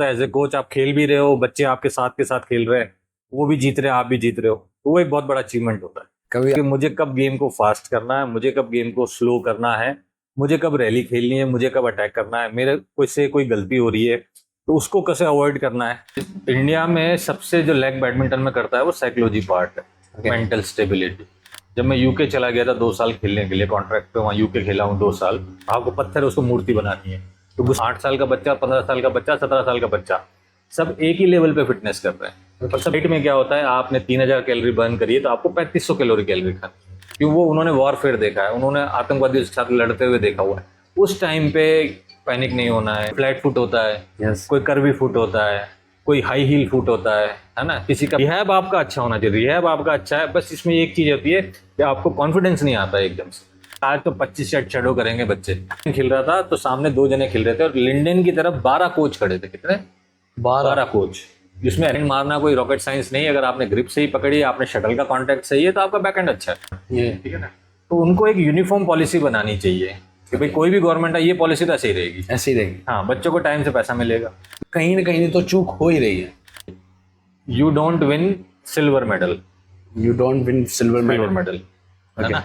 As a coach आप खेल भी रहे हो, बच्चे आपके साथ के साथ खेल रहे हैं, वो भी जीत रहे हैं, आप भी जीत रहे हो, तो वो एक बहुत बड़ा अचीवमेंट होता है। कभी कि मुझे कब गेम को फास्ट करना है, मुझे कब गेम को स्लो करना है, मुझे कब रैली खेलनी है, मुझे कब अटैक करना है, मेरे कोई गलती हो रही है तो उसको कैसे अवॉइड करना है। इंडिया में सबसे जो लैग बैडमिंटन में करता है वो साइकोलॉजी पार्ट है, मेंटल स्टेबिलिटी। जब मैं यूके चला गया था 2 साल खेलने के लिए कॉन्ट्रैक्ट पे, वहाँ यूके खेला हूँ 2 साल। आपको पत्थर उसको मूर्ति बनानी है, तो 8 साल का बच्चा, 15 साल का बच्चा, 17 साल का बच्चा, सब एक ही लेवल पे फिटनेस कर रहे हैं। और सब डाइट में क्या होता है, आपने 3000 कैलोरी बर्न करी है तो आपको 3500 कैलोरी कैलोरी खानी है, क्यों? वो उन्होंने वॉरफेयर देखा है, उन्होंने आतंकवादियों के साथ लड़ते हुए देखा हुआ है। उस टाइम पे पैनिक नहीं होना है। फ्लैट फुट होता है, कोई कर्वी फुट होता है, कोई हाई हील फुट होता है ना। किसी का रिहैब आपका अच्छा होना चाहिए, रिहैब आपका अच्छा है, बस इसमें एक चीज होती है कि आपको कॉन्फिडेंस नहीं आता है एकदम से। आज तो 25 शट शैडो करेंगे बच्चे। खेल रहा था तो सामने 2 जने खेल रहे थे और लिंडन की तरफ 12 कोच खड़े थे। कितने? 12 कोच, जिसमें रन मारना कोई रॉकेट साइंस नहीं है। अगर आपने ग्रिप सही पकड़ी, आपने शटल का कांटेक्ट सही है, तो आपका बैकएंड अच्छा है। ये ठीक है ना। तो उनको एक यूनिफॉर्म पॉलिसी बनानी चाहिए कि भाई कोई भी गवर्नमेंट है, ये पॉलिसी तो ऐसे ही रहेगी, ऐसी रहेगी। हाँ, बच्चों को टाइम से पैसा मिलेगा। कहीं ना कहीं तो चूक हो ही रही है। You don't win silver medal, you don't win silver medal, है ना,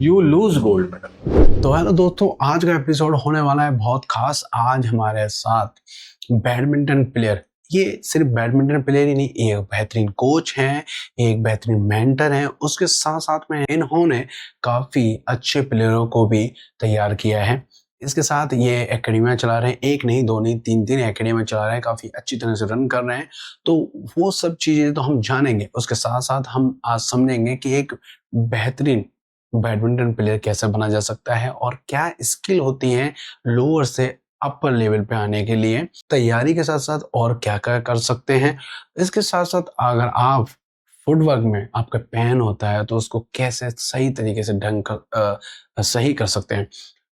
यू लूज गोल्ड मेडल। तो हेलो दोस्तों, आज का एपिसोड होने वाला है बहुत खास। आज हमारे साथ बैडमिंटन प्लेयर, ये सिर्फ बैडमिंटन प्लेयर ही नहीं, एक बेहतरीन कोच हैं, एक बेहतरीन मेंटर हैं, उसके साथ साथ में इन्होंने काफ़ी अच्छे प्लेयरों को भी तैयार किया है। इसके साथ ये एकेडमियाँ चला रहे हैं, एक नहीं, दो नहीं, तीन एकेडमियाँ चला रहे हैं, काफ़ी अच्छी तरह से रन कर रहे हैं। तो वो सब चीज़ें तो हम जानेंगे, उसके साथ साथ हम आज समझेंगे कि एक बेहतरीन बैडमिंटन प्लेयर कैसे बना जा सकता है और क्या स्किल होती है लोअर से अपर लेवल पे आने के लिए, तैयारी के साथ साथ और क्या क्या कर सकते हैं। इसके साथ साथ अगर आप फुटवर्क में आपका पैन होता है तो उसको कैसे सही तरीके से सही कर सकते हैं।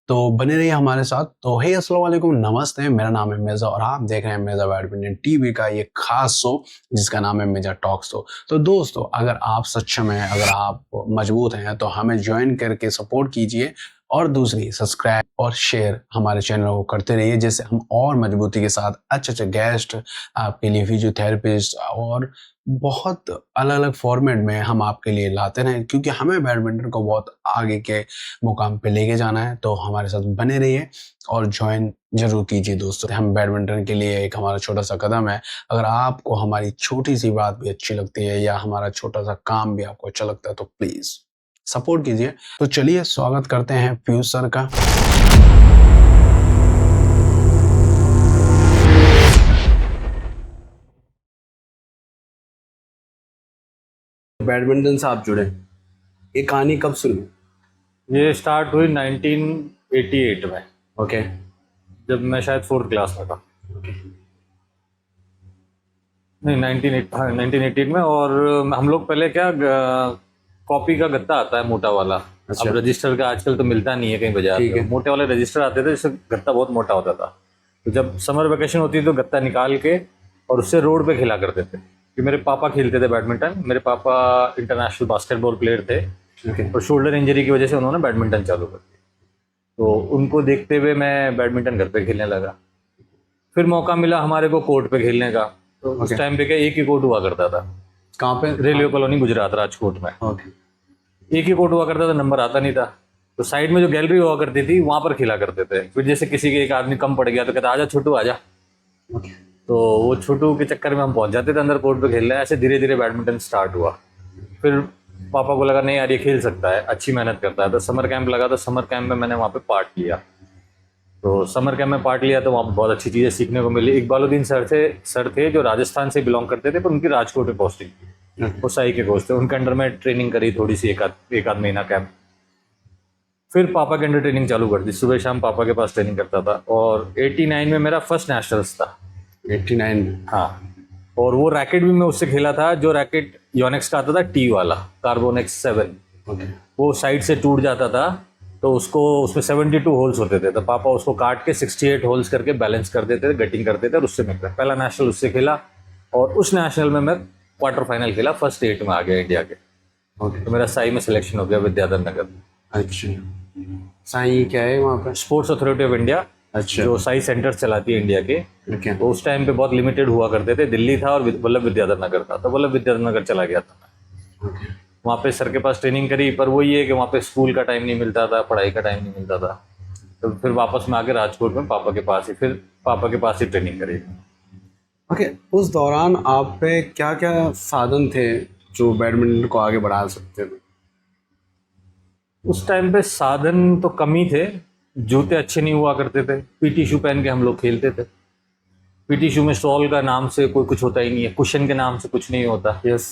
तो बने रहिए हमारे साथ। तो हे अस्सलाम वालेकुम, नमस्ते, मेरा नाम है मिर्ज़ा और आप देख रहे हैं मिर्ज़ा बैडमिंटन टीवी का ये खास शो जिसका नाम है मिर्ज़ा टॉक शो। तो दोस्तों, अगर आप सक्षम हैं, अगर आप मजबूत हैं तो हमें ज्वाइन करके सपोर्ट कीजिए और दूसरी सब्सक्राइब और शेयर हमारे चैनल को करते रहिए, जिससे हम और मजबूती के साथ अच्छे अच्छे गेस्ट आपके लिए, फिजियोथेरेपिस्ट और बहुत अलग अलग फॉर्मेट में हम आपके लिए लाते रहें, क्योंकि हमें बैडमिंटन को बहुत आगे के मुकाम पे लेके जाना है। तो हमारे साथ बने रहिए और ज्वाइन जरूर कीजिए दोस्तों। हम बैडमिंटन के लिए एक हमारा छोटा सा कदम है। अगर आपको हमारी छोटी सी बात भी अच्छी लगती है या हमारा छोटा सा काम भी आपको अच्छा लगता है तो प्लीज सपोर्ट कीजिए। तो चलिए स्वागत करते हैं पीयूष सर का। बैडमिंटन से आप जुड़े, ये कहानी कब शुरू? ये स्टार्ट हुई 1988 में। ओके। जब मैं शायद 4th क्लास में था। नहीं, 1988 में। और हम लोग पहले क्या, कॉपी का गत्ता आता है मोटा वाला। अच्छा। अब रजिस्टर का आजकल तो मिलता नहीं है कहीं बाजार ठीक में। है। मोटे वाले रजिस्टर आते थे, जिससे गत्ता बहुत मोटा होता था। तो जब समर वेकेशन होती तो गत्ता निकाल के और उससे रोड पे खेला करते थे। कि मेरे पापा खेलते थे बैडमिंटन, मेरे पापा इंटरनेशनल बास्केटबॉल प्लेयर थे। ओके। और शोल्डर इंजरी की वजह से उन्होंने बैडमिंटन चालू कर दिया। तो उनको देखते हुए मैं बैडमिंटन घर पे खेलने लगा। फिर मौका मिला हमारे को कोर्ट पे खेलने का। तो उस टाइम पे क्या, एक ही कोर्ट हुआ करता था। कहाँ पे? रेलवे कॉलोनी, गुजरात, राजकोट में। ओके। एक ही कोर्ट हुआ करता था, नंबर आता नहीं था। तो साइड में जो गैलरी हुआ करती थी वहां पर खेला करते थे। फिर जैसे किसी के एक आदमी कम पड़ गया तो कहता आजा छोटू आजा। ओके। तो वो छोटू के चक्कर में हम पहुंच जाते थे अंदर कोर्ट पे खेलने। ऐसे धीरे धीरे बैडमिंटन स्टार्ट हुआ। फिर पापा को लगा नहीं यार ये खेल सकता है, अच्छी मेहनत करता है। तो समर कैंप लगा, तो समर कैंप में मैंने वहाँ पे पार्ट लिया। तो समर कैंप में पार्ट लिया तो वहाँ पर बहुत अच्छी चीज़ें सीखने को मिली। इकबालुद्दीन सर थे जो राजस्थान से बिलोंग करते थे, पर उनकी राजकोट में पोस्टिंग थी। वो साई के कोच थे, उनके अंडर में ट्रेनिंग करी थोड़ी सी, एक आध महीना कैंप। फिर पापा के अंडर ट्रेनिंग चालू कर दी, सुबह शाम पापा के पास ट्रेनिंग करता था। और 89 में मेरा फर्स्ट नेशनल्स था। 89 में? हाँ। और वो रैकेट भी मैं उससे खेला था जो रैकेट योनेक्स का आता था, टी वाला, कार्बोनेक्स 7। ओके। वो साइड से टूट जाता था तो उसको, उसमें 72 होल्स होते थे। तो पापा उसको काट के 68 होल्स करके बैलेंस कर देते थे, गटिंग करते थे, और उससे मैं पहला नेशनल उससे खेला। और उस नेशनल में मैं क्वार्टर फाइनल खेला, फर्स्ट 8 में आ गया इंडिया के। ओके। तो मेरा साई में सिलेक्शन हो गया, विद्याधर नगर। अच्छा, साई क्या है वहाँ पर? स्पोर्ट्स अथॉरिटी ऑफ इंडिया, अच्छा। जो साई सेंटर्स चलाती है इंडिया के, ओके। तो उस टाइम पे बहुत लिमिटेड हुआ करते थे। दिल्ली था और वल्लभ विद्याधर नगर था, तो वल्लभ विद्याधर नगर चला गया था। ओके। वहाँ पे सर के पास ट्रेनिंग करी, पर वो ये है कि वहाँ पे स्कूल का टाइम नहीं मिलता था, पढ़ाई का टाइम नहीं मिलता था। तो फिर वापस में आके राजकोट में पापा के पास ही ट्रेनिंग करी। ओके, उस दौरान आप पे क्या क्या साधन थे जो बैडमिंटन को आगे बढ़ा सकते थे? उस टाइम पे साधन तो कम ही थे, जूते अच्छे नहीं हुआ करते थे, पीटी शू पहन के हम लोग खेलते थे। पीटी शू में स्टॉल का नाम से कोई कुछ होता ही नहीं है, कुशन के नाम से कुछ नहीं होता। यस।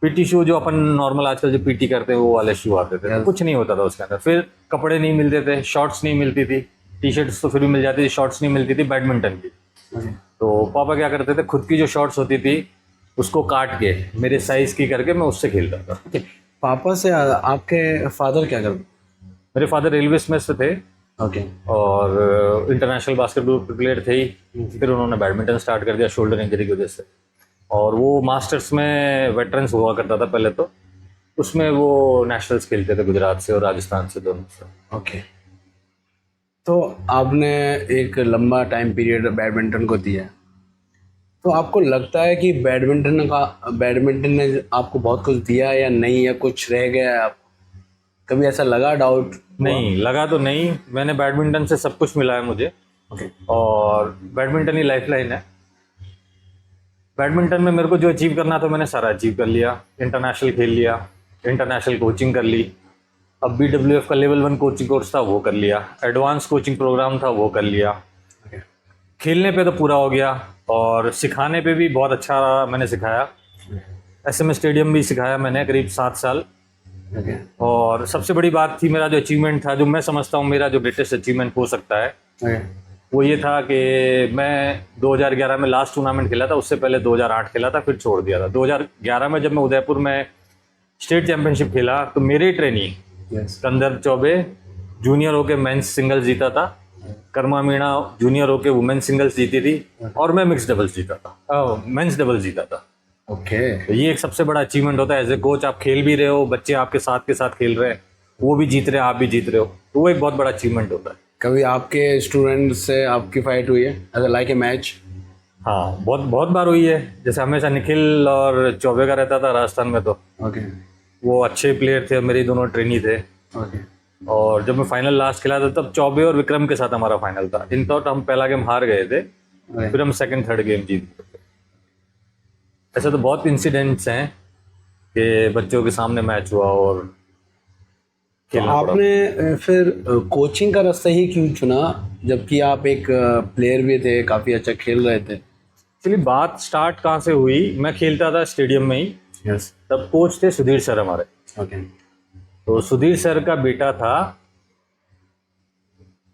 पीटी शू जो अपन नॉर्मल आजकल जो पीटी करते हैं वो वाले शू आते थे, Yes. कुछ नहीं होता था उसके अंदर। फिर कपड़े नहीं मिलते थे, शॉर्ट्स नहीं मिलती थी, टी शर्ट्स तो फिर भी मिल जाती थी, शॉर्ट्स नहीं मिलती थी बैडमिंटन की। तो पापा क्या करते थे, खुद की जो शॉर्ट्स होती थी उसको काट के मेरे साइज की करके मैं उससे खेलता था। पापा से आपके फादर क्या करते? मेरे फादर रेलवे में से थे ओके। और इंटरनेशनल बास्केटबॉल प्लेयर थे ही। फिर उन्होंने बैडमिंटन स्टार्ट कर दिया शोल्डर इंजरी की वजह से, और वो मास्टर्स में वेटरन्स हुआ करता था पहले, तो उसमें वो नेशनल्स खेलते थे गुजरात से और राजस्थान से, दोनों से। ओके। तो आपने एक लंबा टाइम पीरियड बैडमिंटन को दिया, तो आपको लगता है कि बैडमिंटन ने आपको बहुत कुछ दिया या नहीं, या कुछ रह गया है? आप कभी ऐसा लगा, डाउट? नहीं लगा तो नहीं, मैंने बैडमिंटन से सब कुछ मिला है मुझे। ओके। और बैडमिंटन ही लाइफलाइन है। बैडमिंटन में मेरे को जो अचीव करना था मैंने सारा अचीव कर लिया। इंटरनेशनल खेल लिया, इंटरनेशनल कोचिंग कर ली, अब BWF का लेवल 1 कोचिंग कोर्स था वो कर लिया, एडवांस कोचिंग प्रोग्राम था वो कर लिया। ओके। खेलने पे तो पूरा हो गया, और सिखाने पे भी बहुत अच्छा मैंने सिखाया। SMS स्टेडियम भी सिखाया मैंने करीब 7 साल। ओके। और सबसे बड़ी बात थी, मेरा जो अचीवमेंट था, जो मैं समझता हूँ मेरा जो ग्रेटेस्ट अचीवमेंट हो सकता है, ओके। वो ये था कि मैं 2011 में लास्ट टूर्नामेंट खेला था। उससे पहले 2008 खेला था, फिर छोड़ दिया था। 2011 में जब मैं उदयपुर में स्टेट चैंपियनशिप खेला, तो मेरे trainee yes. Kandar Choubey junior होके मेंस सिंगल्स जीता था, कर्मा मीणा जूनियर होके वुमेन्स सिंगल्स जीती थी, और मैं मिक्स डबल्स जीता था, मेंस डबल्स जीता था। ओके। तो ये एक सबसे बड़ा अचीवमेंट होता है। एज ए कोच आप खेल भी रहे हो, बच्चे आपके साथ खेल रहे हैं, वो भी जीत रहे हैं, आप भी जीत रहे हो, तो वो एक बहुत बड़ा अचीवमेंट होता है। कभी आपके स्टूडेंट से आपकी फाइट हुई है, एज लाइक ए मैच? हाँ, बहुत बार हुई है। जैसे हमेशा निखिल और चौबे का रहता था राजस्थान में, तो ओके। वो अच्छे प्लेयर थे, मेरे दोनों ट्रेनी थे। ओके। और जब मैं फाइनल लास्ट खेला था, तब चौबे और विक्रम के साथ हमारा फाइनल था। इन तो हम पहला गेम हार गए थे, फिर हम सेकंड थर्ड गेम जीत गए थे। ऐसे तो बहुत इंसिडेंट्स हैं कि बच्चों के सामने मैच हुआ और तो खेलना पड़ा। आपने फिर कोचिंग का रास्ता ही क्यों चुना, जबकि आप एक प्लेयर भी थे, काफ़ी अच्छा खेल रहे थे? एक्चुअली बात स्टार्ट कहाँ से हुई, मैं खेलता था स्टेडियम में ही। यस। तब कोच थे सुधीर सर हमारे। ओके। तो सुधीर सर का बेटा था,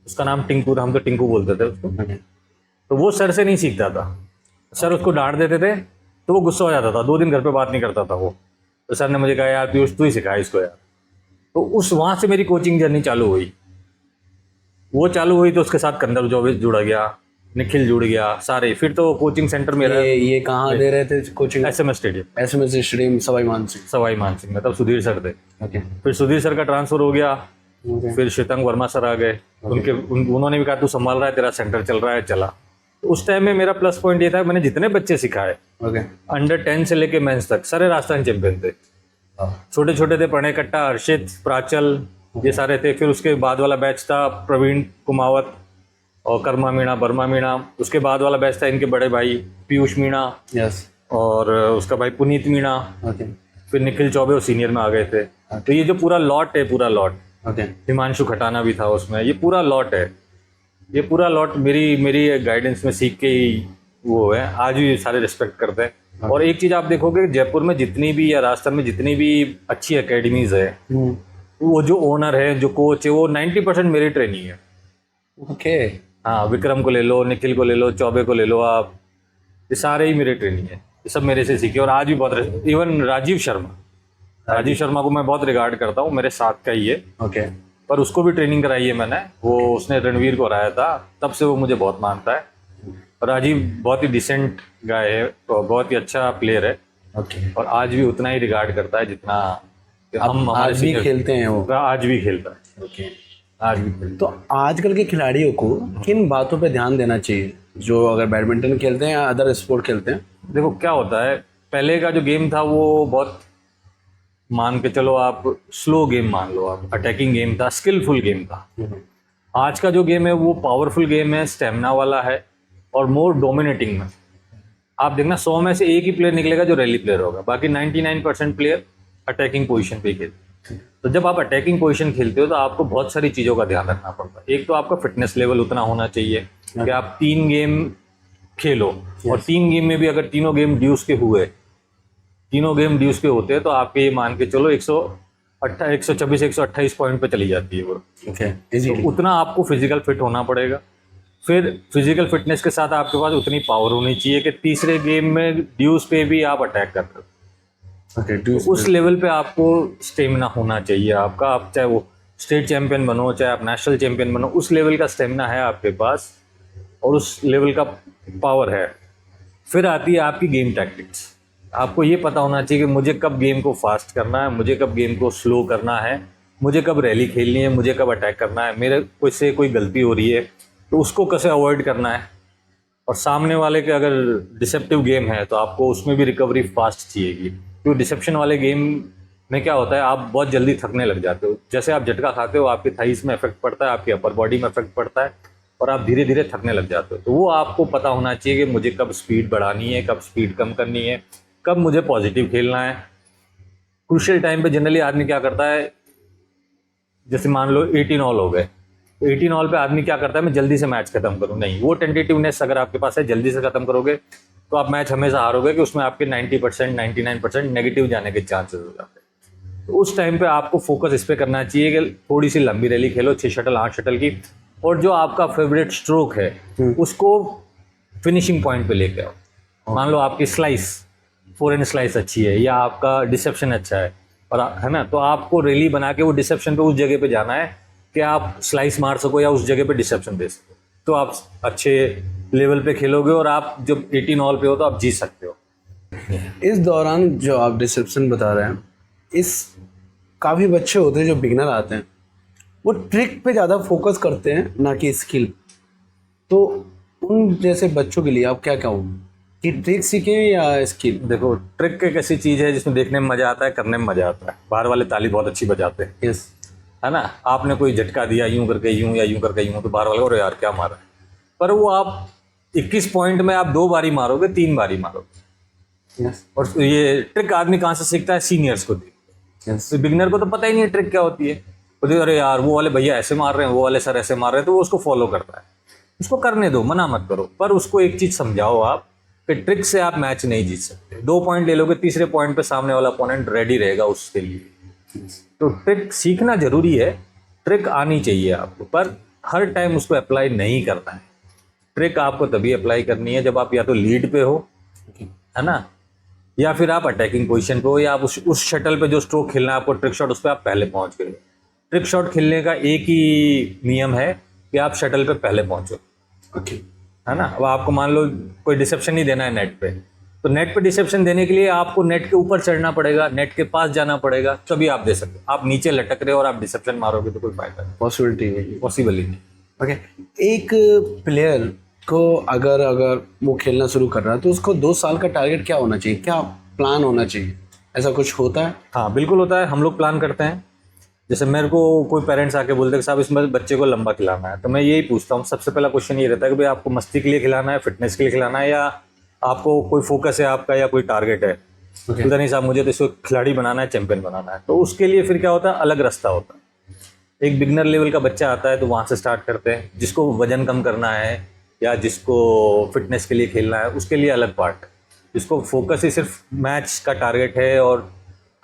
उसका नाम टिंकू था, हम तो टिंकू बोलते थे उसको। ओके। तो वो सर से नहीं सीखता था, सर उसको डांट देते थे तो वो गुस्सा हो जाता था, 2 दिन घर पे बात नहीं करता था वो। तो सर ने मुझे कहा, यार पीयूष तू ही सिखा इसको यार। तो उस वहाँ से मेरी कोचिंग जर्नी चालू हुई। वो चालू हुई तो उसके साथ कंदर चौबे जुड़ गया, निखिल जुड़ गया, सारे। फिर तो कोचिंग सेंटर मेरा ये कहाँ दे रहे थे coaching? SMS stadium, SMS stadium, Sawai Mansingh. Sawai Mansingh में, तब सुधीर सर थे। ओके। फिर सुधीर सर का ट्रांसफर हो गया, ओके। फिर श्वेतांग वर्मा सर आ गए। उन्होंने भी कहा तू संभाल रहा है, तेरा सेंटर चल रहा है, चला। तो उस टाइम में मेरा प्लस पॉइंट ये था, मैंने जितने बच्चे सिखाए ओके। अंडर 10 से लेके मेंस तक सारे राजस्थान चैंपियन थे। छोटे छोटे थे, प्रणय कट्टा, हर्षित, प्राचल, ये सारे थे। फिर उसके बाद वाला बैच था प्रवीण कुमावत और कर्मा मीणा, बर्मा मीणा। उसके बाद वाला बैच था इनके बड़े भाई पीयूष मीणा यस। और उसका भाई पुनीत मीणा। ओके। फिर निखिल चौबे और सीनियर में आ गए थे। तो ये जो पूरा लॉट है, पूरा लॉट, ओके। हिमांशु खटाना भी था उसमें, ये पूरा लॉट है। ये पूरा लॉट मेरी गाइडेंस में सीख के ही वो है, आज भी सारे रिस्पेक्ट करते हैं। और एक चीज़ आप देखोगे, जयपुर में जितनी भी या राजस्थान में जितनी भी अच्छी एकेडमीज है, वो जो ओनर है, जो कोच है, वो 90% मेरी ट्रेनिंग है। ओके। हाँ, विक्रम को ले लो, निखिल को ले लो, चौबे को ले लो आप, ये सारे ही मेरे ट्रेनिंग है। ये सब मेरे से सीखे। और आज भी बहुत, इवन राजीव शर्मा को मैं बहुत रिगार्ड करता हूँ, मेरे साथ का ही है। ओके। पर उसको भी ट्रेनिंग कराई है मैंने, वो उसने रणवीर को हराया था, तब से वो मुझे बहुत मानता है। और राजीव बहुत ही डिसेंट गाय है, बहुत ही अच्छा प्लेयर है। ओके। और आज भी उतना ही रिगार्ड करता है जितना हम आज भी खेलते हैं वो? आज भी खेलता है। ओके। आज भी खेलते तो आजकल के खिलाड़ियों को किन बातों पे ध्यान देना चाहिए, जो अगर बैडमिंटन खेलते हैं या अदर स्पोर्ट खेलते हैं? हैं। देखो क्या होता है, पहले का जो गेम था वो बहुत, मान के चलो आप स्लो गेम मान लो, आप अटैकिंग गेम था, स्किलफुल गेम था। आज का जो गेम है वो पावरफुल गेम है, स्टेमिना वाला है और मोर डोमिनेटिंग में। आप देखना 100 में से एक ही प्लेयर निकलेगा जो रैली प्लेयर होगा, बाकी 99% प्लेयर अटैकिंग पोजीशन पे ही खेलते हैं। तो जब आप अटैकिंग पोजीशन खेलते हो तो आपको बहुत सारी चीज़ों का ध्यान रखना पड़ता है। एक तो आपका फिटनेस लेवल उतना होना चाहिए कि आप 3 गेम खेलो, और 3 गेम में भी अगर तीनों गेम ड्यूस के हुए, तीनों गेम ड्यूस के होते हैं तो आपके ये मान के चलो 124 128 पॉइंट पे चली जाती है वो। तो उतना आपको फिजिकल फिट होना पड़ेगा। फिर फिजिकल फिटनेस के साथ आपके पास उतनी पावर होनी चाहिए कि तीसरे गेम में ड्यूस पे भी आप अटैक कर रहे हो। उस लेवल पे आपको स्टेमिना होना चाहिए आपका। आप चाहे वो स्टेट चैंपियन बनो, चाहे आप नेशनल चैंपियन बनो, उस लेवल का स्टेमिना है आपके पास और उस लेवल का पावर है। फिर आती है आपकी गेम टैक्टिक्स। आपको ये पता होना चाहिए कि मुझे कब गेम को फास्ट करना है, मुझे कब गेम को स्लो करना है, मुझे कब रैली खेलनी है, मुझे कब अटैक करना है, मेरे से कोई गलती हो रही है तो उसको कैसे अवॉइड करना है। और सामने वाले के अगर डिसेप्टिव गेम है तो आपको उसमें भी रिकवरी फास्ट चाहिएगी, क्योंकि डिसेप्शन वाले गेम में क्या होता है, आप बहुत जल्दी थकने लग जाते हो। जैसे आप झटका खाते हो आपके थाइस में इफेक्ट पड़ता है, आपकी अपर बॉडी में इफेक्ट पड़ता है और आप धीरे धीरे थकने लग जाते हो। तो वो आपको पता होना चाहिए कि मुझे कब स्पीड बढ़ानी है, कब स्पीड कम करनी है, कब मुझे पॉजिटिव खेलना है। क्रूशियल टाइम पे जनरली आदमी क्या करता है, जैसे मान लो 18 ऑल हो गए, 18 ऑल पे आदमी क्या करता है, मैं जल्दी से मैच खत्म करूं। नहीं, वो टेंटेटिवनेस अगर आपके पास है, जल्दी से खत्म करोगे तो आप मैच हमेशा हारोगे, कि उसमें आपके 90% 99% नेगेटिव जाने के चांसेस हो जाते हैं। तो उस टाइम पे आपको फोकस इस पे करना चाहिए कि थोड़ी सी लंबी रैली खेलो, 6 शटल 8 शटल की, और जो आपका फेवरेट स्ट्रोक है उसको फिनिशिंग पॉइंट पे लेके आओ। मान लो आपकी स्लाइस, फोरहैंड स्लाइस अच्छी है या आपका डिसेप्शन अच्छा है, और है ना, तो आपको रैली बना के वो डिसेप्शन पे उस जगह पे जाना है कि आप स्लाइस मार सको या उस जगह पे डिसेप्शन दे सको। तो आप अच्छे लेवल पे खेलोगे और आप जब 18 ऑल पे हो तो आप जीत सकते हो। इस दौरान जो आप रिसेप्शन बता रहे हैं, इस काफ़ी बच्चे होते हैं जो बिगनर आते हैं, वो ट्रिक पे ज़्यादा फोकस करते हैं ना कि स्किल। तो उन जैसे बच्चों के लिए आप क्या कहोगे कि ट्रिक सीखें या स्किल? देखो, ट्रिक एक ऐसी चीज़ है जिसमें देखने में मज़ा आता है, करने में मज़ा आता है। बाहर वाले ताली बहुत अच्छी बजाते हैं, यस, है ना। आपने कोई झटका दिया यूं करके यूं या यूं करके यूं, तो बाहर वाले अरे यार क्या मारा है। पर वो आप 21 पॉइंट में आप 2 बारी मारोगे, 3 बारी मारोगे। यस, और ये ट्रिक आदमी कहाँ से सीखता है, सीनियर्स को देख। यस। तो बिगनर को तो पता ही नहीं है ट्रिक क्या होती है। बोलते अरे यार वो वाले भैया ऐसे मार रहे हैं, वो वाले सर ऐसे मार रहे हैं, तो वो उसको फॉलो करता है। उसको करने दो, मना मत करो, पर उसको एक चीज़ समझाओ आप कि ट्रिक से आप मैच नहीं जीत सकते। 2 पॉइंट ले लोगे, तीसरे पॉइंट पे सामने वाला अपोनेंट रेडी रहेगा उसके लिए। तो ट्रिक सीखना जरूरी है, ट्रिक आनी चाहिए आपको, पर हर टाइम उसको अप्लाई नहीं करना है। ट्रिक आपको तभी अप्लाई करनी है जब आप या तो लीड पे हो, है ना, या फिर आप अटैकिंग पोजीशन पे हो, या आप उस शटल पे जो स्ट्रोक खेलना है आपको ट्रिक शॉट, उस पर आप पहले पहुंच गए। ट्रिक शॉट खेलने का एक ही नियम है कि आप शटल पे पहले पहुंचो, ओके, है ना। अब आपको मान लो कोई डिसेप्शन नहीं देना है नेट पे, तो नेट पे डिसेप्शन देने के लिए आपको नेट के ऊपर चढ़ना पड़ेगा, नेट के पास जाना पड़ेगा, तभी आप दे सकते हो। आप नीचे लटक रहे हो और आप डिसेप्शन मारोगे तो कोई फायदा नहीं, पॉसिबिलिटी नहीं। पॉसिबल ही नहीं। ओके, एक प्लेयर को अगर वो खेलना शुरू कर रहा है तो उसको 2 साल का टारगेट क्या होना चाहिए, क्या प्लान होना चाहिए? ऐसा कुछ होता है? हाँ बिल्कुल होता है, हम लोग प्लान करते हैं। जैसे मेरे को कोई पेरेंट्स आके बोलते हैं कि साहब इसमें बच्चे को लंबा खिलाना है, तो मैं यही पूछता हूँ, सबसे पहला क्वेश्चन ये रहता है कि भाई आपको मस्ती के लिए खिलाना है, फिटनेस के लिए खिलाना है, या आपको कोई फोकस है आपका या कोई टारगेट है। तो नहीं साहब मुझे तो इसको खिलाड़ी बनाना है, चैंपियन बनाना है। तो उसके लिए फिर क्या होता है, अलग रास्ता होता है। एक बिगनर लेवल का बच्चा आता है तो वहाँ से स्टार्ट करते हैं। जिसको वजन कम करना है या जिसको फिटनेस के लिए खेलना है उसके लिए अलग पार्ट। जिसको फोकस ही सिर्फ मैच का टारगेट है और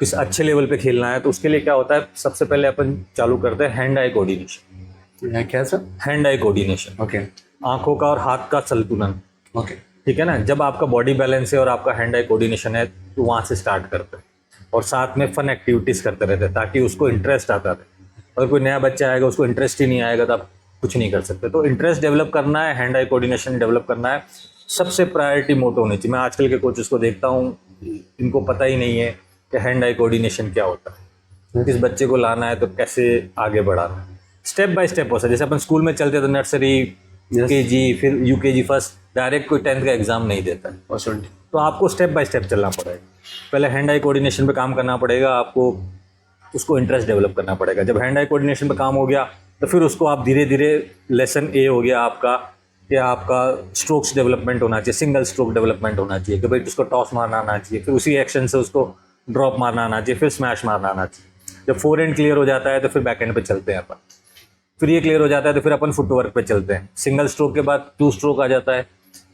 किस अच्छे लेवल पे खेलना है, तो उसके लिए क्या होता है, सबसे पहले अपन चालू करते हैं हैंड आई कोऑर्डिनेशन। क्या sir? Hand eye coordination, okay, आंखों का और हाथ का संतुलन। ओके, ठीक है ना। जब आपका बॉडी बैलेंस है और आपका हैंड आई कोऑर्डिनेशन है तो वहाँ से स्टार्ट करते हैं, और साथ में फन एक्टिविटीज़ करते रहते हैं ताकि उसको इंटरेस्ट आता रहे। अगर कोई नया बच्चा आएगा उसको इंटरेस्ट ही नहीं आएगा तो आप कुछ नहीं कर सकते। तो इंटरेस्ट डेवलप करना है, हैंड आई कोऑर्डिनेशन डेवलप करना है, सबसे प्रायोरिटी मोटो होनी चाहिए। मैं आजकल के कोचेस को देखता हूँ, इनको पता ही नहीं है कि हैंड आई कोऑर्डिनेशन क्या होता है, किस बच्चे को लाना है तो कैसे आगे बढ़ाना है। स्टेप बाय स्टेप हो सकता है। जैसे अपन स्कूल में चलते तो नर्सरी, केजी, फिर यूकेजी फर्स्ट, डायरेक्ट कोई 10th का एग्जाम नहीं देता है। तो आपको स्टेप बाय स्टेप चलना पड़ेगा। पहले हैंड आई कोऑर्डिनेशन पे काम करना पड़ेगा आपको, उसको इंटरेस्ट डेवलप करना पड़ेगा। जब हैंड आई कोऑर्डिनेशन पे काम हो गया तो फिर उसको आप धीरे धीरे, लेसन ए हो गया आपका कि आपका स्ट्रोक्स डेवलपमेंट होना चाहिए, सिंगल स्ट्रोक डेवलपमेंट होना चाहिए कि भाई उसको टॉस मारना आना चाहिए, फिर उसी एक्शन से उसको ड्रॉप मारना आना चाहिए, फिर स्मैश मारना आना चाहिए। जब फोर एंड क्लियर हो जाता है तो फिर बैक एंड पे चलते हैं अपन। फिर ये क्लियर हो जाता है तो फिर अपन फुटवर्क पे चलते हैं। सिंगल स्ट्रोक के बाद 2 स्ट्रोक आ जाता है,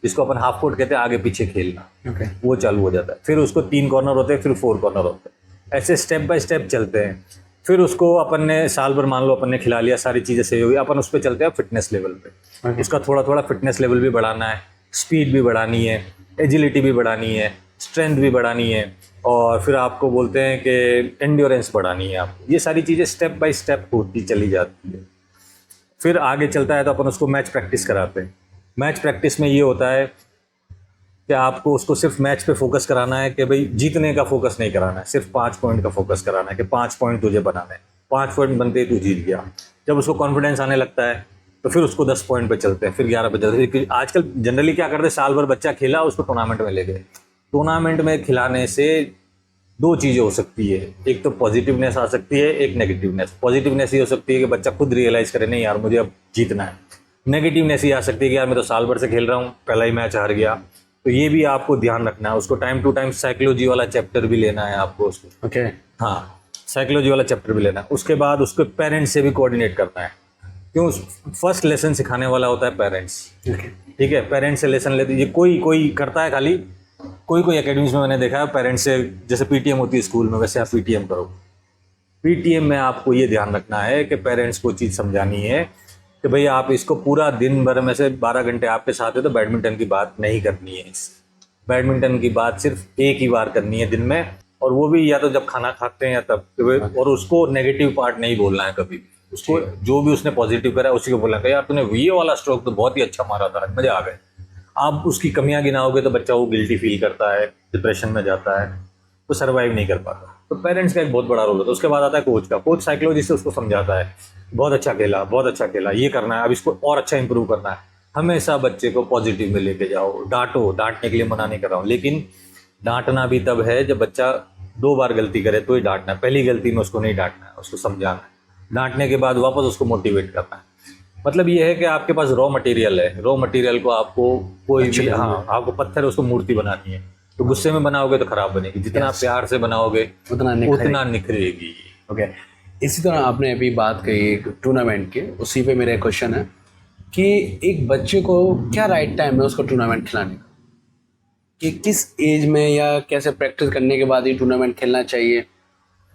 जिसको अपन हाफ कोर्ट कहते हैं, आगे पीछे खेलना। वो चालू हो जाता है। फिर उसको 3 कॉर्नर होते हैं, फिर 4 कॉर्नर होते हैं। ऐसे स्टेप बाय स्टेप चलते हैं। फिर उसको अपन ने साल भर मान लो अपन ने खिला लिया, सारी चीज़ें सही हो गई, अपन उस पर चलते हैं फिटनेस लेवल पे। उसका थोड़ा थोड़ा फिटनेस लेवल भी बढ़ाना है, स्पीड भी बढ़ानी है, एजिलिटी भी बढ़ानी है, स्ट्रेंथ भी बढ़ानी है, और फिर आपको बोलते हैं कि एंड्योरेंस बढ़ानी है आपको। ये सारी चीज़ें स्टेप बाय स्टेप होती चली जाती है। फिर आगे चलता है तो अपन उसको मैच प्रैक्टिस कराते हैं। मैच प्रैक्टिस में ये होता है कि आपको उसको सिर्फ मैच पे फोकस कराना है कि भाई जीतने का फोकस नहीं कराना है, सिर्फ 5 पॉइंट का फोकस कराना है कि 5 पॉइंट तुझे बनाने हैं। 5 पॉइंट बनते ही तू जीत गया। जब उसको कॉन्फिडेंस आने लगता है तो फिर उसको 10 पॉइंट पे चलते हैं, फिर 11 पे चलते हैं। आजकल जनरली क्या करते हैं, साल भर बच्चा खेला, उसको टूर्नामेंट में ले गए। टूर्नामेंट में खिलाने से 2 चीज़ें हो सकती है, एक तो पॉजिटिवनेस आ सकती है, एक नेगेटिवनेस। पॉजिटिवनेस ये हो सकती है कि बच्चा खुद रियलाइज़ करे नहीं यार मुझे अब जीतना है। नेगेटिवनेस ये आ सकती है कि यार मैं तो साल भर से खेल रहा हूँ, पहला ही मैच हार गया। तो ये भी आपको ध्यान रखना है। उसको टाइम टू टाइम साइकोलॉजी वाला चैप्टर भी लेना है आपको उसको। हाँ, साइकोलॉजी वाला चैप्टर भी लेना है। उसके बाद उसके पेरेंट्स से भी कोऑर्डिनेट करना है, क्यों फर्स्ट लेसन सिखाने वाला होता है पेरेंट्स। ठीक है, पेरेंट्स से लेसन लेते, ये कोई करता है खाली, कोई एकेडमीज में मैंने देखा है पेरेंट्स से, जैसे पीटीएम होती है स्कूल में, वैसे आप पीटीएम करो। पीटीएम में आपको ये ध्यान रखना है कि पेरेंट्स को चीज़ समझानी है कि भाई आप इसको पूरा दिन भर में से 12 घंटे आपके साथ है तो बैडमिंटन की बात नहीं करनी है। बैडमिंटन की बात सिर्फ एक ही बार करनी है दिन में, और वो भी या तो जब खाना खाते हैं या तब। और उसको नेगेटिव पार्ट नहीं बोलना है कभी भी। उसको जो भी उसने पॉजिटिव करा उसी को बोलना है, यार तूने ये वाला स्ट्रोक तो बहुत ही अच्छा मारा था, मजा आ गए। आप उसकी कमियां गिनाओगे तो बच्चा वो गिल्टी फील करता है, डिप्रेशन में जाता है, वो सर्वाइव नहीं कर पाता। तो पेरेंट्स का एक बहुत बड़ा रोल होता है। उसके बाद आता है कोच का। कोच साइकोलॉजी से उसको समझाता है, बहुत अच्छा खेला, बहुत अच्छा खेला, ये करना है, अब इसको और अच्छा इंप्रूव करना है। हमेशा बच्चे को पॉजिटिव में लेके जाओ। डांटो, डांटने के लिए मना नहीं कर रहा हूँ, लेकिन डांटना भी तब है जब बच्चा 2 बार गलती करे तो ही डांटना है। पहली गलती में उसको नहीं डांटना है, उसको समझाना है। डांटने के बाद वापस उसको मोटिवेट करना है। मतलब ये है कि आपके पास रॉ मटेरियल है, रॉ मटेरियल को आपको कोई भी, हाँ, आपको पत्थर है उसको मूर्ति बनानी है। तो गुस्से में बनाओगे तो खराब बनेगी, जितना प्यार से बनाओगे उतना निखरेगी। ओके, इसी तरह आपने अभी बात कही एक टूर्नामेंट की, उसी पे मेरा क्वेश्चन है कि एक बच्चे को क्या राइट टाइम है उसको टूर्नामेंट खिलाने का, कि किस एज में या कैसे प्रैक्टिस करने के बाद ही टूर्नामेंट खेलना चाहिए?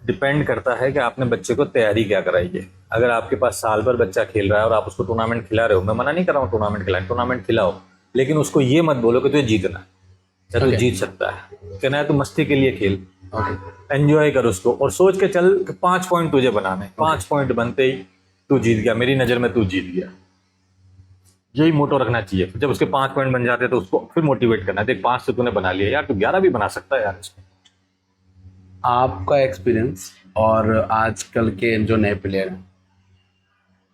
डिपेंड करता है कि आपने बच्चे को तैयारी क्या कराई है। अगर आपके पास साल भर बच्चा खेल रहा है और आप उसको टूर्नामेंट खिला रहे हो, मैं मना नहीं कर रहा हूँ टूर्नामेंट खिलाएं, टूर्नामेंट खिलाओ, लेकिन उसको ये मत बोलो कि तुझे जीतना है या तू जीत सकता है। कहना है तू मस्ती के लिए खेल, एंजॉय कर उसको, और सोच के चल कि 5 पॉइंट तुझे बनाने, 5 पॉइंट बनते ही तू जीत गया, मेरी नज़र में तू जीत गया। यही मोटो रखना चाहिए। जब उसके 5 पॉइंट बन जाते हैं तो उसको फिर मोटिवेट करना है, देख 5 से तूने बना लिया यार, तू 11 भी बना सकता है यार इसमें। आपका एक्सपीरियंस और आजकल के जो नए प्लेयर हैं,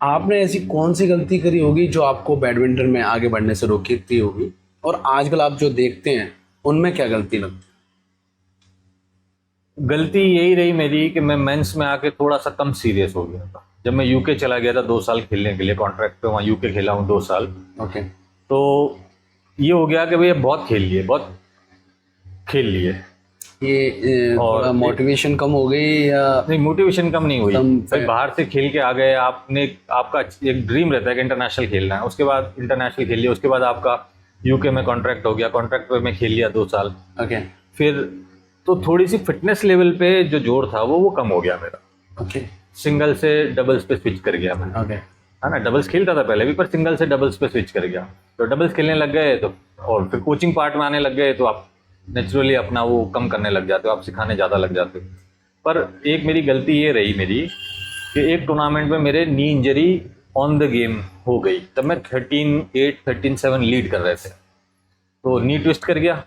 आपने ऐसी कौन सी गलती करी होगी जो आपको बैडमिंटन में आगे बढ़ने से रोकती होगी, और आजकल आप जो देखते हैं उनमें क्या गलती लगती? गलती यही रही मेरी कि मैं मेंस में आके थोड़ा सा कम सीरियस हो गया था। जब मैं यूके चला गया था 2 साल खेलने के लिए, कॉन्ट्रैक्ट पे वहाँ यूके खेला हूँ 2 साल। ओके, तो ये हो गया कि भैया बहुत खेल लिए, बहुत खेल लिए, ये और मोटिवेशन कम हो गई या नहीं? मोटिवेशन कम नहीं हुई कम भाई, बाहर से खेल के आ गए आपने, आपका एक ड्रीम रहता है कि इंटरनेशनल खेलना है, उसके बाद इंटरनेशनल खेल लिया, उसके बाद आपका यूके में कॉन्ट्रैक्ट हो गया, कॉन्ट्रैक्ट पे मैं खेल लिया 2 साल। ओके, फिर तो थोड़ी सी फिटनेस लेवल पे जो जोर था वो कम हो गया मेरा। ओके, सिंगल से डबल्स पे स्विच कर गया मैं। ओके, है ना, डबल्स खेलता था पहले भी, पर सिंगल से डबल्स पे स्विच कर गया। तो डबल्स खेलने लग गए तो, और फिर कोचिंग पार्ट में आने लग गए तो आप नेचुरली अपना वो कम करने लग जाते हो, आप सिखाने ज़्यादा लग जाते हो। पर एक मेरी गलती ये रही मेरी कि एक टूर्नामेंट में मेरे knee injury on the game हो गई। तब मैं 13-8 13-7 लीड कर रहे थे, तो नी ट्विस्ट कर गया।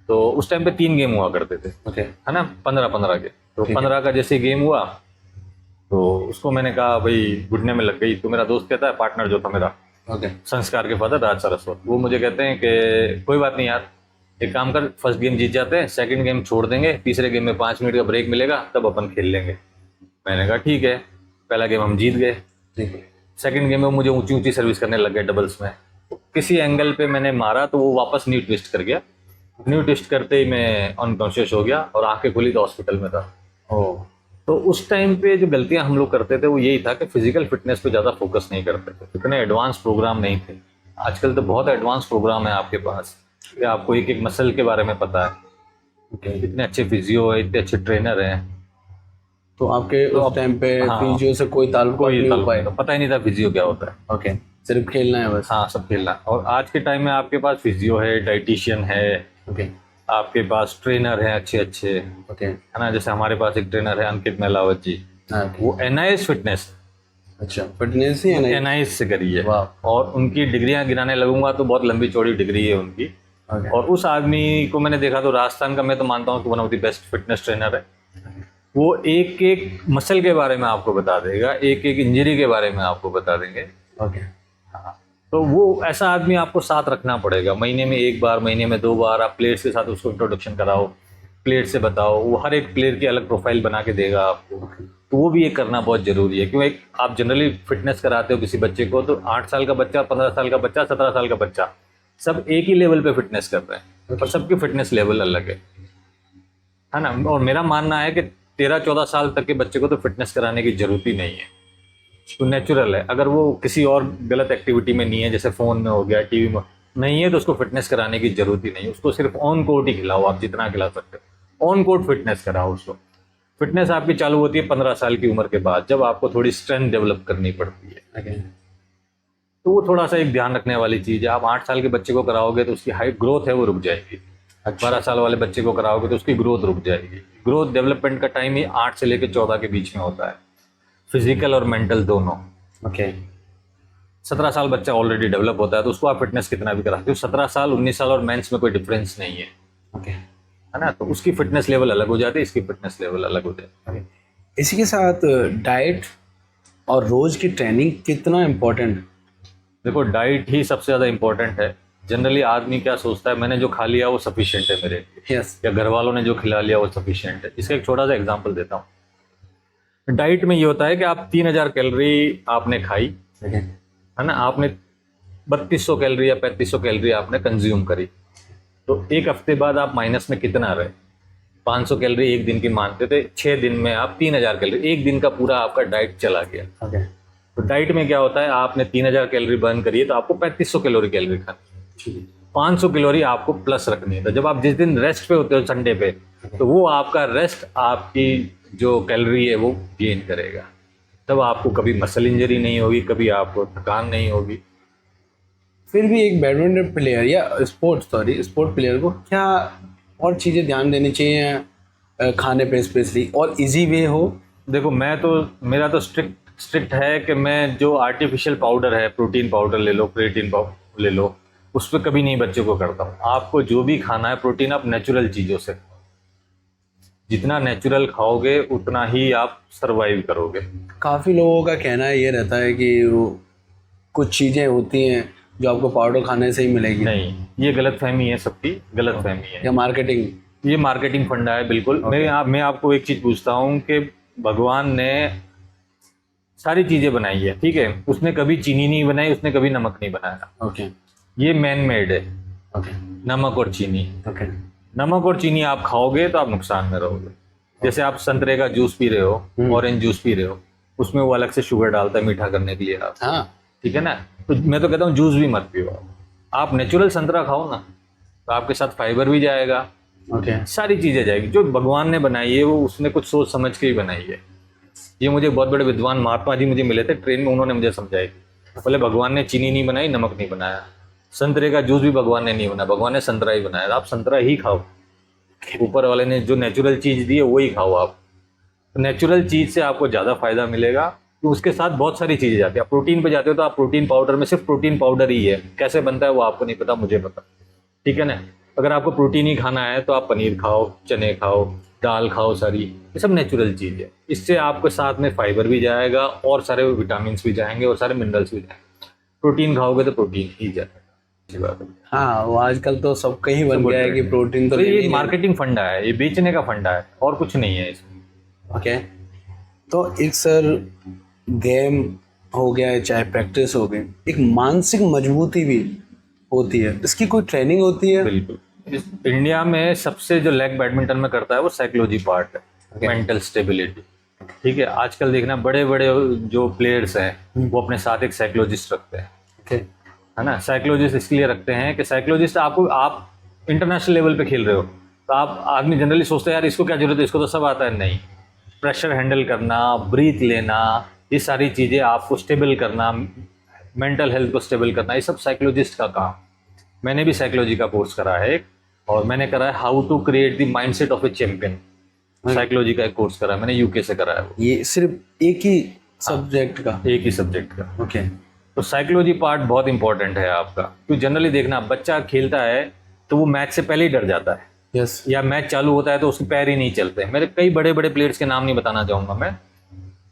तो उस टाइम पे 3 गेम हुआ करते थे, ओके, है ना, 15-15 के। तो 15 का जैसे गेम हुआ तो उसको मैंने कहा भाई घुटने में लग गई। तो मेरा दोस्त कहता है, पार्टनर जो था मेरा ओके। संस्कार के फादर राज सरस्वत, वो मुझे कहते हैं कि कोई बात नहीं यार, एक काम कर, फर्स्ट गेम जीत जाते हैं, सेकंड गेम छोड़ देंगे, तीसरे गेम में 5 मिनट का ब्रेक मिलेगा, तब अपन खेल लेंगे। मैंने कहा ठीक है। पहला गेम हम जीत गए। ठीक है। सेकंड गेम में मुझे ऊंची ऊंची सर्विस करने लग गए डबल्स में। किसी एंगल पे मैंने मारा तो वो वापस न्यू ट्विस्ट कर गया। न्यू ट्विस्ट करते ही मैं अनकॉन्शियस हो गया और आंखें खुली तो हॉस्पिटल में था। ओह। तो उस टाइम पे जो गलतियां हम लोग करते थे वो यही था कि फिजिकल फिटनेस पे ज़्यादा फोकस नहीं करते थे, इतने एडवांस प्रोग्राम नहीं थे। आजकल तो बहुत एडवांस प्रोग्राम है आपके पास कि आपको एक एक मसल के बारे में पता है। ओके। इतने अच्छे फिजियो है, इतने अच्छे ट्रेनर हैं। तो आपके तो उस टाइम पे हाँ, फिजियो से कोई ताल्लुक नहीं हो पाए? पता ही नहीं था फिजियो क्या होता है। ओके, सिर्फ खेलना है बस। हाँ, सब खेलना। और आज के टाइम में आपके पास फिजियो है, डाइटिशियन है, ओके। आपके पास ट्रेनर हैं अच्छे अच्छे, ओके। है ना। जैसे हमारे पास एक ट्रेनर है अंकित मेलावत जी, हाँ। वो NIS फिटनेस, अच्छा, फिटनेस ही है ना? NIS से करी है। वाह। और उनकी डिग्रियां गिनाने लगूंगा तो बहुत लंबी चौड़ी डिग्री है उनकी। ओके। और उस आदमी को मैंने देखा तो राजस्थान का, मैं तो मानता हूँ कि one of the best fitness trainer है। वो एक एक मसल के बारे में आपको बता देगा, एक एक इंजरी के बारे में आपको बता देंगे। ओके। तो वो ऐसा आदमी आपको साथ रखना पड़ेगा। महीने में 1 बार, महीने में 2 बार आप प्लेयर्स के साथ उसको इंट्रोडक्शन कराओ, प्लेयर से बताओ, वो हर एक प्लेयर की अलग प्रोफाइल बना के देगा आपको। तो वो भी ये करना बहुत ज़रूरी है, क्यों एक आप जनरली फिटनेस कराते हो किसी बच्चे को तो 8 साल का बच्चा, 15 साल का बच्चा, 17 साल का बच्चा, सब एक ही लेवल पे फिटनेस कर रहे हैं और सबकी फिटनेस लेवल अलग है ना। और मेरा मानना है कि 13-14 साल तक के बच्चे को तो फिटनेस कराने की जरूरत ही नहीं है, तो नेचुरल है। अगर वो किसी और गलत एक्टिविटी में नहीं है, जैसे फ़ोन में हो गया, टीवी में नहीं है, तो उसको फिटनेस कराने की जरूरत ही नहीं है। उसको सिर्फ ऑन कोर्ट ही खिलाओ, आप जितना खिला सकते हो ऑन कोर्ट फिटनेस कराओ उसको। फिटनेस आपकी चालू होती है 15 साल की उम्र के बाद, जब आपको थोड़ी स्ट्रेंथ डेवलप करनी पड़ती है। ओके। तो वो थोड़ा सा एक ध्यान रखने वाली चीज़ है। आप 8 साल के बच्चे को कराओगे तो उसकी हाइट ग्रोथ है वो रुक जाएगी। 12 साल वाले बच्चे को कराओगे तो उसकी ग्रोथ रुक जाएगी। ग्रोथ डेवलपमेंट का टाइम ही 8 से लेकर 14 के बीच में होता है, फिजिकल और मेंटल दोनों। ओके। 17 साल बच्चा ऑलरेडी डेवलप होता है, तो उसको आप फिटनेस कितना भी कराते हो, 17 साल, 19 साल और मेंस में कोई डिफरेंस नहीं है, ओके। है ना। तो उसकी फिटनेस लेवल अलग हो जाती है, इसकी फिटनेस लेवल अलग हो जाती है। इसी के साथ डाइट और रोज की ट्रेनिंग कितना इम्पोर्टेंट? देखो, डाइट ही सबसे ज़्यादा इंपॉर्टेंट है। जनरली आदमी क्या सोचता है, मैंने जो खा लिया वो सफिशिएंट है मेरे लिए, यस। या घर वालों ने जो खिला लिया वो सफिशिएंट है। इसका एक छोटा सा एग्जांपल देता हूँ। डाइट में ये होता है कि आप 3000 कैलोरी आपने खाई, है ना, आपने 3200 कैलोरी या 3500 कैलोरी आपने कंज्यूम करी, तो एक हफ्ते बाद आप माइनस में कितना रहे? 500 कैलोरी एक दिन की मानते थे, 6 दिन में आप 3000 कैलोरी, एक दिन का पूरा आपका डाइट चला गया। ओके। तो डाइट में क्या होता है, आपने 3000 कैलोरी बर्न करी है तो आपको 3500 कैलोरी खानी है, 500 कैलोरी आपको प्लस रखनी है। तो जब आप जिस दिन रेस्ट पे होते हो संडे पे, तो वो आपका रेस्ट आपकी जो कैलोरी है वो गेन करेगा, तब आपको कभी मसल इंजरी नहीं होगी, कभी आपको थकान नहीं होगी। फिर भी एक बैडमिंटन प्लेयर या स्पोर्ट प्लेयर को क्या और चीज़ें ध्यान देनी चाहिए खाने पे स्पेशली, और इजी वे हो? देखो, मेरा तो स्ट्रिक्ट है कि मैं जो आर्टिफिशियल पाउडर है, प्रोटीन पाउडर ले लो, क्रिएटिन पाउडर ले लो, उस पर कभी नहीं बच्चों को करता हूँ। आपको जो भी खाना है प्रोटीन, आप नेचुरल चीज़ों से खाओ। जितना नेचुरल खाओगे उतना ही आप सर्वाइव करोगे। काफ़ी लोगों का कहना ये रहता है कि वो कुछ चीज़ें होती हैं जो आपको पाउडर खाने से ही मिलेगी। नहीं, ये गलतफहमी है, सबकी गलतफहमी है। या मार्केटिंग? ये मार्केटिंग फंडा है, बिल्कुल। मैं आपको एक चीज़ पूछता हूँ कि भगवान ने सारी चीज़ें बनाई है, ठीक है, उसने कभी चीनी नहीं बनाई, उसने कभी नमक नहीं बनाया। ओके। ये मैन मेड है, ओके। नमक और चीनी। ओके। नमक और चीनी आप खाओगे तो आप नुकसान में रहोगे। जैसे आप संतरे का जूस पी रहे हो, ऑरेंज जूस पी रहे हो, उसमें वो अलग से शुगर डालता है मीठा करने के लिए आप, हाँ, ठीक है ना। तो मैं तो कहता हूँ जूस भी मत पियो, आप नेचुरल संतरा खाओ ना, तो आपके साथ फाइबर भी जाएगा, ओके। सारी चीज़ें जाएगी। जो भगवान ने बनाई है वो उसने कुछ सोच समझ के ही बनाई है। ये मुझे बहुत बड़े विद्वान महात्मा जी मुझे मिले थे ट्रेन में, उन्होंने मुझे समझाई, बोले भगवान ने चीनी नहीं बनाई, नमक नहीं बनाया, संतरे का जूस भी भगवान ने नहीं बनाया, भगवान ने संतरा ही बनाया। आप संतरा ही खाओ, ऊपर वाले ने जो नेचुरल चीज़ दी है वही खाओ आप। नेचुरल चीज़ से आपको ज़्यादा फायदा मिलेगा, तो उसके साथ बहुत सारी चीज़ें जाती है। आप प्रोटीन पे जाते हो तो आप प्रोटीन पाउडर में सिर्फ प्रोटीन पाउडर ही है, कैसे बनता है वो आपको नहीं पता, मुझे पता, ठीक है ना। अगर आपको प्रोटीन ही खाना है तो आप पनीर खाओ, चने खाओ, दाल खाओ सारी, ये सब नेचुरल चीज़ है। इससे आपके साथ में फाइबर भी जाएगा और सारे विटामिन भी जाएंगे और सारे मिनरल्स भी जाएंगे। प्रोटीन खाओगे तो प्रोटीन ही जाएगा, अच्छी बात है। हाँ, वो आजकल तो सबका ही बन गया है कि प्रोटीन तो ये लेना ही मार्केटिंग फंडा है, ये बेचने का फंडा है और कुछ नहीं है इसमें। है। ओके, तो एक सर गेम हो गया है, चाहे प्रैक्टिस हो गई, एक मानसिक मजबूती भी होती है, इसकी कोई ट्रेनिंग होती है? बिल्कुल। इंडिया में सबसे जो लैग बैडमिंटन में करता है वो साइकोलॉजी पार्ट है, मेंटल स्टेबिलिटी। ठीक है, आजकल देखना बड़े बड़े जो प्लेयर्स हैं वो अपने साथ एक साइकोलॉजिस्ट रखते हैं, ओके, है ना। साइकोलॉजिस्ट इसलिए रखते हैं कि साइकोलॉजिस्ट आपको, आप इंटरनेशनल लेवल पे खेल रहे हो तो आप, आदमी जनरली सोचते हैं यार इसको क्या जरूरत है, इसको तो सब आता है। नहीं, प्रेशर हैंडल करना, ब्रीथ लेना, ये सारी चीज़ें आपको स्टेबल करना, मेंटल हेल्थ को स्टेबल करना, ये सब साइकोलॉजिस्ट का काम। मैंने भी साइकोलॉजी का कोर्स करा है एक, और मैंने करा है how to create the mindset of a champion. Psychology का एक कोर्स करा है मैंने, यूके से करा है वो। ये सिर्फ एक ही सब्जेक्ट का? एक ही सब्जेक्ट का। ओके, तो साइकोलॉजी पार्ट बहुत इंपॉर्टेंट है आपका। तो जनरली देखना, बच्चा खेलता है तो वो मैच से पहले ही डर जाता है, यस, या मैच चालू होता है तो उसके पैर ही नहीं चलते। मेरे कई बड़े बड़े प्लेयर्स के नाम नहीं बताना चाहूँगा मैं,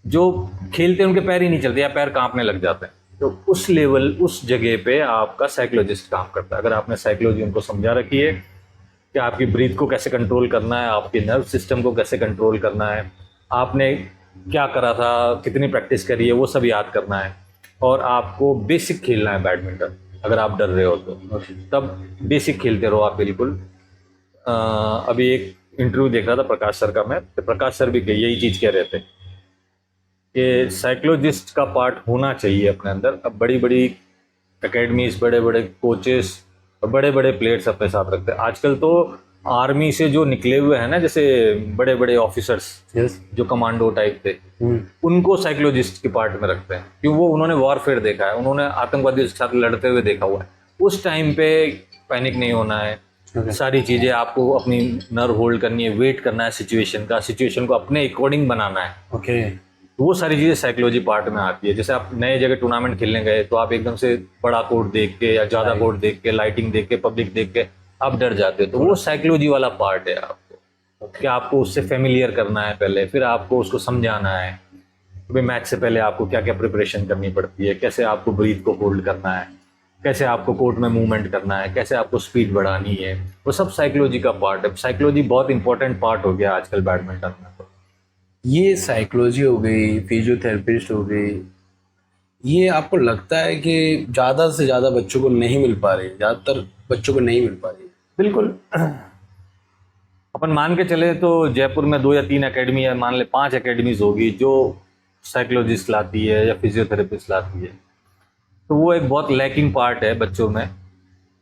जो खेलते हैं उनके पैर ही नहीं चलते या पैर कांपने लग जाते हैं। तो उस लेवल, उस जगह पे आपका साइकोलॉजिस्ट काम करता है। अगर आपने साइकोलॉजी उनको समझा रखी है कि आपकी ब्रीथ को कैसे कंट्रोल करना है, आपके नर्व सिस्टम को कैसे कंट्रोल करना है, आपने क्या करा था, कितनी प्रैक्टिस करी है, वो सब याद करना है, और आपको बेसिक खेलना है बैडमिंटन। अगर आप डर रहे हो तो तब बेसिक खेलते रहो आप, बिल्कुल। अभी एक इंटरव्यू देख रहा था प्रकाश सर का मैं, तो प्रकाश सर भी यही चीज़ कह रहे थे कि साइकोलॉजिस्ट का पार्ट होना चाहिए अपने अंदर। अब बड़ी बड़ी एकेडमीज, बड़े बड़े कोचेस और बड़े बड़े प्लेयर्स अपने साथ रखते हैं। आजकल तो आर्मी से जो निकले हुए हैं ना, जैसे बड़े बड़े ऑफिसर्स, यस, जो कमांडो टाइप थे, उनको साइकोलॉजिस्ट के पार्ट में रखते हैं, क्योंकि वो उन्होंने वॉरफेयर देखा है, उन्होंने आतंकवादियों के साथ लड़ते हुए देखा हुआ है। उस टाइम पे पैनिक नहीं होना है, सारी चीज़ें आपको अपनी नर्व होल्ड करनी है, वेट करना है सिचुएशन का, सिचुएशन को अपने अकॉर्डिंग बनाना है। ओके, तो वो सारी चीज़ें साइकोलॉजी पार्ट में आती है। जैसे आप नए जगह टूर्नामेंट खेलने गए तो आप एकदम से बड़ा कोर्ट देख के या ज़्यादा कोर्ट देख के, लाइटिंग देख के, पब्लिक देख के आप डर जाते हो, तो वो साइकोलॉजी वाला पार्ट है आपको, कि आपको उससे फेमिलियर करना है पहले, फिर आपको उसको समझाना है कि मैच से पहले आपको क्या क्या प्रिपरेशन करनी पड़ती है, कैसे आपको ब्रीथ को होल्ड करना है, कैसे आपको कोर्ट में मूवमेंट करना है, कैसे आपको स्पीड बढ़ानी है, वो सब साइकोलॉजी का पार्ट है। साइकोलॉजी बहुत इंपॉर्टेंट पार्ट हो गया आजकल बैडमिंटन में। ये साइकोलॉजी हो गई, फिजियोथेरेपिस्ट हो गई, ये आपको लगता है कि ज़्यादा से ज़्यादा बच्चों को नहीं मिल पा रही, ज़्यादातर बच्चों को नहीं मिल पा रही? बिल्कुल। अपन मान के चले तो जयपुर में 2 या 3 एकेडमी है, मान ले 5 एकेडमीज होगी जो साइकोलॉजिस्ट लाती है या फिजियोथेरेपिस्ट लाती है, तो वो एक बहुत लैकिंग पार्ट है बच्चों में,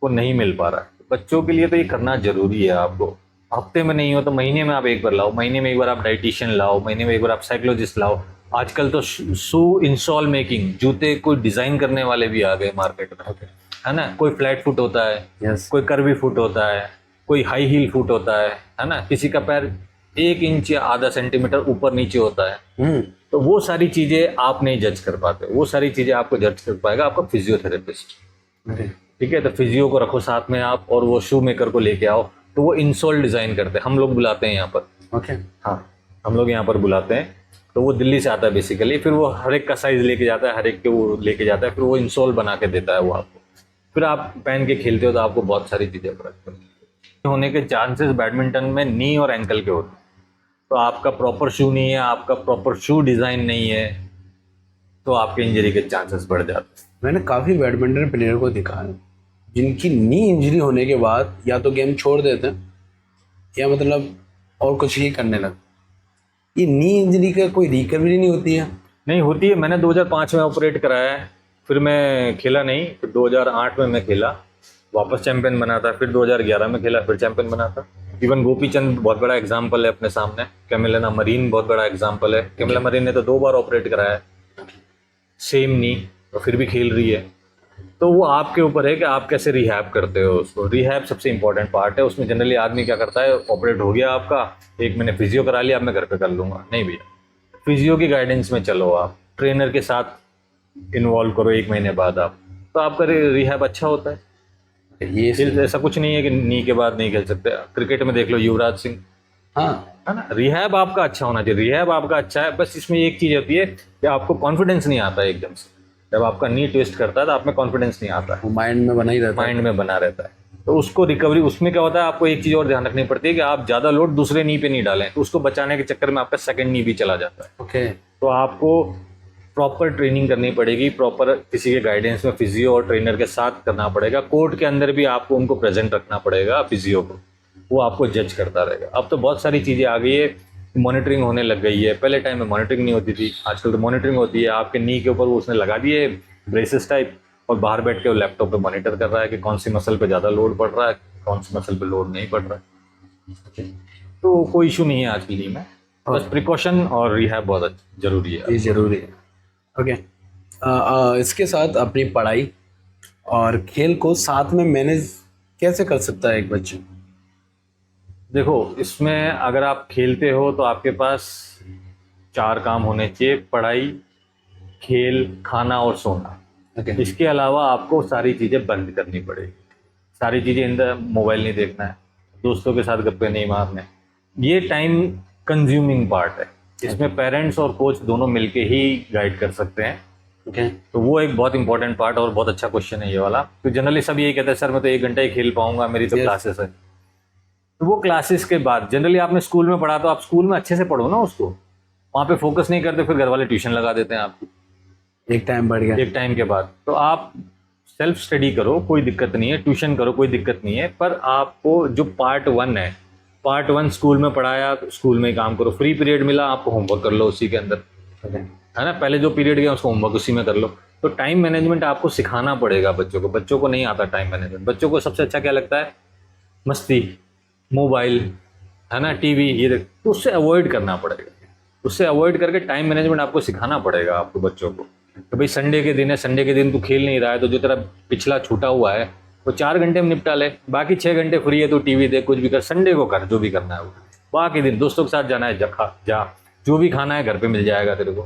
वो नहीं मिल पा रहा है। बच्चों के लिए तो ये करना जरूरी है। आपको हफ्ते में नहीं हो तो महीने में आप एक बार लाओ, महीने में एक बार आप डाइटिशियन लाओ, महीने में एक बार आप साइकोलॉजिस्ट लाओ। आजकल तो शू इंसॉल मेकिंग, जूते कोई डिज़ाइन करने वाले भी आ गए मार्केट में, है ना। कोई फ्लैट फुट होता है, यस, कोई कर्वी फुट होता है, कोई हाई हील फुट होता है ना। किसी का पैर 1 इंच या आधा सेंटीमीटर ऊपर नीचे होता है। तो वो सारी चीज़ें आप नहीं जज कर पाते, वो सारी चीज़ें आपको जज कर पाएगा आपका फिजियोथेरेपिस्ट। ठीक है, तो फिजियो को रखो साथ में आप, और वो शू मेकर को लेके आओ, तो वो इंसोल डिज़ाइन करते हैं, हम लोग बुलाते हैं यहाँ पर। ओके, हाँ, हम लोग यहाँ पर बुलाते हैं, तो वो दिल्ली से आता है बेसिकली। फिर वो हर एक का साइज़ लेके जाता है, हर एक के वो लेके जाता है, फिर वो इंसोल बना के देता है वो आपको। फिर आप पहन के खेलते हो तो आपको बहुत सारी चीज़ें फर्क होने के चांसेस बैडमिंटन में नी और एंकल के होते हैं। तो आपका प्रॉपर शू नहीं है, आपका प्रॉपर शू डिज़ाइन नहीं है, तो आपके इंजरी के चांसेस बढ़ जाते हैं। मैंने काफ़ी बैडमिंटन प्लेयर को देखा है जिनकी नी इंजरी होने के बाद या तो गेम छोड़ देते हैं या मतलब और कुछ ही करने लगते। ये नी इंजरी का कोई रिकवरी नहीं होती है? नहीं होती है। मैंने 2005 में ऑपरेट कराया है, फिर मैं खेला नहीं, फिर 2008 में मैं खेला, वापस चैंपियन बना था, फिर 2011 में खेला, फिर चैंपियन बना था। इवन गोपी चंद बहुत बड़ा एग्जाम्पल है अपने सामने, कैमिलिना मरीन बहुत बड़ा एग्जाम्पल है। कैमिलिना मरीन ने तो 2 बार ऑपरेट कराया है, सेम नी, और फिर भी खेल रही है। तो वो आपके ऊपर है कि आप कैसे रिहैब करते हो उसको। रिहैब सबसे इंपॉर्टेंट पार्ट है। उसमें जनरली आदमी क्या करता है, ऑपरेट हो गया आपका, 1 महीने फिजियो करा लिया, अब मैं घर पे कर लूँगा। नहीं भैया, फिजियो की गाइडेंस में चलो, आप ट्रेनर के साथ इन्वॉल्व करो 1 महीने बाद आप, तो आपका रिहैब अच्छा होता है। ये ऐसा कुछ नहीं है कि नी के बाद नहीं खेल सकते। क्रिकेट में देख लो युवराज सिंह, हाँ, है ना। रिहैब आपका अच्छा होना चाहिए, रिहैब आपका अच्छा है, बस इसमें एक चीज़ होती है कि आपको कॉन्फिडेंस नहीं आता है एकदम से। जब आपका नी ट्विस्ट करता है तो आप में कॉन्फिडेंस नहीं आता है, वो माइंड में बना ही रहता है। माइंड में बना रहता है। तो उसको रिकवरी, उसमें क्या होता है, आपको एक चीज़ और ध्यान रखनी पड़ती है कि आप ज़्यादा लोड दूसरे नी पे नहीं डालें, तो उसको बचाने के चक्कर में आपका सेकंड नी भी चला जाता है। ओके। तो आपको प्रॉपर ट्रेनिंग करनी पड़ेगी, प्रॉपर किसी के गाइडेंस में फिजियो और ट्रेनर के साथ करना पड़ेगा। कोर्ट के अंदर भी आपको उनको प्रेजेंट रखना पड़ेगा फिजियो को, वो आपको जज करता रहेगा। अब तो बहुत सारी चीज़ें आ गई है, मॉनिटरिंग होने लग गई है। पहले टाइम में मॉनिटरिंग नहीं होती थी, आजकल तो मॉनिटरिंग होती है। आपके नी के ऊपर वो उसने लगा दिए ब्रेसेस टाइप, और बाहर बैठ के वो लैपटॉप पे मॉनिटर कर रहा है कि कौन सी मसल पे ज़्यादा लोड पड़ रहा है, कौन सी मसल पे लोड नहीं पड़ रहा है। तो कोई इशू नहीं है आज की नी में, बस प्रिकॉशन और रिहैब बहुत जरूरी है। ये जरूरी है। ओके। इसके साथ अपनी पढ़ाई और खेल को साथ में मैनेज कैसे कर सकता है एक बच्चा? देखो, इसमें अगर आप खेलते हो तो आपके पास 4 काम होने चाहिए: पढ़ाई, खेल, खाना और सोना। ओके। इसके अलावा आपको सारी चीज़ें बंद करनी पड़ेगी। सारी चीज़ें अंदर, मोबाइल नहीं देखना है, दोस्तों के साथ गप्पे नहीं मारने। ये टाइम कंज्यूमिंग पार्ट है, इसमें पेरेंट्स और कोच दोनों मिलके ही गाइड कर सकते हैं। ओके। तो वो एक बहुत इंपॉर्टेंट पार्ट, और बहुत अच्छा क्वेश्चन है ये वाला। तो जनरली सब यही कहते हैं, सर मैं तो 1 घंटा ही खेल पाऊंगा, मेरी तो Yes. क्लासेस है। तो वो क्लासेस के बाद, जनरली आपने स्कूल में पढ़ा तो आप स्कूल में अच्छे से पढ़ो ना उसको, वहाँ पे फोकस नहीं करते, फिर घर वाले ट्यूशन लगा देते हैं आपको एक टाइम बढ़ गया। एक टाइम के बाद। तो आप सेल्फ स्टडी करो, कोई दिक्कत नहीं है, ट्यूशन करो, कोई दिक्कत नहीं है, पर आपको जो पार्ट 1 है, पार्ट 1 स्कूल में पढ़ाया तो स्कूल में ही काम करो। फ्री पीरियड मिला आपको, होमवर्क कर लो उसी के अंदर, है ना। पहले जो पीरियड गया उसको होमवर्क उसी में कर लो। तो टाइम मैनेजमेंट आपको सिखाना पड़ेगा बच्चों को। बच्चों को नहीं आता टाइम मैनेजमेंट। बच्चों को सबसे अच्छा क्या लगता है? मस्ती, मोबाइल, है ना, टीवी, ये देख। तो उससे अवॉइड करना पड़ेगा, उससे अवॉइड करके टाइम मैनेजमेंट आपको सिखाना पड़ेगा आपको बच्चों को। तो भाई संडे के दिन है, संडे के दिन तू खेल नहीं रहा है, तो जो तेरा पिछला छूटा हुआ है वो 4 घंटे में निपटा ले, बाकी 6 घंटे फ्री है तो टीवी देख, कुछ भी कर, संडे को कर जो भी करना है वो। बाकी दिन दोस्तों के साथ जाना है जा, जो भी खाना है घर पे मिल जाएगा तेरे को।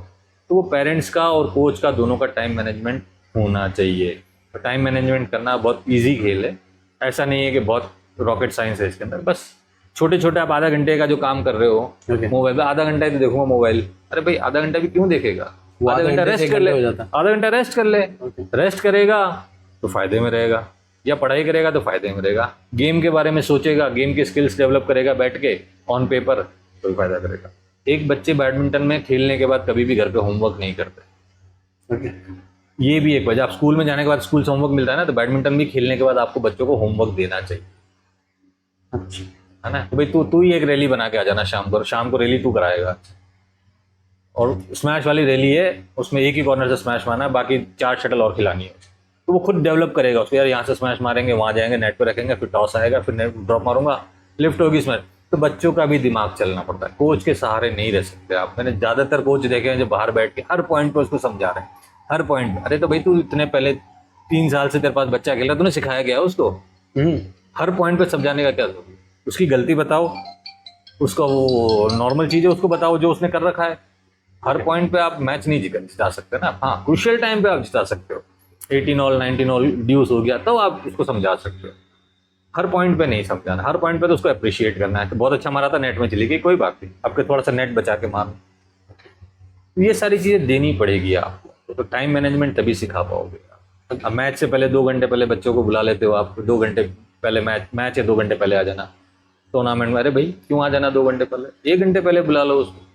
तो वो पेरेंट्स का और कोच का दोनों का टाइम मैनेजमेंट होना चाहिए। तो टाइम मैनेजमेंट करना बहुत ईजी खेल है, ऐसा नहीं है कि बहुत रॉकेट साइंस है इसके अंदर। बस छोटे छोटे आप आधा घंटे का जो काम कर रहे हो मोबाइल पे, आधा घंटा ही तो देखूंगा मोबाइल, अरे भाई आधा घंटा भी क्यों देखेगा, आधा घंटा रेस्ट कर ले, आधा घंटा रेस्ट कर ले। रेस्ट करेगा तो फायदे में रहेगा, या पढ़ाई करेगा तो फायदे में रहेगा। गेम के बारे में सोचेगा, गेम के स्किल्स डेवलप करेगा बैठ के ऑन पेपर, तो फायदा करेगा। एक बच्चे बैडमिंटन में खेलने के बाद कभी भी घर पे होमवर्क नहीं करते। ये भी एक वजह, आप स्कूल में जाने के बाद स्कूल से होमवर्क मिलता है ना, तो बैडमिंटन भी खेलने के बाद आपको बच्चों को होमवर्क देना चाहिए। अच्छा, है ना। तो भाई तू ही एक रैली बना के आ जाना शाम को रैली तू कराएगा। और स्मैश वाली रैली है, उसमें एक ही कॉर्नर से स्मैश मारना है, बाकी 4 शटल और खिलानी है। तो वो खुद डेवलप करेगा उसको, यार यहाँ से स्मैश मारेंगे, वहाँ जाएंगे, नेट पे रखेंगे, फिर टॉस आएगा, फिर नेट ड्रॉप मारूंगा, लिफ्ट होगी स्मैश। तो बच्चों का भी दिमाग चलना पड़ता है, कोच के सहारे नहीं रह सकते आप। मैंने ज़्यादातर कोच देखे हैं जो बाहर बैठ के हर पॉइंट पर उसको समझा रहे हैं, हर पॉइंट पर। अरे तो भाई तू इतने पहले 3 साल से तेरे पास बच्चा खेल रहा है, तूने सिखाया गया उसको? हर पॉइंट पे समझाने का क्या जरूरी? उसकी गलती बताओ, उसका वो नॉर्मल चीज़ है उसको बताओ जो उसने कर रखा है। हर पॉइंट पे आप मैच नहीं जिता सकते ना। हाँ, क्रूशियल टाइम पे आप जिता सकते हो, 18 ऑल 19 ऑल ड्यूस हो गया तो आप उसको समझा सकते हो। हर पॉइंट पे नहीं समझाना, हर पॉइंट पे तो उसको अप्रिशिएट करना है। तो बहुत अच्छा मारा था, नेट में चली गई, कोई बात नहीं, आपके थोड़ा सा नेट बचा के मारो। ये सारी चीज़ें देनी पड़ेगी आपको, तो टाइम मैनेजमेंट तभी सिखा पाओगे। अब मैच से पहले 2 घंटे पहले बच्चों को बुला लेते हो आप, 2 घंटे पहले मैच है, 2 घंटे पहले आ जाना टूर्नामेंट में। अरे भाई क्यों आ जाना 2 घंटे पहले, 1 घंटे पहले बुला लो उसको।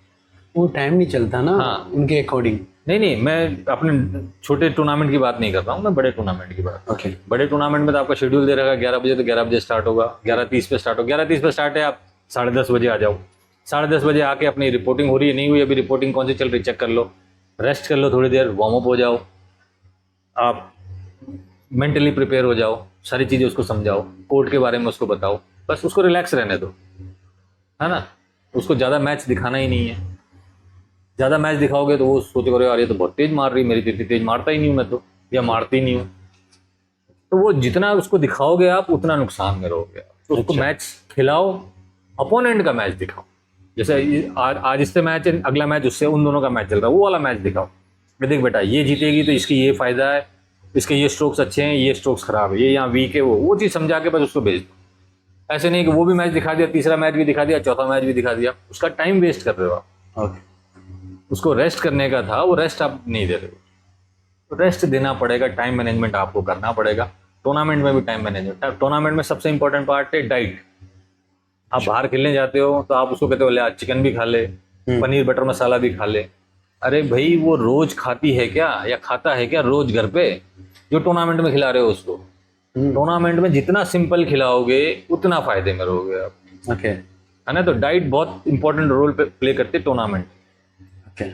वो टाइम नहीं चलता ना। हाँ, उनके अकॉर्डिंग। नहीं, मैं अपने छोटे टूर्नामेंट की बात नहीं कर रहा हूँ, मैं बड़े टूर्नामेंट की बात। ओके। बड़े टूर्नामेंट में तो आपका शेड्यूल दे रखा है 11 बजे, तो 11 बजे स्टार्ट होगा, 11:30 पे स्टार्ट होगा। 11:30 पे स्टार्ट है, आप 10:30 बजे आ जाओ। 10:30 बजे आके अपनी रिपोर्टिंग हो रही है नहीं हुई अभी, रिपोर्टिंग कौन सी चल रही चेक कर लो, रेस्ट कर लो थोड़ी देर, वार्म अप हो जाओ, आप मेंटली प्रिपेयर हो जाओ, सारी चीज़ें उसको समझाओ, कोर्ट के बारे में उसको बताओ, बस उसको रिलैक्स रहने दो, है ना। उसको ज़्यादा मैच दिखाना ही नहीं है। ज़्यादा मैच दिखाओगे तो वो सोचेगा यार ये तो बहुत तेज मार रही, मेरी तो इतनी तेज मारता ही नहीं हूँ मैं तो, या मारती नहीं हूँ। तो वो जितना उसको दिखाओगे आप उतना नुकसान में रहोगे। तो उसको मैच खिलाओ, अपोनेंट का मैच दिखाओ। जैसे आज इससे मैच है, अगला मैच उससे, उन दोनों का मैच चल रहा है, वो वाला मैच दिखाओ। देख बेटा ये जीतेगी तो इसकी ये फ़ायदा है, इसके ये स्ट्रोक्स अच्छे हैं, ये स्ट्रोक्स खराब है, ये यहाँ वीक है, वो चीज़ समझा के बस उसको भेज दो। ऐसे नहीं कि वो भी मैच दिखा दिया, तीसरा मैच भी दिखा दिया, चौथा मैच भी दिखा दिया, उसका टाइम वेस्ट कर रहे हो आप। ओके। उसको रेस्ट करने का था, वो रेस्ट आप नहीं दे रहे हो। तो रेस्ट देना पड़ेगा, टाइम मैनेजमेंट आपको करना पड़ेगा। टूर्नामेंट में भी टाइम मैनेजमेंट, टूर्नामेंट में सबसे इंपॉर्टेंट पार्ट है डाइट। आप बाहर खेलने जाते हो तो आप उसको कहते हो ले आज चिकन भी खा ले, पनीर बटर मसाला भी खा ले। अरे भाई वो रोज खाती है क्या या खाता है क्या रोज घर पे, जो टूर्नामेंट में खिला रहे हो उसको? टूर्नामेंट में जितना सिंपल खिलाओगे उतना फायदे में रहोगे आप। ओके। है ना? तो डाइट बहुत इंपॉर्टेंट रोल प्ले करती है टूर्नामेंट। ओके।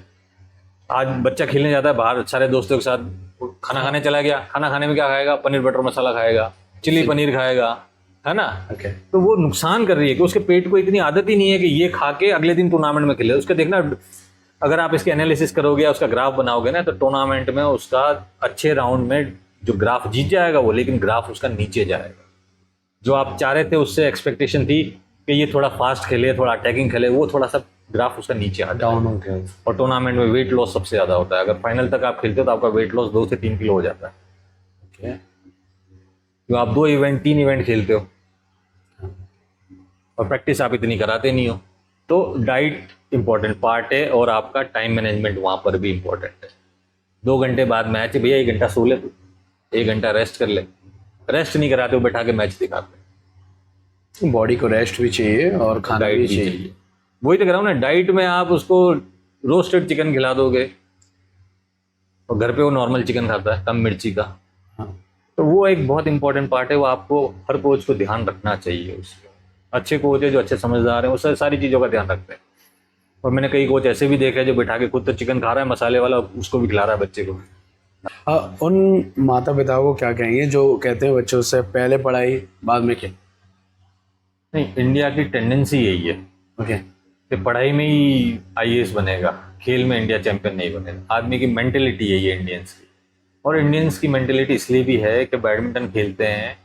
आज बच्चा खेलने जाता है बाहर सारे दोस्तों के साथ, खाना खाने चला गया, खाना खाने में क्या खाएगा? पनीर बटर मसाला खाएगा, चिली पनीर खाएगा, है ना? ओके। तो वो नुकसान कर रही है कि उसके पेट को इतनी आदत ही नहीं है कि ये खा के अगले दिन टूर्नामेंट में खेले। उसका देखना, अगर आप इसके एनालिसिस करोगे या उसका ग्राफ बनाओगे ना, तो टूर्नामेंट में उसका अच्छे राउंड में जो ग्राफ जीत जाएगा वो, लेकिन ग्राफ उसका नीचे जाएगा। जो आप चाह रहे थे, उससे एक्सपेक्टेशन थी कि ये थोड़ा फास्ट खेले, थोड़ा अटैकिंग खेले, वो थोड़ा सा ग्राफ उसका नीचे आ डाउन जाएगा। हो गया। और टूर्नामेंट में वेट लॉस सबसे ज़्यादा होता है। अगर फाइनल तक आप खेलते हो तो आपका वेट लॉस 2 से 3 किलो हो जाता है। ओके। तो आप 2 इवेंट 3 इवेंट खेलते हो और प्रैक्टिस आप इतनी कराते नहीं हो। तो डाइट इंपॉर्टेंट पार्ट है और आपका टाइम मैनेजमेंट वहाँ पर भी इम्पोर्टेंट है। 2 घंटे बाद मैच है भैया, 1 घंटा सो ले तू, 1 घंटा रेस्ट कर ले। रेस्ट नहीं कराते हो, बैठा के मैच दिखाते। बॉडी को रेस्ट भी चाहिए और खाना डाइट भी भी चाहिए। चाहिए। वही तो कह रहा हूँ ना, डाइट में आप उसको रोस्टेड चिकन खिला दोगे और घर पे वो नॉर्मल चिकन खाता है कम मिर्ची का। हाँ। तो वो एक बहुत इंपॉर्टेंट पार्ट है, वो आपको हर कोच को ध्यान रखना चाहिए। उसको अच्छे कोच है जो अच्छे समझदार हैं, वो सारी चीज़ों का ध्यान रखते हैं। और मैंने कई कोच ऐसे भी देखे हैं जो बैठा के खुद तो चिकन खा रहा है मसाले वाला, उसको भी खिला रहा है बच्चे को। उन माता पिता को क्या कहेंगे जो कहते हैं बच्चों से पहले पढ़ाई बाद में खेल? नहीं, इंडिया की टेंडेंसी यही है ओके। कि पढ़ाई में ही आईएएस बनेगा, खेल में इंडिया चैंपियन नहीं बनेगा। आदमी की मेंटेलिटी यही है इंडियंस की। और इंडियंस की मेंटेलिटी इसलिए भी है कि बैडमिंटन खेलते हैं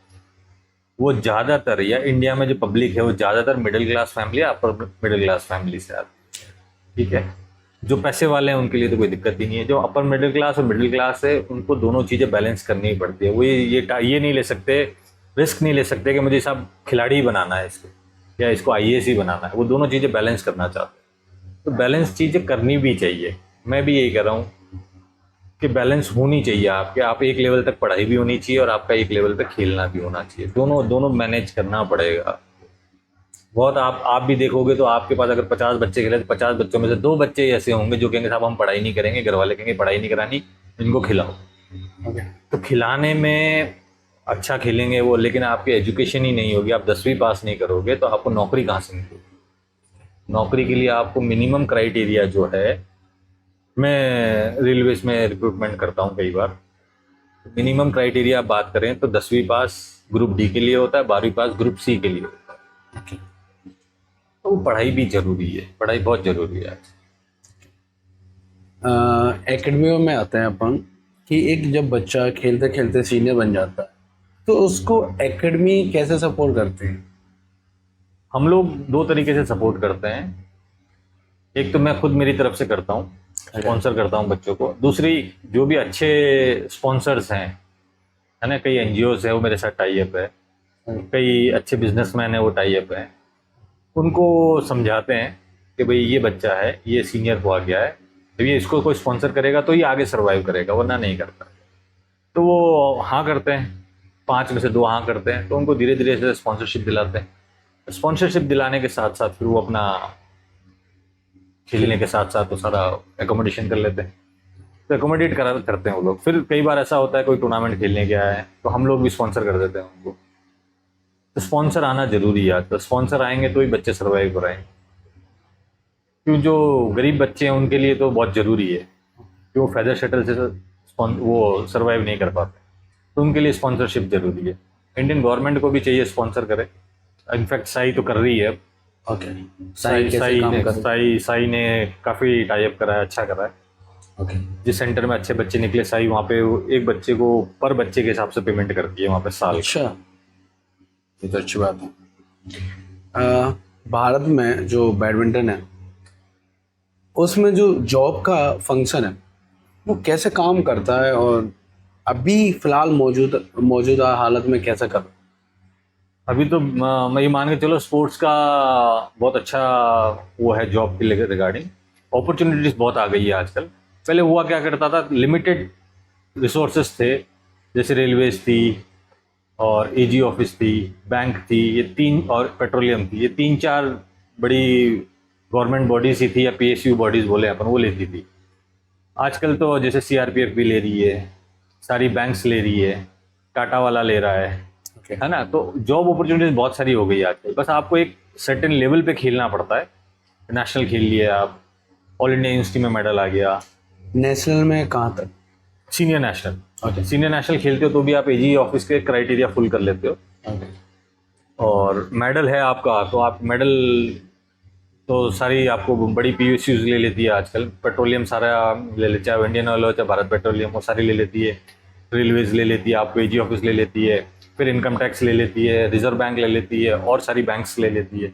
वो ज़्यादातर, या इंडिया में जो पब्लिक है वो ज़्यादातर मिडिल क्लास फैमिली या अपर मिडिल क्लास फैमिली से आती है। ठीक है, जो पैसे वाले हैं उनके लिए तो कोई दिक्कत ही नहीं है। जो अपर मिडिल क्लास और मिडिल क्लास है उनको दोनों चीज़ें बैलेंस करनी ही पड़ती है। वो ये नहीं ले सकते, रिस्क नहीं ले सकते कि मुझे सब खिलाड़ी ही बनाना है इसको या इसको आईएएस ही बनाना है। वो दोनों चीज़ें बैलेंस करना चाहते हैं। तो बैलेंस चीज़ें करनी भी चाहिए। मैं भी यही कह रहा हूँ कि बैलेंस होनी चाहिए आपके। आप एक लेवल तक पढ़ाई भी होनी चाहिए और आपका एक लेवल तक खेलना भी होना चाहिए। दोनों मैनेज करना पड़ेगा। बहुत आप भी देखोगे तो आपके पास अगर 50 बच्चे खेले तो 50 बच्चों में से 2 बच्चे ऐसे होंगे जो कहेंगे साहब हम पढ़ाई नहीं करेंगे, घर वाले कहेंगे पढ़ाई नहीं करानी, इनको खिलाओ। ओके। तो खिलाने में अच्छा खेलेंगे वो, लेकिन आपकी एजुकेशन ही नहीं होगी, आप 10वीं पास नहीं करोगे तो आपको नौकरी कहाँ से मिलेगी? नौकरी के लिए आपको मिनिमम क्राइटेरिया जो है, मैं रेलवेज में रिक्रूटमेंट करता हूँ कई बार, मिनिमम क्राइटेरिया आप बात करें तो 10वीं पास ग्रुप डी के लिए होता है, 12वीं पास ग्रुप सी के लिए होता है। ओके। तो पढ़ाई भी जरूरी है, पढ़ाई बहुत जरूरी है। एकेडमियों में आते हैं अपन कि एक जब बच्चा खेलते खेलते सीनियर बन जाता है तो उसको एकेडमी कैसे सपोर्ट करते हैं? हम लोग 2 तरीके से सपोर्ट करते हैं। एक तो मैं खुद मेरी तरफ से करता हूँ, स्पॉन्सर करता हूँ बच्चों को। दूसरी, जो भी अच्छे स्पॉन्सर्स हैं, है ना, कई एनजीओज है वो मेरे साथ टाई अप है, कई अच्छे बिजनेसमैन है वो टाई अप हैं, उनको समझाते हैं कि भाई ये बच्चा है, ये सीनियर को आ गया है, तो ये इसको कोई स्पॉन्सर करेगा तो ये आगे सर्वाइव करेगा, वरना नहीं करता। तो वो हाँ करते हैं, 5 में से 2 हाँ करते हैं, तो उनको धीरे धीरे से स्पॉन्सरशिप दिलाते हैं। स्पॉन्सरशिप दिलाने के साथ साथ फिर वो अपना खेलने के साथ साथ वो सारा एकोमोडेशन कर लेते हैं। तो एकोमोडेट करते हैं वो लोग। फिर कई बार ऐसा होता है कोई टूर्नामेंट खेलने गया है तो हम लोग भी स्पॉन्सर कर देते हैं उनको। तो स्पॉन्सर आना जरूरी है। तो स्पॉन्सर आएंगे तो ही बच्चे सर्वाइव कराएंगे। क्यों, जो गरीब बच्चे हैं उनके लिए तो बहुत ज़रूरी है कि वो फेदर शटल से वो सर्वाइव नहीं कर पाते, तो उनके लिए स्पॉन्सरशिप ज़रूरी है। इंडियन गवर्नमेंट को भी चाहिए स्पॉन्सर करे। इनफैक्ट साई तो कर रही है अब। ओके। साई ने काफ़ी टाई अप करा है, अच्छा करा है। ओके। जिस सेंटर में अच्छे बच्चे निकले, साई वहाँ पे एक बच्चे को पर बच्चे के हिसाब से पेमेंट करती है वहाँ पे साल। अच्छा, ये तो अच्छी बात है। भारत में जो बैडमिंटन है उसमें जो जॉब का फंक्शन है वो कैसे काम करता है और अभी फिलहाल मौजूदा हालत में कैसे कर? अभी तो मैं ये मान के चलो स्पोर्ट्स का बहुत अच्छा वो है जॉब के रिगार्डिंग, अपॉर्चुनिटीज बहुत आ गई है आजकल। पहले हुआ क्या करता था, लिमिटेड रिसोर्सेज थे, जैसे रेलवेज थी और एजी ऑफिस थी, बैंक थी, ये तीन, और पेट्रोलियम थी, ये तीन चार बड़ी गवर्नमेंट बॉडीज ही थी, या पीएसयू बॉडीज बोले अपन, वो लेती थी। आजकल तो जैसे सीआरपीएफ भी ले रही है, सारी बैंक्स ले रही है, टाटा वाला ले रहा है ना। तो जॉब अपॉर्चुनिटीज बहुत सारी हो गई है आजकल, बस आपको एक सर्टेन लेवल पे खेलना पड़ता है। नेशनल खेल लिए आप, ऑल इंडिया यूनिवर्सिटी में मेडल आ गया, नेशनल में कहाँ तक? Senior national. सीनियर नेशनल खेलते हो तो भी आप एजी ऑफिस के क्राइटेरिया फुल कर लेते हो, और मेडल है आपका तो आप मेडल तो सारी आपको बड़ी पीएसयूज ले लेती है आजकल। पेट्रोलियम सारा ले लेती है, चाहे इंडियन ऑयल हो चाहे भारत पेट्रोलियम, वो सारी ले लेती है। रेलवेज ले लेती है, आपको एजी ऑफिस ले लेती है, फिर इनकम टैक्स ले लेती है, रिजर्व बैंक ले लेती है, और सारी बैंक्स ले लेती है।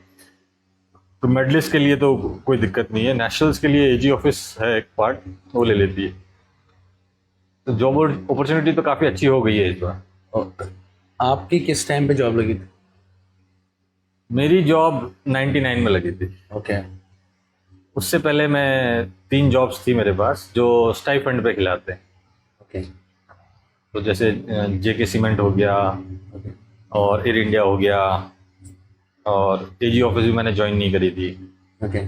तो मेडलिस्ट के लिए तो कोई दिक्कत नहीं है, नेशनल्स के लिए एजी ऑफिस है एक पार्ट, वो ले लेती है। तो जॉब अपॉर्चुनिटी तो काफ़ी अच्छी हो गई है इस बार। आपकी किस टाइम पे जॉब लगी थी? मेरी जॉब 99 में लगी थी। ओके। उससे पहले मैं 3 जॉब्स थी मेरे पास जो स्टाइपेंड पे खिलाते हैं। ओके। तो जैसे जेके सीमेंट हो गया, और एयर इंडिया हो गया, और एजी ऑफिस भी मैंने ज्वाइन नहीं करी थी। ओके।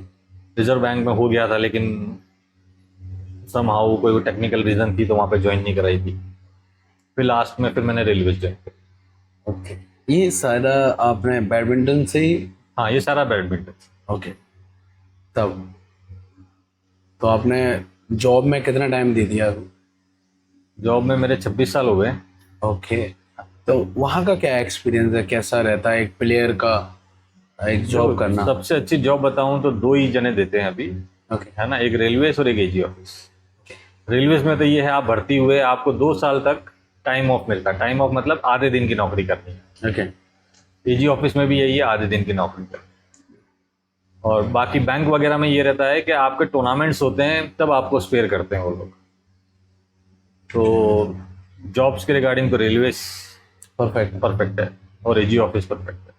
रिजर्व बैंक में हो गया था, लेकिन समहाउ कोई टेक्निकल रीज़न थी तो वहाँ पे ज्वाइन नहीं कराई थी। फिर लास्ट में फिर मैंने रेलवे ज्वाइन करी। ओके। ये सारा आपने बैडमिंटन से ही? हाँ, ये सारा बैडमिंटन। ओके। तब तो आपने जॉब में कितना टाइम दे दिया? जॉब में मेरे 26 साल हो गए। ओके। तो वहाँ का क्या एक्सपीरियंस है, कैसा रहता है एक प्लेयर का एक जॉब करना? सबसे अच्छी जॉब बताऊं तो 2 ही जने देते हैं अभी, ओके। है ना, एक रेलवेज और एक एजी ऑफिस। रेलवेज में तो ये है, आप भर्ती हुए आपको 2 साल तक टाइम ऑफ मिलता है। टाइम ऑफ मतलब आधे दिन की नौकरी करनी है। ओके। एजी ऑफिस में भी यही है, आधे दिन की नौकरी करनी है। और बाकी बैंक वगैरह में ये रहता है कि आपके टूर्नामेंट्स होते हैं तब आपको स्पेयर करते हैं वो लोग। तो जॉब्स के रिगार्डिंग तो रेलवेज परफेक्ट है, और एजी ऑफिस परफेक्ट है।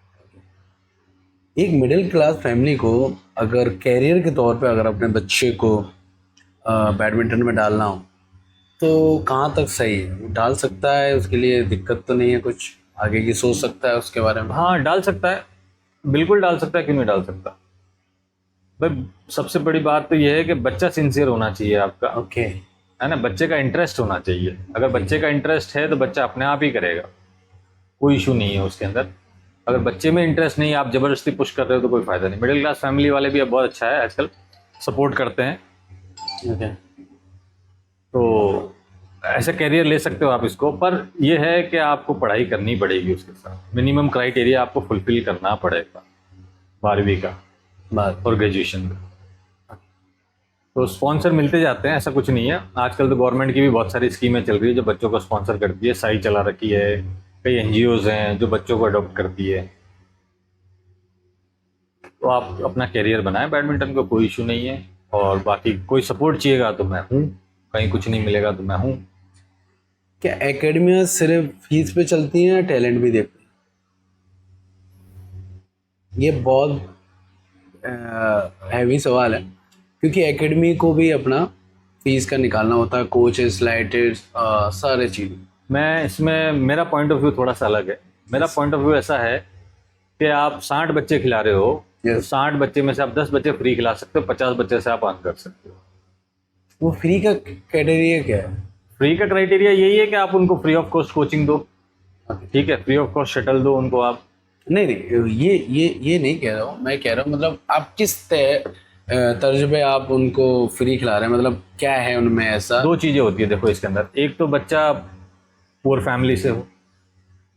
एक मिडिल क्लास फैमिली को अगर कैरियर के तौर पे अगर अपने बच्चे को बैडमिंटन में डालना हो तो कहाँ तक सही है? वो डाल सकता है, उसके लिए दिक्कत तो नहीं है कुछ? आगे की सोच सकता है उसके बारे में? हाँ, डाल सकता है, बिल्कुल डाल सकता है, क्यों नहीं डाल सकता। भाई सबसे बड़ी बात तो ये है कि बच्चा सिंसियर होना चाहिए आपका, ओके। है ना, बच्चे का इंटरेस्ट होना चाहिए। अगर बच्चे का इंटरेस्ट है तो बच्चा अपने आप ही करेगा, कोई इशू नहीं है उसके अंदर। अगर बच्चे में इंटरेस्ट नहीं है, आप ज़बरदस्ती पुश कर रहे हो तो कोई फ़ायदा नहीं। मिडिल क्लास फैमिली वाले भी अब बहुत अच्छा है आजकल, सपोर्ट करते हैं। ओके। तो ऐसा कैरियर ले सकते हो आप इसको, पर यह है कि आपको पढ़ाई करनी पड़ेगी उसके साथ। मिनिमम क्राइटेरिया आपको फुलफिल करना पड़ेगा 12वीं का बात। और ग्रेजुएशन का। तो स्पॉन्सर मिलते जाते हैं, ऐसा कुछ नहीं है। आजकल तो गवर्नमेंट की भी बहुत सारी स्कीमें चल रही है जो बच्चों को स्पॉन्सर करती है। साई चला रखी है, कई एनजीओज हैं जो बच्चों को अडॉप्ट करती है। तो आप अपना कैरियर बनाएं बैडमिंटन को, कोई इशू नहीं है। और बाकी कोई सपोर्ट चाहिएगा तो मैं हूँ, कहीं कुछ नहीं मिलेगा तो मैं हूँ। क्या एकेडमियाँ सिर्फ फीस पे चलती हैं या टैलेंट भी देखती हैं? ये बहुत हैवी सवाल है, क्योंकि एकेडमी को भी अपना फीस का निकालना होता है, कोचेस, लाइटर्स, सारे चीज़। मैं इसमें मेरा पॉइंट ऑफ व्यू थोड़ा सा अलग है। मेरा पॉइंट ऑफ व्यू ऐसा है कि आप 60 बच्चे खिला रहे हो, तो 60 बच्चे में से आप 10 बच्चे फ्री खिला सकते हो, 50 बच्चे से आप अर्न कर सकते हो। वो फ्री का क्राइटेरिया क्या है? फ्री का क्राइटेरिया यही है कि आप उनको फ्री ऑफ कॉस्ट कोचिंग दो, ठीक है, फ्री ऑफ कॉस्ट शटल दो उनको आप। नहीं, ये नहीं कह रहा हूँ। मैं कह रहा हूँ मतलब आप किस तर्ज पे आप उनको फ्री खिला रहे हैं, मतलब क्या है उनमें ऐसा? 2 चीज़ें होती है देखो इसके अंदर। एक तो बच्चा पुअर फैमिली से हो,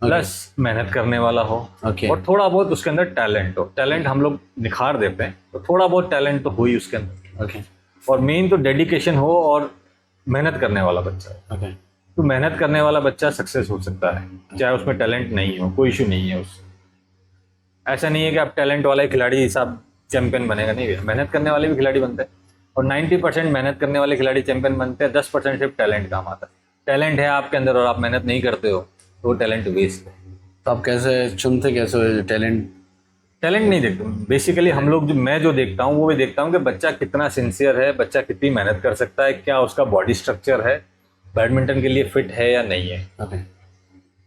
प्लस मेहनत करने वाला हो, और थोड़ा बहुत उसके अंदर टैलेंट हो। टैलेंट हम लोग निखार देते हैं, तो थोड़ा बहुत टैलेंट तो हो ही उसके अंदर। और मेन तो डेडिकेशन हो और मेहनत करने वाला बच्चा है। तो मेहनत करने वाला बच्चा सक्सेस हो सकता है, चाहे उसमें टैलेंट नहीं हो, कोई इशू नहीं है उससे। ऐसा नहीं है कि आप टैलेंट वाला ही खिलाड़ी सब चैंपियन बनेगा, नहीं, मेहनत करने वाले भी खिलाड़ी बनते हैं। और 90% मेहनत करने वाले खिलाड़ी चैंपियन बनते हैं, 10% सिर्फ टैलेंट काम आता है। टैलेंट है आपके अंदर और आप मेहनत नहीं करते हो तो वो टैलेंट वेस्ट है। तो आप कैसे चुनते, कैसे हो टैलेंट? टैलेंट नहीं देखते बेसिकली हम लोग, मैं जो देखता हूँ वो भी देखता हूँ कि बच्चा कितना सिंसियर है, बच्चा कितनी मेहनत कर सकता है, क्या उसका बॉडी स्ट्रक्चर है, बैडमिंटन के लिए फिट है या नहीं है। ओके।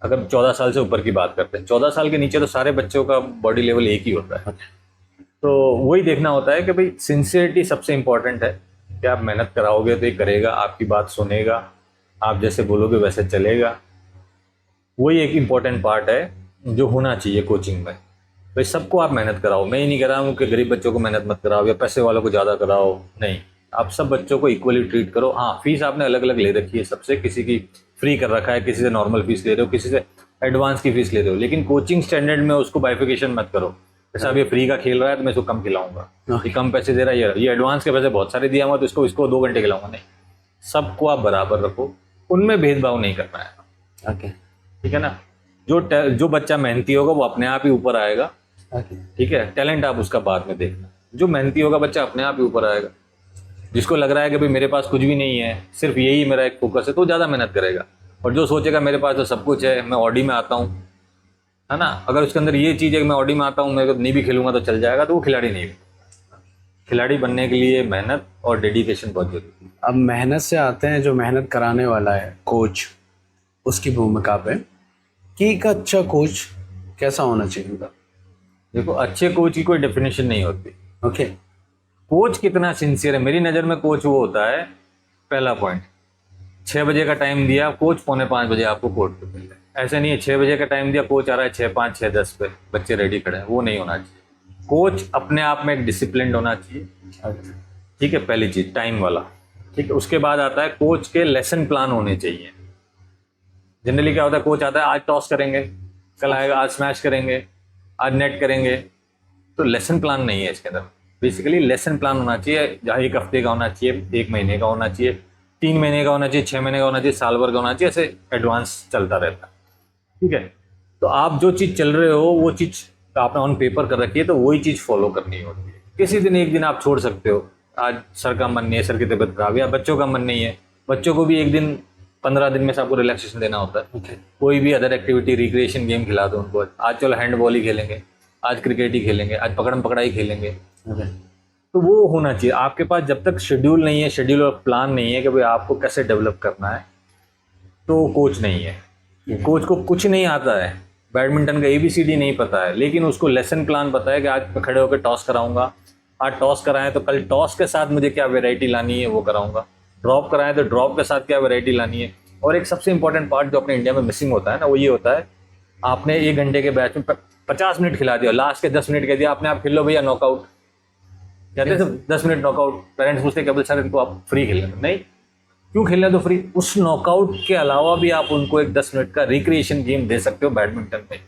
अगर 14 साल से ऊपर की बात करते हैं, 14 साल के नीचे तो सारे बच्चों का बॉडी लेवल एक ही होता है। तो वही देखना होता है कि भाई सिंसियरिटी सबसे इम्पोर्टेंट है, कि आप मेहनत कराओगे तो ये करेगा, आपकी बात सुनेगा, आप जैसे बोलोगे वैसे चलेगा। वही एक इम्पॉर्टेंट पार्ट है जो होना चाहिए कोचिंग में। भाई सबको आप मेहनत कराओ, मैं ही नहीं करा हूँ कि गरीब बच्चों को मेहनत मत कराओ या पैसे वालों को ज़्यादा कराओ, नहीं, आप सब बच्चों को इक्वली ट्रीट करो। हाँ, फीस आपने अलग अलग ले रखी है सबसे, किसी की फ्री कर रखा है, किसी से नॉर्मल फीस ले रहे हो, किसी से एडवांस की फीस ले रहे हो, लेकिन कोचिंग स्टैंडर्ड में उसको बाइफिकेशन मत करो। जैसा अब ये फ्री का खेल रहा है तो मैं इसको कम खिलाऊंगा, ये कम पैसे दे रहा है, ये एडवांस के पैसे बहुत सारे दिया हुआ तो इसको 2 घंटे खिलाऊंगा, नहीं, सबको आप बराबर रखो, उनमें भेदभाव नहीं करना है। ओके, ठीक है ना। जो बच्चा मेहनती होगा वो अपने आप ही ऊपर आएगा। ठीक है, टैलेंट आप उसका बाद में देखना। जो मेहनती होगा बच्चा अपने आप ही ऊपर आएगा। जिसको लग रहा है कि भाई मेरे पास कुछ भी नहीं है, सिर्फ यही मेरा एक फोकस है, तो ज़्यादा मेहनत करेगा। और जो सोचेगा मेरे पास तो सब कुछ है, मैं ऑडी में आता हूँ, है ना, अगर उसके अंदर ये चीज़ है कि मैं ऑडी में आता हूँ, मैं नहीं भी खेलूंगा तो चल जाएगा, तो वो खिलाड़ी नहीं है। खिलाड़ी बनने के लिए मेहनत और डेडिकेशन बहुत जरूरी है। अब मेहनत से आते हैं जो मेहनत कराने वाला है कोच, उसकी भूमिका पे, कि एक अच्छा कोच कैसा होना चाहिए उनका? देखो, अच्छे कोच की कोई डेफिनेशन नहीं होती। ओके। कोच कितना सिंसियर है, मेरी नज़र में कोच वो होता है, पहला पॉइंट, 6 बजे का टाइम दिया, कोच 4:45 बजे आपको कोर्ट पे मिल रहा है। ऐसा नहीं है 6 बजे का टाइम दिया, कोच आ रहा है 6:05, 6:10 पे, बच्चे रेडी खड़े हैं, वो नहीं होना चाहिए। कोच अपने आप में एक डिसिप्लिन होना चाहिए। ठीक है, पहली चीज टाइम वाला। ठीक है, उसके बाद आता है कोच के लेसन प्लान होने चाहिए। जनरली क्या होता है, कोच आता है आज टॉस करेंगे, कल आएगा आज स्मैश करेंगे, आज नेट करेंगे, तो लेसन प्लान नहीं है इसके अंदर। बेसिकली लेसन प्लान होना चाहिए, जहाँ 1 हफ्ते का होना चाहिए, 1 महीने का होना चाहिए, 3 महीने का होना चाहिए, 6 महीने का होना चाहिए, साल भर का होना चाहिए, ऐसे एडवांस चलता रहता है। ठीक है, तो आप जो चीज़ चल रहे हो वो चीज़ आपने ऑन पेपर कर रखी है, तो वही चीज़ फॉलो करनी होती है। किसी दिन एक दिन आप छोड़ सकते हो, आज सर का मन नहीं है, सर की तबीयत खराब है, या बच्चों का मन नहीं है, बच्चों को भी एक दिन 15 दिन में से आपको रिलैक्सेशन देना होता है। कोई भी अदर एक्टिविटी, रिक्रिएशन गेम खिला दो उनको, आज चलो हैंडबॉल ही खेलेंगे, आज क्रिकेट ही खेलेंगे, आज पकड़म पकड़ाई खेलेंगे। तो वो होना चाहिए आपके पास। जब तक शेड्यूल नहीं है, शेड्यूल और प्लान नहीं है कि भाई आपको कैसे डेवलप करना है, तो कोच नहीं है। कोच को कुछ नहीं आता है, बैडमिंटन का ABCD नहीं पता है, लेकिन उसको लेसन प्लान पता है कि आज मैं खड़े होकर टॉस कराऊंगा, आज टॉस कराएं तो कल टॉस के साथ मुझे क्या वैरायटी लानी है वो कराऊंगा, ड्रॉप कराएं तो ड्रॉप के साथ क्या वैरायटी लानी है। और एक सबसे इंपॉर्टेंट पार्ट जो अपने इंडिया में मिसिंग होता है ना, वो ये होता है, आपने 1 घंटे के बैच में 50 मिनट खिला दिया, लास्ट के 10 मिनट कह दिया आपने, आप खेल लो भैया नॉकआउट, कहते हैं 10 मिनट नॉकआउट। पेरेंट्स पूछते केवल सर इनको आप फ्री खेलना, नहीं, क्यों खेलना तो फ्री, उस नॉकआउट के अलावा भी आप उनको एक 10 मिनट का रिक्रिएशन गेम दे सकते हो बैडमिंटन में।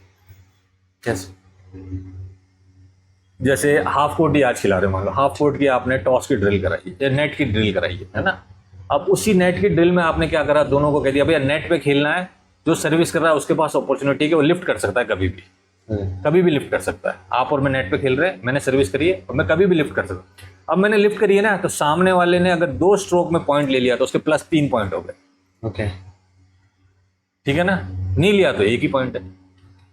जैसे हाफ कोर्ट ही आज खिला रहे, मान लो हाफ कोर्ट की आपने टॉस की ड्रिल कराई या नेट की ड्रिल कराई है ना, अब उसी नेट की ड्रिल में आपने क्या करा, दोनों को कह दिया भैया नेट पे खेलना है, जो सर्विस कर रहा है उसके पास अपॉर्चुनिटी है, वो लिफ्ट कर सकता है कभी भी, कभी भी लिफ्ट कर सकता है। आप और मैं नेट पे खेल रहे हैं, मैंने सर्विस करी है और मैं कभी भी लिफ्ट कर सकता हूँ। अब मैंने लिफ्ट करी है ना, तो सामने वाले ने अगर 2 स्ट्रोक में पॉइंट ले लिया तो उसके +3 पॉइंट हो गए। ओके, ठीक है ना, नहीं लिया तो 1 ही पॉइंट है।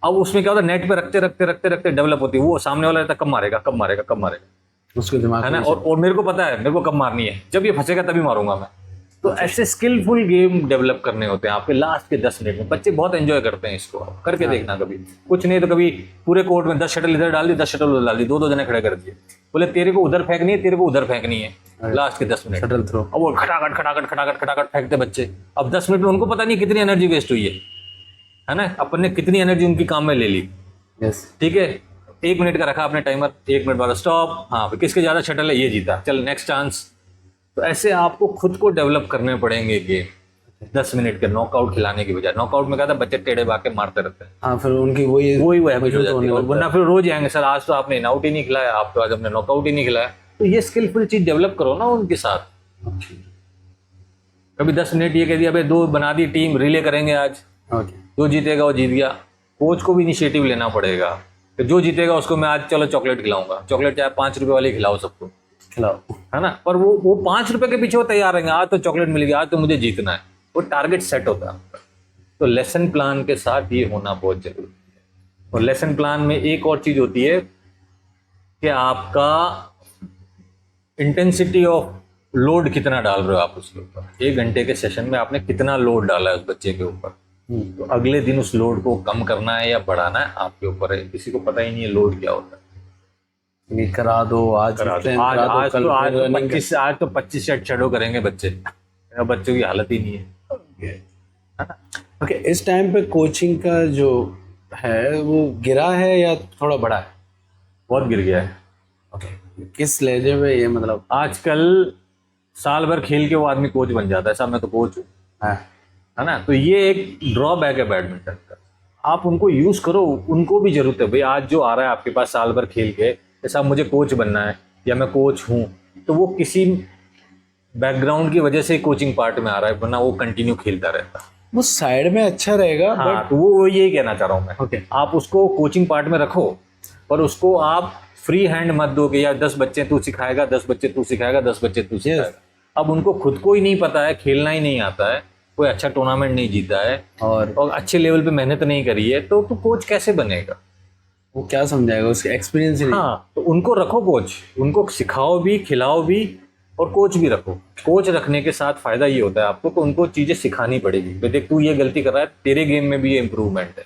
अब उसमें क्या होता है, नेट पे रखते रखते रखते रखते डेवलप होती है, वो सामने वाला रहता कब मारेगा कब मारेगा कब मारेगा, उसके दिमाग है ना, में और मेरे को पता है मेरे को कब मारनी है, जब ये फंसेगा तभी मारूंगा मैं। तो ऐसे स्किलफुल गेम डेवलप करने होते हैं आपके लास्ट के 10 मिनट में। बच्चे बहुत एंजॉय करते हैं इसको, आप करके देखना कभी। कुछ नहीं तो कभी पूरे कोर्ट में 10 शटल इधर डाल दी, 10 शटल उधर डाल दी, 2-2 जने खड़े कर दिए, बोले तेरे को उधर फेंकनी है, तेरे को उधर फेंकनी है, लास्ट के 10 मिनट शटल थ्रो। अब वो खटाखट खटाखट खटाखट खटाखट फेंकते बच्चे। अब 10 मिनट में उनको पता नहीं कितनी एनर्जी वेस्ट हुई है ना, अपन ने कितनी एनर्जी उनकी काम में ले ली। ठीक है, 1 मिनट का रखा आपने टाइमर, 1 मिनट बाद स्टॉप, हाँ किसके ज्यादा शटल है ये जीता, चल नेक्स्ट चांस। तो ऐसे आपको खुद को डेवलप करने पड़ेंगे गेम 10 मिनट के नॉकआउट खिलाने की बजाय। नॉकआउट में क्या था, बच्चे टेढ़े बाके मारते रहते हैं, हाँ, फिर उनकी वही हैबिट हो जाती है, और वरना फिर रोज आएंगे सर आज तो आपने आउट ही नहीं खिलाया, आप तो आज हमने नॉकआउट ही नहीं खिलाया। तो ये स्किलफुल चीज डेवलप करो ना उनके साथ। कभी 10 मिनट ये कह दिया भाई 2 बना दी टीम, रिले करेंगे आज, जो जीतेगा वो जीत गया। कोच को भी इनिशिएटिव लेना पड़ेगा कि जो जीतेगा उसको मैं आज चलो चॉकलेट खिलाऊंगा, चॉकलेट चाहे 5 रुपए वाली खिलाओ सबको, खिलाओ, है ना, पर वो 5 रुपए के पीछे वो तैयार रहेंगे, आज तो चॉकलेट मिल गया, आज तो मुझे जीतना है, वो टारगेट सेट होता है। तो लेसन प्लान के साथ ये होना बहुत जरूरी है। और लेसन प्लान में एक और चीज होती है कि आपका इंटेंसिटी ऑफ लोड कितना डाल रहे हो आप उसके ऊपर। 1 घंटे के सेशन में आपने कितना लोड डाला है उस बच्चे के ऊपर, तो अगले दिन उस लोड को कम करना है या बढ़ाना है आपके ऊपर है। किसी को पता ही नहीं है लोड क्या होता है। ये करा दो आज, आज तो 25 सेट शडो करेंगे बच्चे, बच्चों की हालत ही नहीं है। ओके, इस टाइम पे कोचिंग का जो है वो गिरा है या थोड़ा बढ़ा है? बहुत गिर गया है। ओके, किस लहजे में ये मतलब? आजकल साल भर खेल के वो आदमी कोच बन जाता है, साहब मैं तो कोच हूँ, हाँ, है ना। तो ये एक ड्रॉबैक है बैडमिंटन का। आप उनको यूज करो, उनको भी जरूरत है भाई। आज जो आ रहा है आपके पास साल भर खेल के, साहब मुझे कोच बनना है या मैं कोच हूँ, तो वो किसी बैकग्राउंड की वजह से कोचिंग पार्ट में आ रहा है, वरना वो कंटिन्यू खेलता रहता है। वो साइड में अच्छा रहेगा। हाँ, तो वो यही कहना चाह रहा हूँ मैं। ओके, आप उसको कोचिंग पार्ट में रखो, पर उसको आप फ्री हैंड मत दो कि यार 10 बच्चे तू सिखाएगा, 10 बच्चे तू सिखाएगा, 10 बच्चे तू सिखाएगा। अब उनको खुद को ही नहीं पता है, खेलना ही नहीं आता है, कोई अच्छा टूर्नामेंट नहीं जीता है और अच्छे लेवल पे मेहनत नहीं करी है, तो कोच कैसे बनेगा? वो क्या समझाएगा, उसके एक्सपीरियंस ही नहीं। हाँ, तो उनको रखो कोच, उनको सिखाओ भी, खिलाओ भी और कोच भी रखो। कोच रखने के साथ फायदा ये होता है आपको कि उनको चीजें सिखानी पड़ेगी। भाई देख, तू ये गलती कर रहा है, तेरे गेम में भी ये इम्प्रूवमेंट है,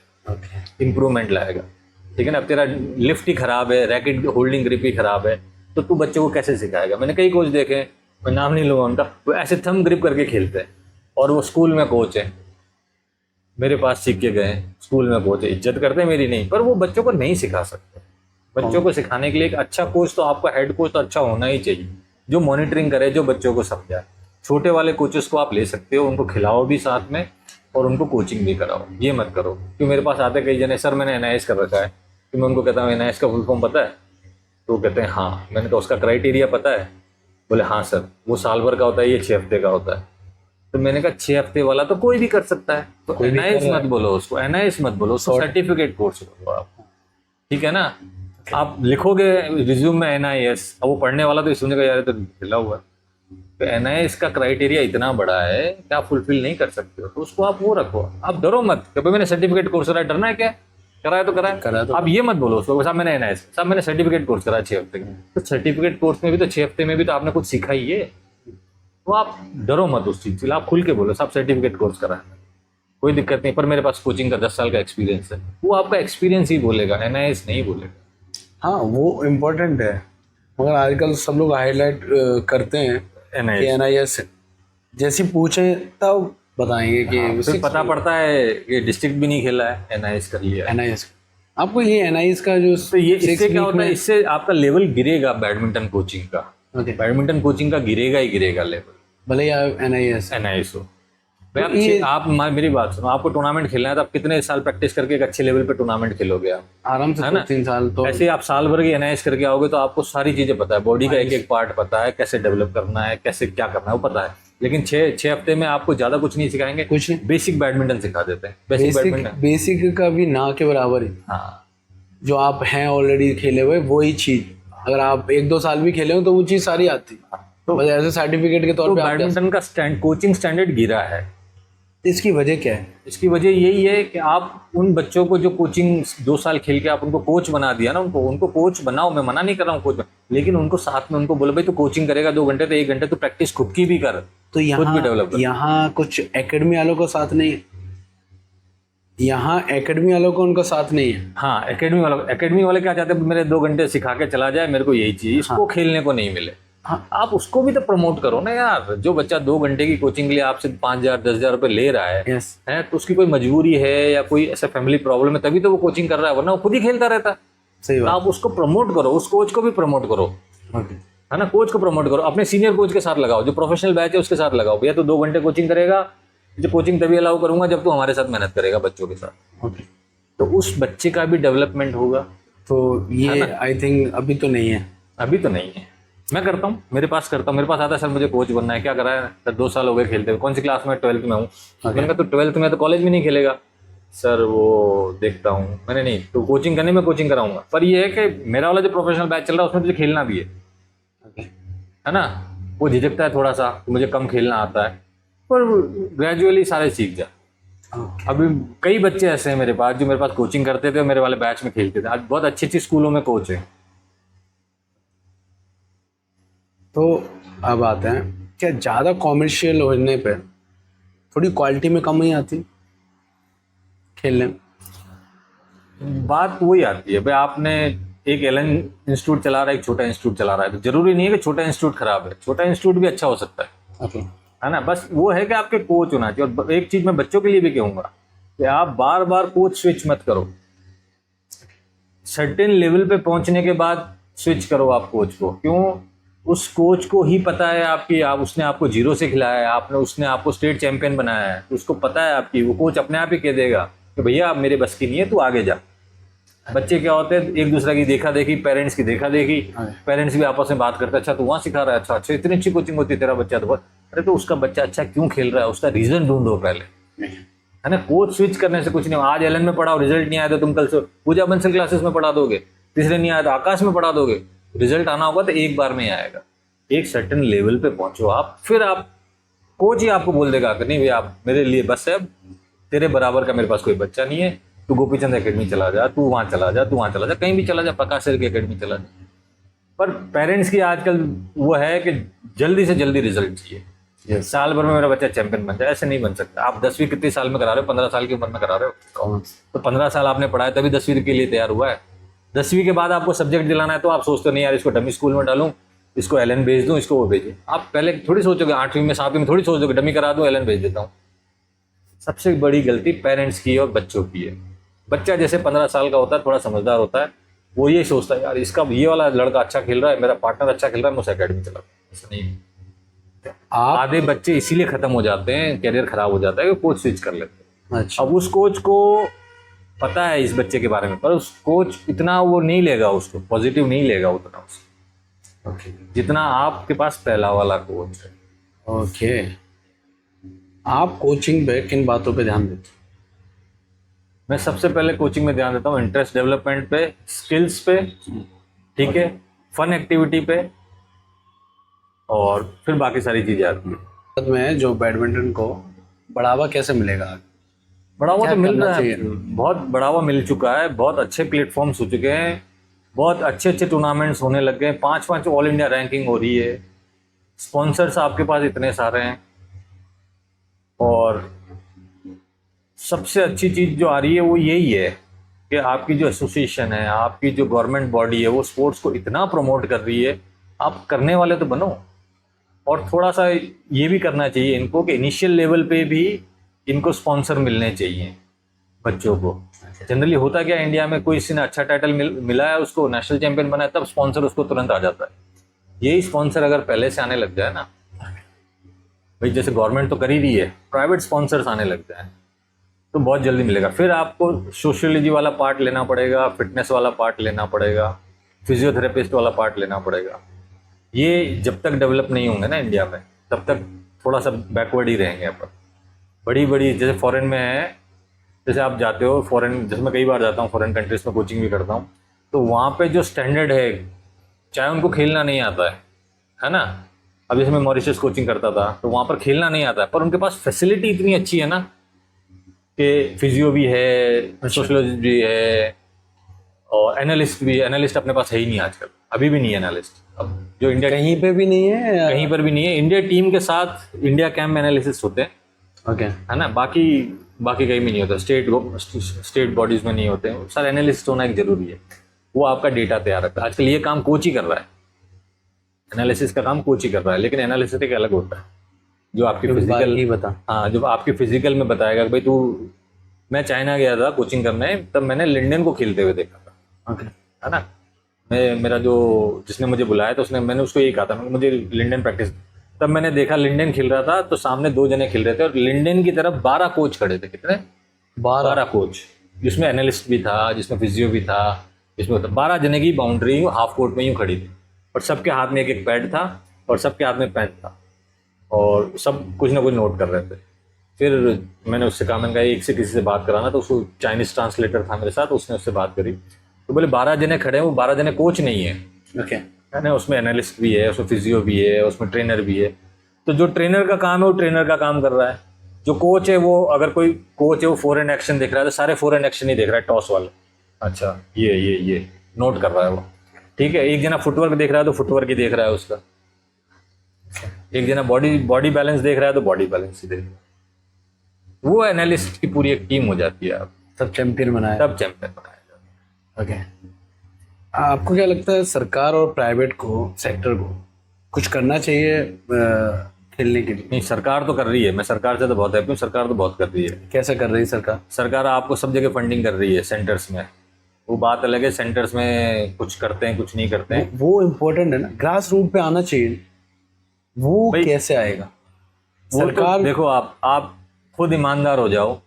इम्प्रूवमेंट लाएगा, ठीक है ना। अब तेरा लिफ्ट ही खराब है, रैकेट होल्डिंग ग्रिप ही खराब है, तो तू बच्चे को कैसे सिखाएगा? मैंने कई कोच देखे, मैं नाम नहीं लूंगा उनका, वो ऐसे थंब ग्रिप करके खेलते हैं और वो स्कूल में कोच है, मेरे पास सीख के गए, स्कूल में कोच है, इज्जत करते हैं मेरी नहीं, पर वो बच्चों को नहीं सिखा सकते। बच्चों को सिखाने के लिए एक अच्छा कोच, तो आपका हेड कोच तो अच्छा होना ही चाहिए, जो मॉनिटरिंग करे, जो बच्चों को समझाए। छोटे वाले कोचेस को आप ले सकते हो, उनको खिलाओ भी साथ में और उनको कोचिंग भी कराओ। ये मत करो कि मेरे पास आते कई जने, सर मैंने एनआईएस कर रखा है, तो मैं उनको कहता हूँ एनआईएस का फुल फॉर्म पता है? तो वो कहते हैं हाँ। मैंने कहा उसका क्राइटेरिया पता है? बोले हाँ सर, वो साल भर का होता है, ये 6 हफ्ते का होता है। तो मैंने कहा 6 हफ्ते वाला तो कोई भी कर सकता है, तो एनआईएस मत बोलो उसको, एनआईएस मत बोलो उसको, सर्टिफिकेट कोर्स बोलो आप, ठीक है ना। आप लिखोगे रिज्यूम में एनआईएस, अब वो पढ़ने वाला तो सुनेगा यार तो खिला हुआ है, तो एनआईएस का क्राइटेरिया इतना बड़ा है कि आप फुलफिल नहीं कर सकते हो, तो उसको आप वो रखो। आप डरो मत कि भाई मैंने सर्टिफिकेट कोर्स करा है, डरना है क्या? कराया तो कराया। तो आप ये मत बोलो उसको साहब मैंने एनआईएस, साहब मैंने सर्टिफिकेट कोर्स करा 6 हफ्ते का। तो सर्टिफिकेट कोर्स में भी तो 6 हफ्ते में भी तो आपने कुछ सीखा ही है, तो आप डरो मत उस चीज से, आप खुल के बोलो साहब सर्टिफिकेट कोर्स करा है, कोई दिक्कत नहीं, पर मेरे पास कोचिंग का 10 साल का एक्सपीरियंस है। वो आपका एक्सपीरियंस ही बोलेगा, एनआईएस नहीं बोलेगा। हाँ, वो इम्पोर्टेंट है, मगर आजकल सब लोग हाईलाइट करते हैं कि एनआईएस जैसी पूछे तब बताएंगे कि फिर पता पड़ता है कि डिस्ट्रिक्ट भी नहीं खेला है, एनआईएस कर लिया। एनआईएस आपको ये एनआईएस का जो तो ये इससे क्या होता है, इससे आपका लेवल गिरेगा बैडमिंटन कोचिंग का। बैडमिंटन कोचिंग का गिरेगा ही गिरेगा लेवल, भले ही एनआईएस हो। आप मेरी बात सुनो, आपको टूर्नामेंट खेलना है तो आप कितने साल प्रैक्टिस करके एक अच्छे लेवल पे टूर्नामेंट खेलोगे आप? आराम से 3 साल। तो ऐसे आप साल भर की एनआईएस करके आओगे तो आपको सारी चीजें पता है, बॉडी का एक एक पार्ट पता है, कैसे डेवलप करना है, कैसे क्या करना है वो पता है। लेकिन 6 हफ्ते में आपको ज्यादा कुछ नहीं सिखाएंगे, कुछ नहीं, बेसिक बैडमिंटन सिखा देते हैं। बेसिक का भी ना के बराबर ही। हाँ, जो आप हैं ऑलरेडी खेले हुए वही चीज, अगर आप 1-2 साल भी खेले हो तो वो चीज सारी आती। तो ऐसे सर्टिफिकेट के तौर पे बैडमिंटन का कोचिंग स्टैंडर्ड गिरा है। इसकी वजह क्या है? इसकी वजह यही है कि आप उन बच्चों को जो कोचिंग 2 साल खेल के आप उनको कोच बना दिया ना, उनको कोच बनाओ, मैं मना नहीं कर रहा हूँ कोच, लेकिन उनको साथ में उनको बोलो भाई तू कोचिंग करेगा 2 घंटे तो 1 घंटे तो प्रैक्टिस खुद की भी कर, तो यहाँ कुछ एकेडमी वालों को साथ नहीं है, यहाँ एकेडमी वालों को उनका साथ नहीं है। हाँ, एकेडमी वाले क्या चाहते हैं, मेरे 2 घंटे सिखा के चला जाए, मेरे को यही चाहिए, इसको खेलने को नहीं मिले। हाँ, आप उसको भी तो प्रमोट करो ना यार। जो बच्चा 2 घंटे की कोचिंग के लिए आपसे 5,000 10,000 रुपए ले रहा है, है तो उसकी कोई मजबूरी है या कोई ऐसा फैमिली प्रॉब्लम है, तभी तो वो कोचिंग कर रहा है, वरना वो खुद ही खेलता रहता है। सही बात। आप उसको प्रमोट करो, उस कोच को भी प्रमोट करो, है ना। कोच को प्रमोट करो, अपने सीनियर कोच के साथ लगाओ, जो प्रोफेशनल बैच है उसके साथ लगाओ। भैया तो 2 घंटे कोचिंग करेगा, जो कोचिंग तभी अलाउ करूंगा जब तू हमारे साथ मेहनत करेगा बच्चों के साथ, तो उस बच्चे का भी डेवलपमेंट होगा। तो ये आई थिंक अभी तो नहीं है, अभी तो नहीं है। मैं करता हूँ, मेरे पास करता हूँ, मेरे पास आता है सर मुझे कोच बनना है, क्या करा है सर 2 साल हो गए खेलते हुए, कौन सी क्लास में? 12th में हूँ। मैंने कहा तो 12th में तो कॉलेज में नहीं खेलेगा सर, वो देखता हूँ। मैंने नहीं, तो कोचिंग करने में कोचिंग कराऊंगा, पर ये है कि मेरा वाला जो प्रोफेशनल बैच चल रहा है उसमें तुझे खेलना भी है ना। वो झिझकता है थोड़ा सा, मुझे कम खेलना आता है, पर ग्रेजुअली सारे सीख जा। अभी कई बच्चे ऐसे हैं मेरे पास जो मेरे पास कोचिंग करते थे और मेरे वाले बैच में खेलते थे, आज बहुत अच्छी अच्छी स्कूलों में कोच है। तो अब आते हैं, क्या ज़्यादा कॉमर्शियल होने पे थोड़ी क्वालिटी में कमी आती खेलने में? बात वही आती है भाई, आपने एक एलन इंस्टीट्यूट चला रहा है, एक छोटा इंस्टीट्यूट चला रहा है, तो जरूरी नहीं है कि छोटा इंस्टीट्यूट खराब है, छोटा इंस्टीट्यूट भी अच्छा हो सकता है। ओके। है ना, बस वो है कि आपके कोच होना चाहिए। और एक चीज मैं बच्चों के लिए भी कहूंगा कि आप बार बार कोच स्विच मत करो, सर्टेन लेवल पे पहुंचने के बाद स्विच करो आप कोच को। क्यों? उस कोच को ही पता है आपकी, उसने आपको जीरो से खिलाया है, उसने आपको स्टेट चैंपियन बनाया है, उसको पता है आपकी। वो कोच अपने आप ही कह देगा कि भैया आप मेरे बस की नहीं है, तू आगे जा। बच्चे क्या होते हैं, एक दूसरे की देखा देखी, पेरेंट्स की देखा देखी, पेरेंट्स भी आपस में बात करते हैं, अच्छा तू वहाँ सिखा रहा है, अच्छा इतनी अच्छी कोचिंग होती है तेरा बच्चा तो। अरे तो उसका बच्चा अच्छा क्यों खेल रहा है, उसका रीजन ढूंढो पहले, है ना। कोच स्विच करने से कुछ नहीं। आज एलन में पढ़ाओ, रिजल्ट नहीं आया तो तुम कल से पूजा बंसल क्लासेस में पढ़ा दोगे, तीसरे नहीं आया तो आकाश में पढ़ा दोगे। रिजल्ट आना होगा तो एक बार में आएगा। एक सर्टेन लेवल पे पहुंचो आप, फिर आप कोच ही आपको बोल देगा कि नहीं भैया आप मेरे लिए बस है, तेरे बराबर का मेरे पास कोई बच्चा नहीं है, तू गोपीचंद एकेडमी चला जा, तू वहाँ चला जा, तू वहाँ चला जा, कहीं भी चला जा, प्रकाश सर की एकेडमी चला जा। पर पेरेंट्स की आजकल वो है कि जल्दी से जल्दी रिजल्ट चाहिए। साल भर में मेरा बच्चा चैंपियन बन जाए, ऐसे नहीं बन सकता। आप 10वीं कितने साल में करा रहे हो? 15 साल की उम्र में करा रहे हो। तो 15 साल आपने पढ़ाया तभी 10वीं के लिए तैयार हुआ है। 10वीं के बाद आपको सब्जेक्ट दिलाना है तो आप सोचते नहीं यार इसको डमी स्कूल में डालूं, इसको एलन भेज दूं, इसको वो भेजे। आप पहले थोड़ी सोचोगे, 8वीं में 7वीं में थोड़ी सोचोगे डमी करा दूं, एलन भेज देता हूँ। सबसे बड़ी गलती पेरेंट्स की और बच्चों की है। बच्चा जैसे 15 साल का होता है, थोड़ा समझदार होता है, वो ये सोचता है यार इसका ये वाला लड़का अच्छा खेल रहा है, मेरा पार्टनर अच्छा खेल रहा है, मैं उस अकेडमी चला। ऐसा नहीं। आधे बच्चे इसीलिए खत्म हो जाते हैं, कैरियर खराब हो जाता है कि कोच स्विच कर लेते हैं। अच्छा। अब उस कोच को पता है इस बच्चे के बारे में, पर उस कोच इतना वो नहीं लेगा, उसको पॉजिटिव नहीं लेगा उतना उसको, जितना आपके पास पहला वाला कोच है। ओके। आप कोचिंग पे किन बातों पे ध्यान देते? मैं सबसे पहले कोचिंग में ध्यान देता हूँ इंटरेस्ट डेवलपमेंट पे, स्किल्स पे, ठीक है, फन एक्टिविटी पे, और फिर बाकी सारी चीजें आती है। भारत में जो बैडमिंटन को बढ़ावा कैसे मिलेगा? बढ़ावा क्या तो मिल करना रहा है, चाहिए? बहुत बढ़ावा मिल चुका है, बहुत अच्छे प्लेटफॉर्म्स हो चुके हैं, बहुत अच्छे अच्छे टूर्नामेंट्स होने लग गए, 5-5 ऑल इंडिया रैंकिंग हो रही है, स्पॉन्सर्स आपके पास इतने सारे हैं। और सबसे अच्छी चीज़ जो आ रही है वो यही है कि आपकी जो एसोसिएशन है, आपकी जो गवर्नमेंट बॉडी है, वो स्पोर्ट्स को इतना प्रमोट कर रही है। आप करने वाले तो बनो, और थोड़ा सा ये भी करना चाहिए इनको कि इनिशियल लेवल पे भी इनको स्पॉन्सर मिलने चाहिए बच्चों को। जनरली होता क्या, इंडिया में कोई किसी ने अच्छा टाइटल मिला है, उसको नेशनल चैंपियन बना है, तब स्पॉन्सर उसको तुरंत आ जाता है। यही स्पॉन्सर अगर पहले से आने लग जाए ना भाई, जैसे गवर्नमेंट तो कर ही रही है, प्राइवेट स्पॉन्सर्स आने लग जाए तो बहुत जल्दी मिलेगा। फिर आपको सोशियोलॉजी वाला पार्ट लेना पड़ेगा, फिटनेस वाला पार्ट लेना पड़ेगा, फिजियोथेरेपिस्ट वाला पार्ट लेना पड़ेगा। ये जब तक डेवलप नहीं होंगे ना इंडिया में, तब तक थोड़ा सा बैकवर्ड ही रहेंगे अपन। बड़ी बड़ी जैसे फॉरेन में है, जैसे आप जाते हो फॉरेन, जैसे मैं कई बार जाता हूँ फॉरेन कंट्रीज में, कोचिंग भी करता हूँ, तो वहाँ पे जो स्टैंडर्ड है, चाहे उनको खेलना नहीं आता है ना। अब जैसे मैं मॉरिशस कोचिंग करता था तो वहाँ पर खेलना नहीं आता है, पर उनके पास फैसिलिटी इतनी अच्छी है ना कि फिजियो भी है, सोशियोलॉजिस्ट भी है, और एनालिस्ट भी। एनालिस्ट अपने पास है ही नहीं आजकल, अभी भी नहीं है एनालिस्ट। अब जो इंडिया कहीं पे भी नहीं है, कहीं पर भी नहीं है। इंडिया टीम के साथ इंडिया कैंप में एनालिसिस होते हैं, ओके, है ना, बाकी कहीं भी नहीं होता। स्टेट बॉडीज में नहीं होते हैं। सर एनालिस्ट होना एक जरूरी है, वो आपका डेटा तैयार रखता है। आजकल ये काम कोच ही कर रहा है, एनालिसिस का काम कोच ही कर रहा है, लेकिन एनालिसिस एक अलग होता है जो आपकी फिजिकल ही बता। हाँ, जो आपकी फिजिकल में बताएगा कि भाई तू, मैं चाइना गया था कोचिंग करने, तब मैंने लिंडन को खेलते हुए देखा था, ओके, है ना। मेरा जो जिसने मुझे बुलाया था मैंने उसको यही कहा था मुझे लिंडन प्रैक्टिस। तब मैंने देखा लिंडन खेल रहा था तो सामने 2 जने खेल रहे थे, और लिंडन की तरफ 12 कोच खड़े थे। कितने? 12 कोच, जिसमें एनालिस्ट भी था, जिसमें फिजियो भी था, जिसमें 12 जने की बाउंड्री हाफ कोर्ट में यूँ खड़ी थी, और सबके हाथ में एक पैड था, और सबके हाथ में पेन था, और सब कुछ ना कुछ नोट कर रहे थे। फिर मैंने उससे कहा, मैंने कहा एक से किसी से बात कराना, तो उसको चाइनीज ट्रांसलेटर था मेरे साथ, उसने उससे बात करी, तो बोले 12 जने खड़े हैं, वो 12 जने कोच नहीं है, ओके, है ना। उसमें एनालिस्ट भी है, उसमें फिजियो भी है, उसमें ट्रेनर भी है। तो जो ट्रेनर का काम है वो ट्रेनर का काम कर रहा है, जो कोच है वो, अगर कोई कोच है वो फॉरेन एक्शन देख रहा है तो सारे फॉरेन एक्शन ही देख रहा है, टॉस वाले। अच्छा ये नोट कर रहा है वो, ठीक है। एक जना फुटवर्क देख रहा है तो फुटवर्क ही देख रहा है उसका, एक जना बॉडी बैलेंस देख रहा है तो बॉडी बैलेंस ही देख रहा है। वो एनालिस्ट की पूरी एक टीम हो जाती है, आप तब चैंपियन बनाया। तब चैंपियन बनाया जाता है। ओके, आपको क्या लगता है सरकार और प्राइवेट को, सेक्टर को कुछ करना चाहिए खेलने के लिए? नहीं, सरकार तो कर रही है, मैं सरकार से तो बहुत हैप्पी हूँ, सरकार तो बहुत कर रही है। कैसे कर रही है सरकार? सरकार आपको सब जगह फंडिंग कर रही है, सेंटर्स में। वो बात अलग है, सेंटर्स में कुछ करते हैं कुछ नहीं करते हैं, वो इम्पोर्टेंट है ना, ग्रास रूट पे आना चाहिए। वो भाई, कैसे आएगा? वो तो सरकार देखो, आप खुद ईमानदार हो जाओ,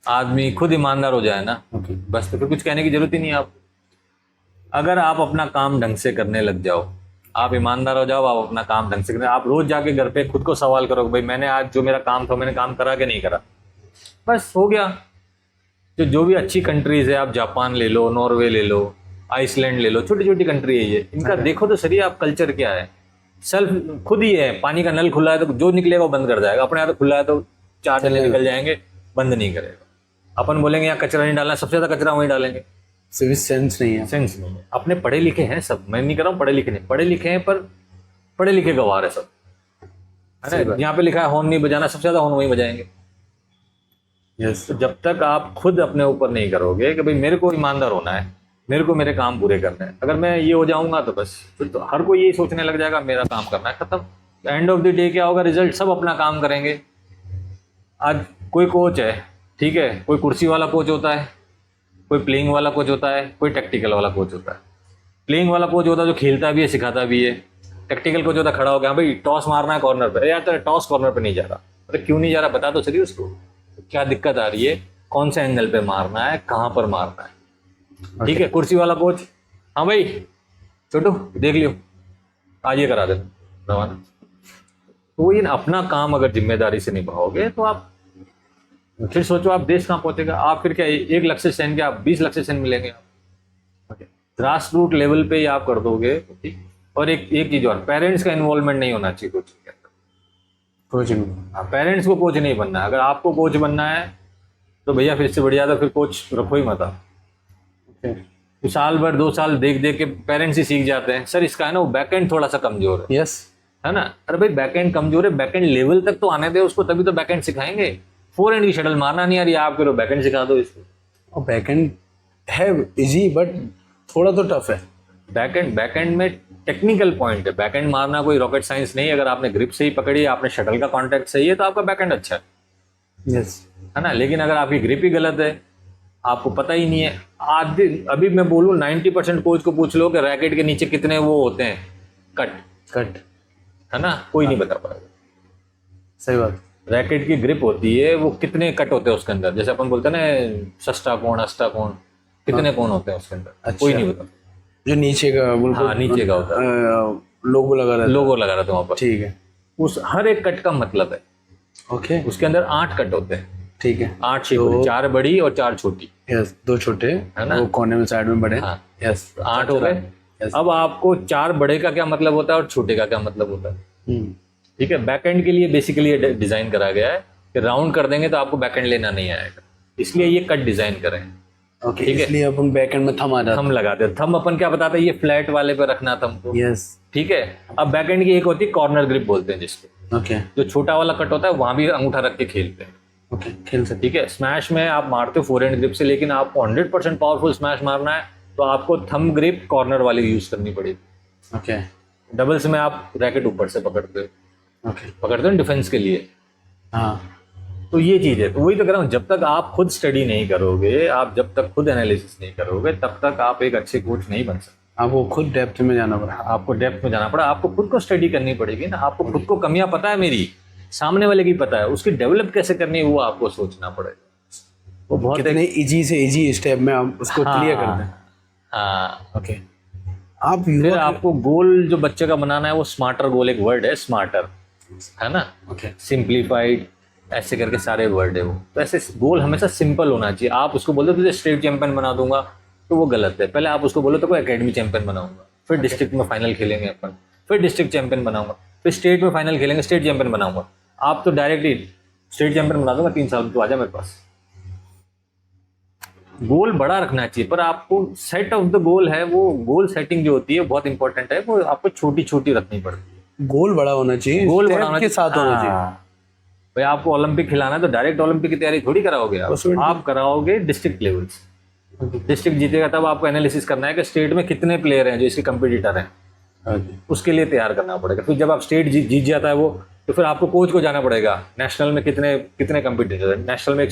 आदमी खुद ईमानदार हो जाए ना, ओके, बस तो फिर कुछ कहने की जरूरत ही नहीं है आप। अगर आप अपना काम ढंग से करने लग जाओ, आप ईमानदार हो जाओ, आप अपना काम ढंग से करने, आप रोज जाके घर पे खुद को सवाल करो भाई मैंने आज जो मेरा काम था मैंने काम करा कि नहीं करा, बस हो गया। जो भी अच्छी कंट्रीज है, आप जापान ले लो, नॉर्वे ले लो, आइसलैंड ले लो, छोटी छोटी कंट्री है ये, इनका देखो तो सही आप कल्चर क्या है। सेल्फ खुद ही है, पानी का नल खुला है तो जो निकलेगा वो बंद कर जाएगा, अपने यहाँ तो खुला है तो चार जने निकल जाएंगे, बंद नहीं करेगा। अपन बोलेंगे यहाँ कचरा नहीं डालना, सबसे ज्यादा कचरा वहीं डालेंगे। सिविक सेंस नहीं है। सेंस नहीं है। अपने पढ़े लिखे हैं सब, मैं नहीं कर रहा हूँ पढ़े लिखे नहीं, पढ़े लिखे हैं पर पढ़े लिखे गवार है सब, है ना। यहाँ पे लिखा है हॉर्न नहीं बजाना, सबसे ज्यादा हॉर्न वहीं बजाएंगे। यस, तो जब तक आप खुद अपने ऊपर नहीं करोगे कि भाई मेरे को ईमानदार होना है, मेरे को मेरे काम पूरे करने हैं, अगर मैं ये हो जाऊंगा तो बस फिर तो हर कोई यही सोचने लग जाएगा मेरा काम करना है, खत्म। एंड ऑफ द डे क्या होगा, रिजल्ट सब अपना काम करेंगे। आज कोई कोच है, ठीक है, कोई कुर्सी वाला कोच होता है, कोई प्लेइंग वाला कोच होता है, कोई टैक्टिकल वाला कोच होता है। प्लेइंग वाला कोच होता है जो खेलता भी है सिखाता भी है, टैक्टिकल कोच होता है खड़ा हो गया भाई टॉस मारना है कॉर्नर पे, यार तेरा टॉस कॉर्नर पे नहीं जा रहा, अरे क्यों नहीं जा रहा बता तो सही उसको, क्या दिक्कत आ रही है, कौन से एंगल पे मारना है, कहाँ पर मारना है, ठीक है। कुर्सी वाला कोच, हाँ भाई छोटू देख लियो, आज ये करा देना रवाना। तो ये अपना काम अगर जिम्मेदारी से निभाओगे तो आप फिर सोचो आप देश कहाँ पहुंचेगा। आप फिर क्या 1 लाख से सेंड के आप 20 लाख से सेंड मिलेंगे आप, ग्रास रूट लेवल पे ही आप कर दोगे, ठीक। और एक चीज और, पेरेंट्स का इन्वॉल्वमेंट नहीं होना चाहिए कोचिंग के अंदर। कोचिंग, पेरेंट्स को कोच नहीं बनना है, अगर आपको कोच बनना है तो भैया फिर से बढ़िया तो फिर कोच रखो ही मत आप। तो साल भर 2 साल देख देख के पेरेंट्स ही सीख जाते हैं, सर इसका है ना वो बैकएंड थोड़ा सा कमजोर है, यस, है ना। अरे भाई बैकएंड कमजोर है, बैकएंड लेवल तक तो आने दे उसको, तभी तो बैकएंड सिखाएंगे। फोरहैंड की शटल मारना नहीं आ रही आप करो, बैकएंड सिखा दो इसको। और बैकएंड है इजी बट थोड़ा तो टफ है। बैकएंड में टेक्निकल पॉइंट है, बैकएंड मारना कोई रॉकेट साइंस नहीं है। अगर आपने ग्रिप सही पकड़ी, आपने शटल का कांटेक्ट सही है तो आपका बैकएंड अच्छा है, यस, है ना। लेकिन अगर आपकी ग्रिप ही गलत है, आपको पता ही नहीं है, अभी मैं बोलूँ 90% कोच को पूछ लो कि रैकेट के नीचे कितने वो होते हैं कट, है ना, कोई नहीं बता पाएगा। सही बात। रैकेट की ग्रिप होती है, वो कितने कट होते हैं उसके अंदर, जैसे अपन बोलते हैं ना षष्ठाकोण अष्टाकोण, कितने कोण होते हैं उसके अंदर, अच्छा। कोई नहीं बता। जो नीचे का बिल्कुल, हाँ नीचे का होता है, लोगो लगा रहता है। लोगो लगा रहा था वहाँ पर, ठीक है। उस हर एक कट का मतलब है, ओके, उसके अंदर 8 कट होते हैं, ठीक है। 8 शेप, 4 बड़ी और 4 छोटी, यस, 2 छोटे है ना, वो कोने में साइड में बड़े, हाँ। यस, 8 हो गए। अब आपको 4 बड़े का क्या मतलब होता है और छोटे का क्या मतलब होता है, ठीक है। बैकएंड के लिए बेसिकली डिजाइन करा गया है कि राउंड कर देंगे तो आपको बैकएंड लेना नहीं आएगा, इसलिए ये कट डिजाइन करें। ओके, इसलिए अपन बैकएंड में थंब आ जाता है। थंब लगाते हैं, थंब अपन क्या बताते हैं, ये फ्लैट वाले पे रखना थंब को, यस, ठीक है। अब बैकएंड की एक होती है कॉर्नर ग्रिप बोलते हैं जिसको, ओके, जो छोटा वाला कट होता है वहां भी अंगूठा रख के खेलते हैं, ओके, खेल सकते। ठीक है। स्मैश में आप मारते हो फोरहैंड ग्रिप से, लेकिन आपको 100% पावरफुल स्मैश मारना है तो आपको थंब ग्रिप कॉर्नर वाली यूज करनी पड़ेगी। ओके, डबल्स में आप रैकेट ऊपर से पकड़ते ओके, हो डिफेंस के लिए, हाँ। तो ये चीज है। तो वही तो कह रहा हूँ, जब तक आप खुद स्टडी नहीं करोगे, आप जब तक खुद एनालिसिस नहीं करोगे, तब तक आप एक अच्छे कोच नहीं बन सकते। आपको खुद डेप्थ में जाना पड़ा। आपको डेप्थ में जाना पड़ा, आपको खुद को स्टडी करनी पड़ेगी ना। आपको खुद को कमियां पता है, मेरी सामने वाले की पता है, उसकी डेवलप कैसे करनी है वो आपको सोचना पड़ेगा। वो बहुत कितने इजी से इजी स्टेप में आप उसको क्लियर करते हैं। हाँ, ओके, आप फिर आपको गोल जो बच्चे का बनाना है वो स्मार्टर गोल, एक वर्ड है स्मार्टर, है ना, ओके, सिंप्लीफाइड, ऐसे करके सारे वर्ड है वो। तो ऐसे गोल हमेशा सिंपल होना चाहिए। आप उसको बोलो तुझे स्टेट चैंपियन बना दूंगा तो वो गलत है। पहले आप उसको बोलो तो कोई एकेडमी चैंपियन बनाऊंगा, फिर डिस्ट्रिक्ट में फाइनल खेलेंगे अपन, फिर डिस्ट्रिक्ट चैंपियन बनाऊंगा, फिर स्टेट में फाइनल खेलेंगे, स्टेट चैंपियन बनाऊंगा। आप तो डायरेक्टली स्टेट चैंपियन बना दूंगा 3 साल में, तो आजा मेरे पास। गोल बड़ा रखना चाहिए, पर आपको सेट ऑफ द गोल है, वो गोल सेटिंग जो होती है बहुत इंपॉर्टेंट है, वो आपको छोटी छोटी रखनी पड़ती है। गोल बड़ा होना चाहिए, गोल step बड़ा होना के साथ होना चाहिए। हाँ। भाई आपको ओलंपिक खिलाना है तो डायरेक्ट ओलंपिक की तैयारी थोड़ी कराओगे आप कराओगे डिस्ट्रिक्ट लेवल से। डिस्ट्रिक्ट जीतेगा तब आपको एनालिसिस करना है कि स्टेट में कितने प्लेयर हैं जो इसके कंपटीटर हैं, उसके लिए तैयार करना पड़ेगा। फिर जब आप स्टेट जीत जाता है वो, तो फिर आपको कोच को जाना पड़ेगा नेशनल में कितने कितने कंपटीटर है। नेशनल में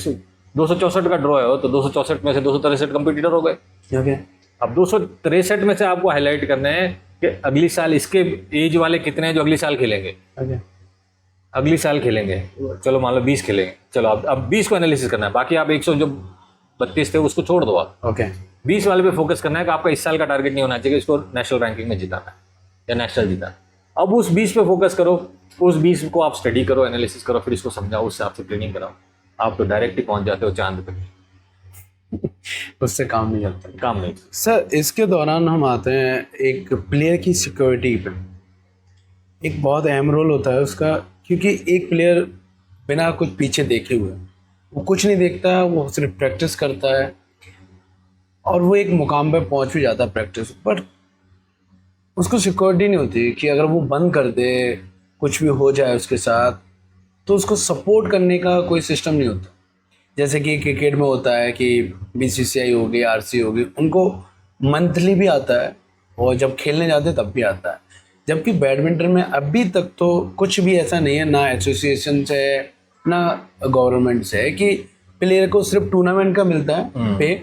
264 का ड्रॉ है, तो 264 में से 263 कंपटीटर हो गए। अब 263 में से आपको हाईलाइट करना है कि अगली साल इसके एज वाले कितने हैं जो अगली साल खेलेंगे। अगली साल खेलेंगे, चलो मान लो 20 खेलेंगे, चलो अब 20 को एनालिसिस करना है। बाकी आप 100 जो 32 थे उसको छोड़ दो आप। 20 वाले पे फोकस करना है कि आपका इस साल का टारगेट नहीं होना चाहिए इसको नेशनल रैंकिंग में जिताना है या नेशनल जीता। अब उस 20 पे फोकस करो, उस 20 को आप स्टडी करो, एनालिसिस करो, फिर इसको समझाओ, उससे आपसे ट्रेनिंग कराओ, आप तो डायरेक्ट ही पहुंच जाते हो चांद पे। उससे काम नहीं चलता। काम नहीं सर, इसके दौरान हम आते हैं एक प्लेयर की सिक्योरिटी पे। एक बहुत अहम रोल होता है उसका, क्योंकि एक प्लेयर बिना कुछ पीछे देखे हुए वो कुछ नहीं देखता, वो सिर्फ प्रैक्टिस करता है और वो एक मुकाम पे पहुंच भी जाता है प्रैक्टिस पर। उसको सिक्योरिटी नहीं होती कि अगर वो बंद कर दे, कुछ भी हो जाए उसके साथ, तो उसको सपोर्ट करने का कोई सिस्टम नहीं होता। जैसे कि क्रिकेट में होता है कि BCCI हो गई, RC हो गई, उनको मंथली भी आता है और जब खेलने जाते तब भी आता है। जबकि बैडमिंटन में अभी तक तो कुछ भी ऐसा नहीं है, ना एसोसिएशन से ना गवर्नमेंट से, कि प्लेयर को सिर्फ टूर्नामेंट का मिलता है पे,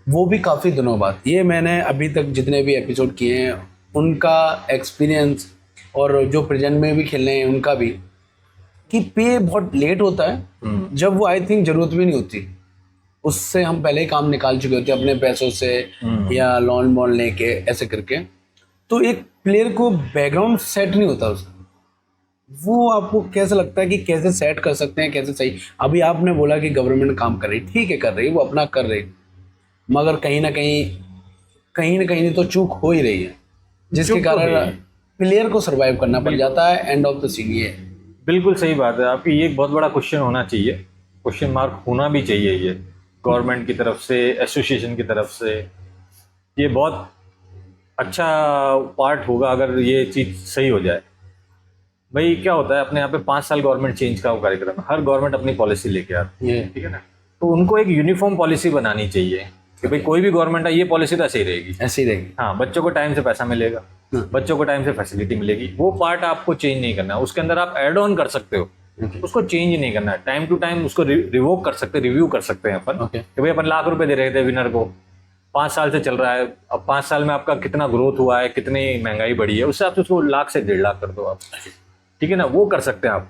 वो भी काफ़ी दिनों बाद। ये मैंने अभी तक जितने भी एपिसोड किए हैं उनका एक्सपीरियंस, और जो प्रेजेंट में भी खेलने हैं उनका भी, कि पे बहुत लेट होता है जब वो आई थिंक ज़रूरत भी नहीं होती। उससे हम पहले ही काम निकाल चुके होते हैं अपने पैसों से या लोन वोन लेके ऐसे करके। तो एक प्लेयर को बैकग्राउंड सेट नहीं होता उसका। वो आपको कैसे लगता है कि कैसे सेट कर सकते हैं, कैसे सही? अभी आपने बोला कि गवर्नमेंट काम कर रही, ठीक है कर रही, वो अपना कर रही, मगर कहीं ना कहीं तो चूक हो ही रही है, जिसके कारण प्लेयर को सरवाइव करना पड़ जाता है एंड ऑफ द सीरीज। बिल्कुल सही बात है आपकी। ये एक बहुत बड़ा क्वेश्चन होना चाहिए, क्वेश्चन मार्क होना भी चाहिए ये गवर्नमेंट की तरफ से, एसोसिएशन की तरफ से। ये बहुत अच्छा पार्ट होगा अगर ये चीज़ सही हो जाए। भाई क्या होता है, अपने यहाँ पे 5 साल गवर्नमेंट चेंज का कार्यक्रम है, हर गवर्नमेंट अपनी पॉलिसी लेके आती है, ठीक है ना। तो उनको एक यूनिफॉर्म पॉलिसी बनानी चाहिए कि भाई कोई भी गवर्नमेंट है, ये पॉलिसी तो ऐसे ही रहेगी, ऐसी रहेगी। हाँ, बच्चों को टाइम से पैसा मिलेगा, बच्चों को टाइम से फैसिलिटी मिलेगी। वो पार्ट आपको चेंज नहीं करना है, उसके अंदर आप एड ऑन कर सकते हो, उसको चेंज नहीं करना है। टाइम टू टाइम उसको रिवोक कर सकते, रिव्यू कर सकते हैं अपन कि भाई अपन लाख रुपए दे रहे थे विनर को, 5 साल से चल रहा है, अब 5 साल में आपका कितना ग्रोथ हुआ है, कितनी महंगाई बढ़ी है, उससे आप उसको 1 लाख से 1.5 लाख कर दो आप, ठीक है ना। वो कर सकते हैं आप,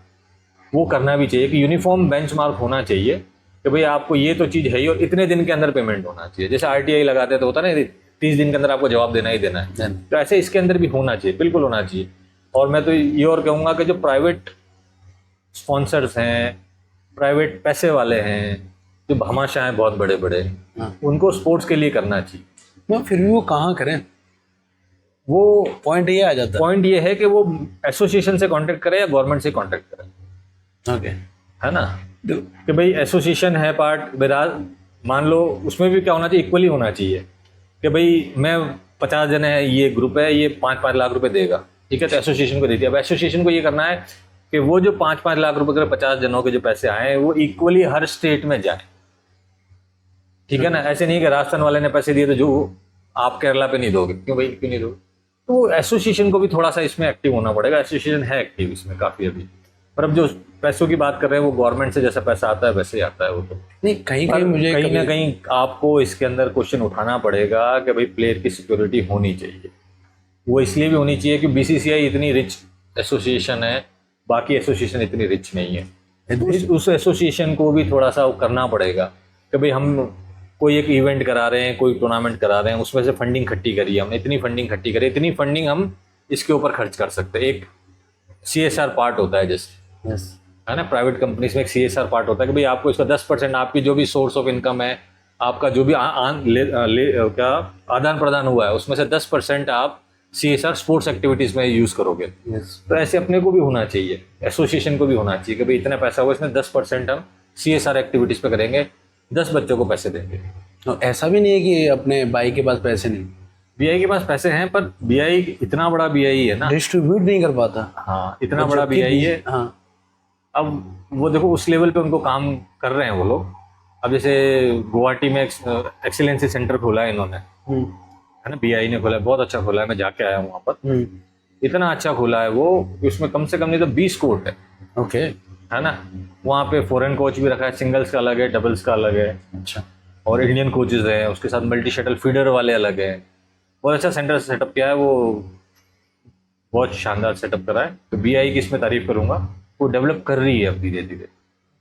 वो करना भी चाहिए कि यूनिफॉर्म बेंचमार्क होना चाहिए कि भाई आपको ये तो चीज़ है ही और इतने दिन के अंदर पेमेंट होना चाहिए। जैसे RTI लगाते हैं तो होता ना 30 दिन के अंदर आपको जवाब देना ही देना है, तो ऐसे इसके अंदर भी होना चाहिए, बिल्कुल होना चाहिए। और मैं तो ये और कहूँगा कि जो प्राइवेट स्पॉन्सर्स हैं, प्राइवेट पैसे वाले हैं, जो भामाशाह हैं बहुत बड़े बड़े, उनको स्पोर्ट्स के लिए करना चाहिए। फिर भी वो कहाँ करें, वो पॉइंट ये आ जाता है। पॉइंट ये है कि वो एसोसिएशन से कांटेक्ट करें या गवर्नमेंट से कांटेक्ट करें, ओके, है ना। कि भाई एसोसिएशन है पार्ट, मान लो उसमें भी क्या होना चाहिए, इक्वली होना चाहिए कि भाई मैं 50 जने हैं, ये ग्रुप है, ये 5-5 लाख रुपए देगा, ठीक है, तो एसोसिएशन को दे दिया। अब एसोसिएशन को ये करना है कि वो जो 5-5 लाख रुपए के 50 जनों के जो पैसे आए वो इक्वली हर स्टेट में जाए, ठीक है ना। ऐसे नहीं कि राजस्थान वाले ने पैसे दिए तो जो आप केरला पे नहीं दोगे, क्यों भाई, क्यों नहीं दोगे। तो एसोसिएशन को भी थोड़ा सा इसमें एक्टिव होना पड़ेगा। एसोसिएशन है एक्टिव इसमें काफ़ी अभी, पर अब जो पैसों की बात कर रहे हैं वो गवर्नमेंट से जैसा पैसा आता है वैसे ही आता है वो तो नहीं। कहीं मुझे कहीं ना कहीं आपको इसके अंदर क्वेश्चन उठाना पड़ेगा कि भाई प्लेयर की सिक्योरिटी होनी चाहिए। वो इसलिए भी होनी चाहिए कि BCCI इतनी रिच एसोसिएशन है, बाकी एसोसिएशन इतनी रिच नहीं है। उस एसोसिएशन को भी थोड़ा सा करना पड़ेगा कि भाई हम कोई एक इवेंट करा रहे हैं, कोई टूर्नामेंट करा रहे हैं, उसमें से फंडिंग इकट्ठी करी है हमने, इतनी फंडिंग इकट्ठी करी, इतनी फंडिंग हम इसके ऊपर खर्च कर सकते हैं। एक CSR पार्ट होता है जैसे, है ना, प्राइवेट कंपनीज में एक CSR पार्ट होता है कि भाई आपको इसका 10% आपकी जो भी सोर्स ऑफ इनकम है, आपका जो भी क्या आदान प्रदान हुआ है उसमें से 10% आप CSR स्पोर्ट्स एक्टिविटीज में यूज करोगे। तो ऐसे अपने को भी होना चाहिए, एसोसिएशन को भी होना चाहिए कि भाई इतना पैसा होगा, इसमें 10% हम CSR एक्टिविटीज पे करेंगे, 10 बच्चों को पैसे देंगे। तो ऐसा भी नहीं है कि अपने भाई के पास पैसे नहीं, BI के पास पैसे हैं, पर BI इतना बड़ा BI है ना, डिस्ट्रीब्यूट नहीं कर पाता। हाँ इतना बड़ा BI है। हाँ, अब वो देखो उस लेवल पे उनको काम कर रहे हैं वो लोग। अब जैसे गुवाहाटी में एक्सीलेंसी सेंटर खोला है इन्होंने, है ना, BI ने खोला है, बहुत अच्छा खोला है, मैं जाके आया हूँ वहाँ पर। इतना अच्छा खोला है वो, उसमें कम से कम नहीं तो 20 कोर्ट है। ओके, है ना, वहाँ पे फॉरेन कोच भी रखा है, सिंगल्स का अलग है, डबल्स का अलग है, अच्छा, और इंडियन कोचेज हैं, उसके साथ मल्टी शटल फीडर वाले अलग है। बहुत अच्छा सेंटर सेटअप किया है वो, बहुत शानदार सेटअप करा है। तो BI की इसमें तारीफ करूंगा, वो डेवलप कर रही है अब धीरे धीरे,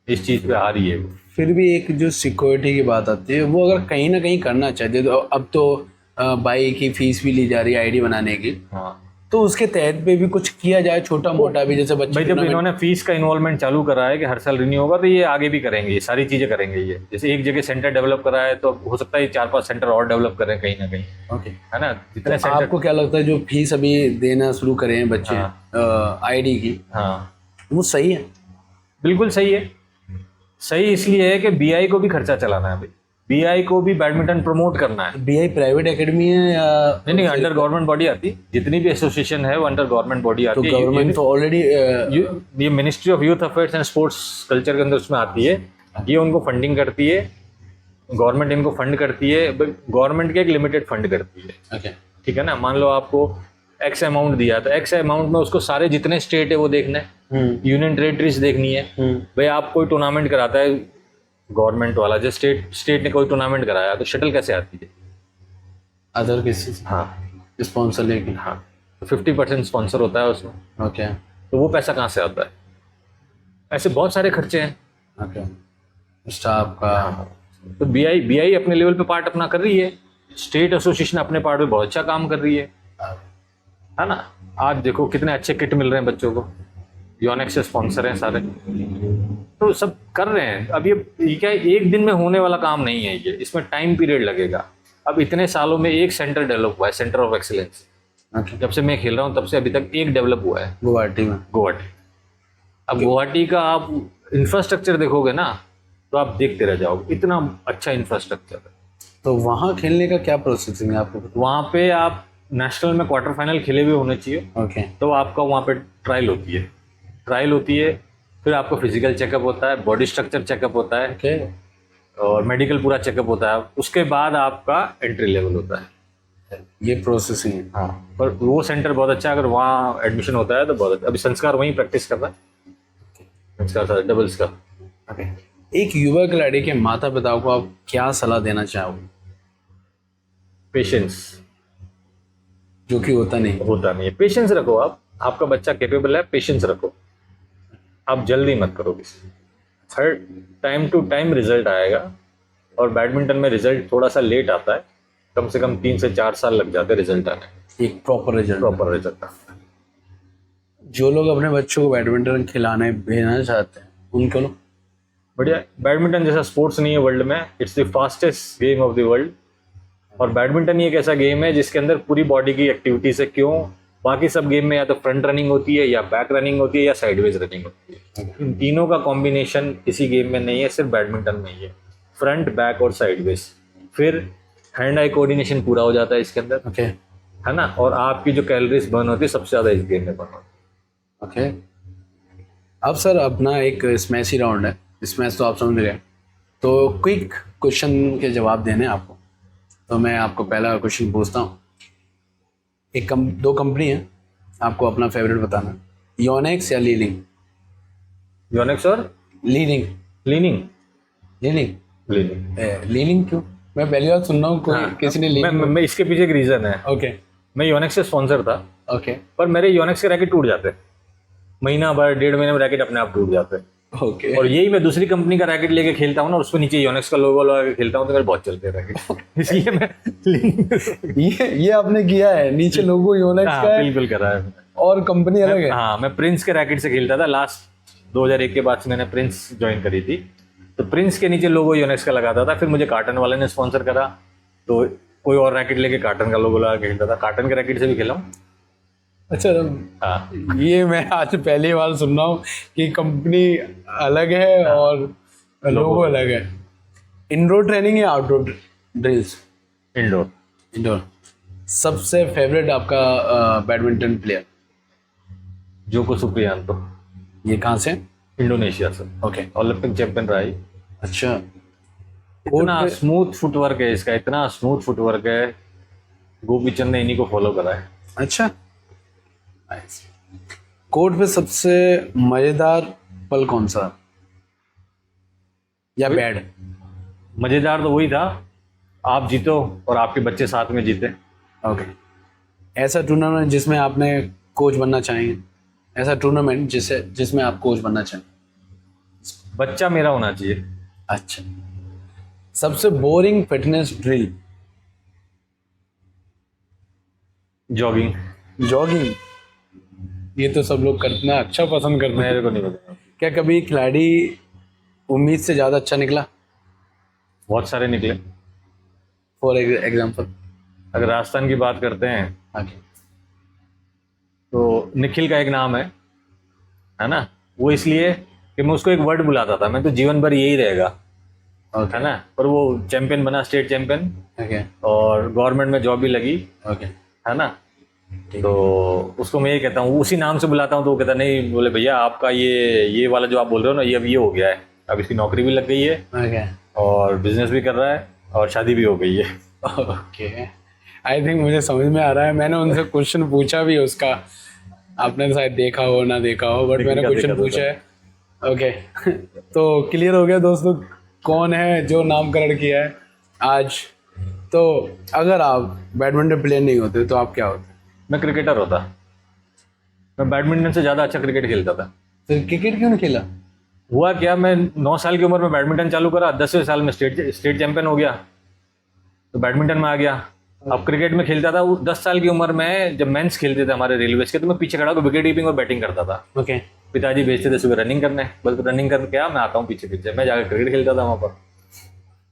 इस चीज़ पे आ रही है वो। फिर भी एक जो सिक्योरिटी की बात आती है, वो अगर कहीं ना कहीं करना चाहिए। तो अब तो भाई की फीस भी ली जा रही है आईडी बनाने की, हाँ, तो उसके तहत पे भी कुछ किया जाए छोटा मोटा भी, जैसे बच्चे भाई जब इन्होंने फीस का इन्वॉल्वमेंट चालू करा है कि हर साल रिन्यू होगा, तो ये आगे भी करेंगे, ये सारी चीजें करेंगे। ये जैसे एक जगह सेंटर डेवलप करा है, तो हो सकता है 4-5 सेंटर और डेवलप करें कहीं ना कहीं। ओके, है ना, जितने तो सेंटर। आपको क्या लगता है जो फीस अभी देना शुरू करे हैं बच्चे आईडी की, हाँ वो सही है? बिल्कुल सही है। सही इसलिए है कि BI को भी खर्चा चलाना है भाई, BI को भी बैडमिंटन प्रमोट करना है। BI प्राइवेट एकेडमी है या नहीं, अंडर गवर्नमेंट बॉडी आती, जितनी भी एसोसिएशन है वो अंडर गवर्नमेंट बॉडी तो आती है। गवर्नमेंट तो ऑलरेडी ये ministry of youth affairs and sports culture के अंदर उसमें आती है। ये उनको फंडिंग करती है, गवर्नमेंट इनको फंड करती है, गवर्नमेंट के एक लिमिटेड फंड करती है। ओके, ठीक है ना, मान लो आपको X अमाउंट दिया, तो X अमाउंट में उसको सारे जितने स्टेट है वो देखना है, यूनियन टेरिटरीज देखनी है। भाई आप कोई टूर्नामेंट कराता है गवर्नमेंट वाला, जो स्टेट ने कोई टूर्नामेंट कराया, तो शटल कैसे आती है? अदर किसी हाँ, स्पॉन्सर लेके। हाँ, तो 50% स्पॉन्सर होता है उसमें, ओके, तो वो पैसा कहाँ से आता है? ऐसे बहुत सारे खर्चे हैं। ओके, स्टाफ का। तो BI अपने लेवल पे पार्ट अपना कर रही है, स्टेट एसोसिएशन अपने पार्ट पे बहुत अच्छा काम कर रही है ना। आज देखो कितने अच्छे किट मिल रहे हैं बच्चों को, योनेक्स से स्पॉन्सर हैं सारे, तो सब कर रहे हैं। अब ये क्या है, एक दिन में होने वाला काम नहीं है ये, इसमें टाइम पीरियड लगेगा। अब इतने सालों में एक सेंटर डेवलप हुआ है, सेंटर ऑफ एक्सीलेंस। जब से मैं खेल रहा हूँ तब से अभी तक एक डेवलप हुआ है गुवाहाटी में। गुवाहाटी। अब गुवाहाटी का आप इंफ्रास्ट्रक्चर देखोगे ना, तो आप देखते रह जाओगे, इतना अच्छा इंफ्रास्ट्रक्चर है। तो वहाँ खेलने का क्या प्रोसेसिंग है आपको? वहाँ पे आप नेशनल में क्वार्टर फाइनल खेले हुए होने चाहिए, ओके, तो आपका वहाँ पे ट्रायल होती है, फिर आपका फिजिकल चेकअप होता है, बॉडी स्ट्रक्चर चेकअप होता है, ओके, और मेडिकल पूरा चेकअप होता है। उसके बाद आपका एंट्री लेवल होता है। ये प्रोसेसिंग है। हाँ, पर वो सेंटर बहुत अच्छा है, अगर वहाँ एडमिशन होता है तो बहुत अच्छा। अभी संस्कार वहीं प्रैक्टिस कर रहा है, संस्कार था डबल्स का। ओके, एक युवा खिलाड़ी के माता पिता को आप क्या सलाह देना चाहोगे? पेशेंस, जो कि होता नहीं। है। पेशेंस रखो आप, आपका बच्चा कैपेबल है, पेशेंस रखो, आप जल्दी मत करो किसी। हर टाइम टू टाइम रिजल्ट आएगा, और बैडमिंटन में रिजल्ट थोड़ा सा लेट आता है, कम से कम 3 से 4 साल लग जाते हैं रिजल्ट आने, एक प्रॉपर रिजल्ट रिजल्ट आता है। जो लोग अपने बच्चों को बैडमिंटन खिलाने भेजना चाहते हैं उनको लोग बढ़िया, बैडमिंटन जैसा स्पोर्ट्स नहीं है वर्ल्ड में, it's the fastest game of the world. और बैडमिंटन ही एक ऐसा गेम है जिसके अंदर पूरी बॉडी की एक्टिविटीज है। क्यों? बाकी सब गेम में या तो फ्रंट रनिंग होती है, या बैक रनिंग होती है, या साइडवेज रनिंग होती है। इन तीनों का कॉम्बिनेशन किसी गेम में नहीं है, सिर्फ बैडमिंटन में ही है, फ्रंट, बैक और साइडवेज। फिर हैंड आई कोऑर्डिनेशन पूरा हो जाता है इसके अंदर, ओके, है ना, और आपकी जो कैलोरीज बर्न होती है सबसे ज़्यादा इस गेम में बर्न होती ओके। अब सर अपना एक स्मैशी राउंड है, स्मैश तो आप समझ रहे हैं, तो क्विक क्वेश्चन के जवाब देने हैं आपको। तो मैं आपको पहला क्वेश्चन पूछता हूँ। दो कंपनी है, आपको अपना फेवरेट बताना, योनेक्स या लीलिंग? है। योनेक्स और लीलिंग? लीनिंग। लीलिंग क्यों? मैं पहली बार सुन रहा हूँ कोई किसी ने लीलिंग। मैं इसके पीछे एक रीज़न है। ओके, मैं योनेक्स से स्पॉन्सर था, ओके, पर मेरे योनेक्स के रैकेट टूट जाते, महीना भर 1.5 महीने में रैकेट अपने आप टूट जाते हैं। ओके। और यही मैं दूसरी कंपनी का रैकेट लेके खेलता हूँ ना, उस पर नीचे योनेक्स का लोगो लगा के खेलता हूँ, तो मेरे बहुत चलते हैं रैकेट। इसलिए मैं ये आपने किया है, नीचे लोगो योनेक्स हाँ, का है बिल्कुल करा है। और कंपनी अलग है। हाँ, मैं प्रिंस के रैकेट से खेलता था। लास्ट 2001 के बाद से मैंने प्रिंस ज्वाइन करी थी, तो प्रिंस के नीचे लोगो योनेक्स का लगाता था। फिर मुझे कार्टन वाले ने स्पॉन्सर करा, तो कोई और रैकेट लेके कार्टन का लोगो लगा के खेलता था। कार्टन के रैकेट से भी खेला हूँ। अच्छा, हाँ ये मैं आज पहली बार सुन रहा हूँ कि कंपनी अलग है और लोगो अलग है। इंडोर ट्रेनिंग या आउटडोर ड्रिल्स? इंडोर। इंडोर। सबसे फेवरेट आपका बैडमिंटन प्लेयर? जोको सुप्रियांतो, ये कहाँ से? इंडोनेशिया से, ओके। ओलंपिक चैंपियन रहा है। अच्छा। इतना पे- स्मूथ फुटवर्क है इसका, इतना स्मूथ फुटवर्क है, गोपीचंद ने इन्हीं को फॉलो करा है। अच्छा। कोर्ट पे सबसे मजेदार पल कौन सा या बैड? मजेदार तो वही था, आप जीतो और आपके बच्चे साथ में जीते। ओके। ऐसा टूर्नामेंट जिसमें आपने कोच बनना चाहेंगे? ऐसा टूर्नामेंट जिसमें आप कोच बनना चाहें? बच्चा मेरा होना चाहिए। अच्छा। सबसे boring fitness drill? Jogging. Jogging. ये तो सब लोग करना अच्छा पसंद करते हैं। मेरे को नहीं पता। क्या कभी खिलाड़ी उम्मीद से ज़्यादा अच्छा निकला? बहुत सारे निकले। For example? अगर राजस्थान की बात करते हैं आगे। तो निखिल का एक नाम है ना, वो इसलिए कि मैं उसको एक वर्ड बुलाता था, मैं तो जीवन भर यही रहेगा, है ना। पर वो चैंपियन बना, स्टेट चैंपियन, ओके। और गवर्नमेंट में जॉब भी लगी, ओके। है ना। तो उसको मैं ये कहता हूँ, उसी नाम से बुलाता हूँ, तो वो कहता नहीं, बोले भैया आपका ये वाला जो आप बोल रहे हो ना, ये अब ये हो गया है, अब इसकी नौकरी भी लग गई है ओके। और बिजनेस भी कर रहा है और शादी भी हो गई है। ओके। आई थिंक मुझे समझ में आ रहा है। मैंने उनसे क्वेश्चन पूछा भी उसका, आपने शायद देखा हो ना देखा हो, बट मैंने क्वेश्चन पूछा है। ओके। तो क्लियर हो गया दोस्तों कौन है जो नामकरण किया है आज। तो अगर आप बैडमिंटन प्लेयर नहीं होते तो आप क्या होते? मैं क्रिकेटर होता। मैं बैडमिंटन से ज़्यादा अच्छा क्रिकेट खेलता था। तो क्रिकेट क्यों नहीं खेला? हुआ क्या, मैं 9 साल की उम्र में बैडमिंटन चालू करा, 10वें साल में स्टेट चैंपियन हो गया, तो बैडमिंटन में आ गया। अब क्रिकेट में खेलता था, 10 साल की उम्र में जब मेंस खेलते थे हमारे रेलवेज के, तो मैं पीछे खड़ा होकर विकेट कीपिंग और बैटिंग करता था। ओके। पिताजी भेजते थे सुबह रनिंग करने, बस रनिंग करके क्या, मैं आता हूँ पीछे पीछे, मैं जाकर क्रिकेट खेलता था वहाँ पर।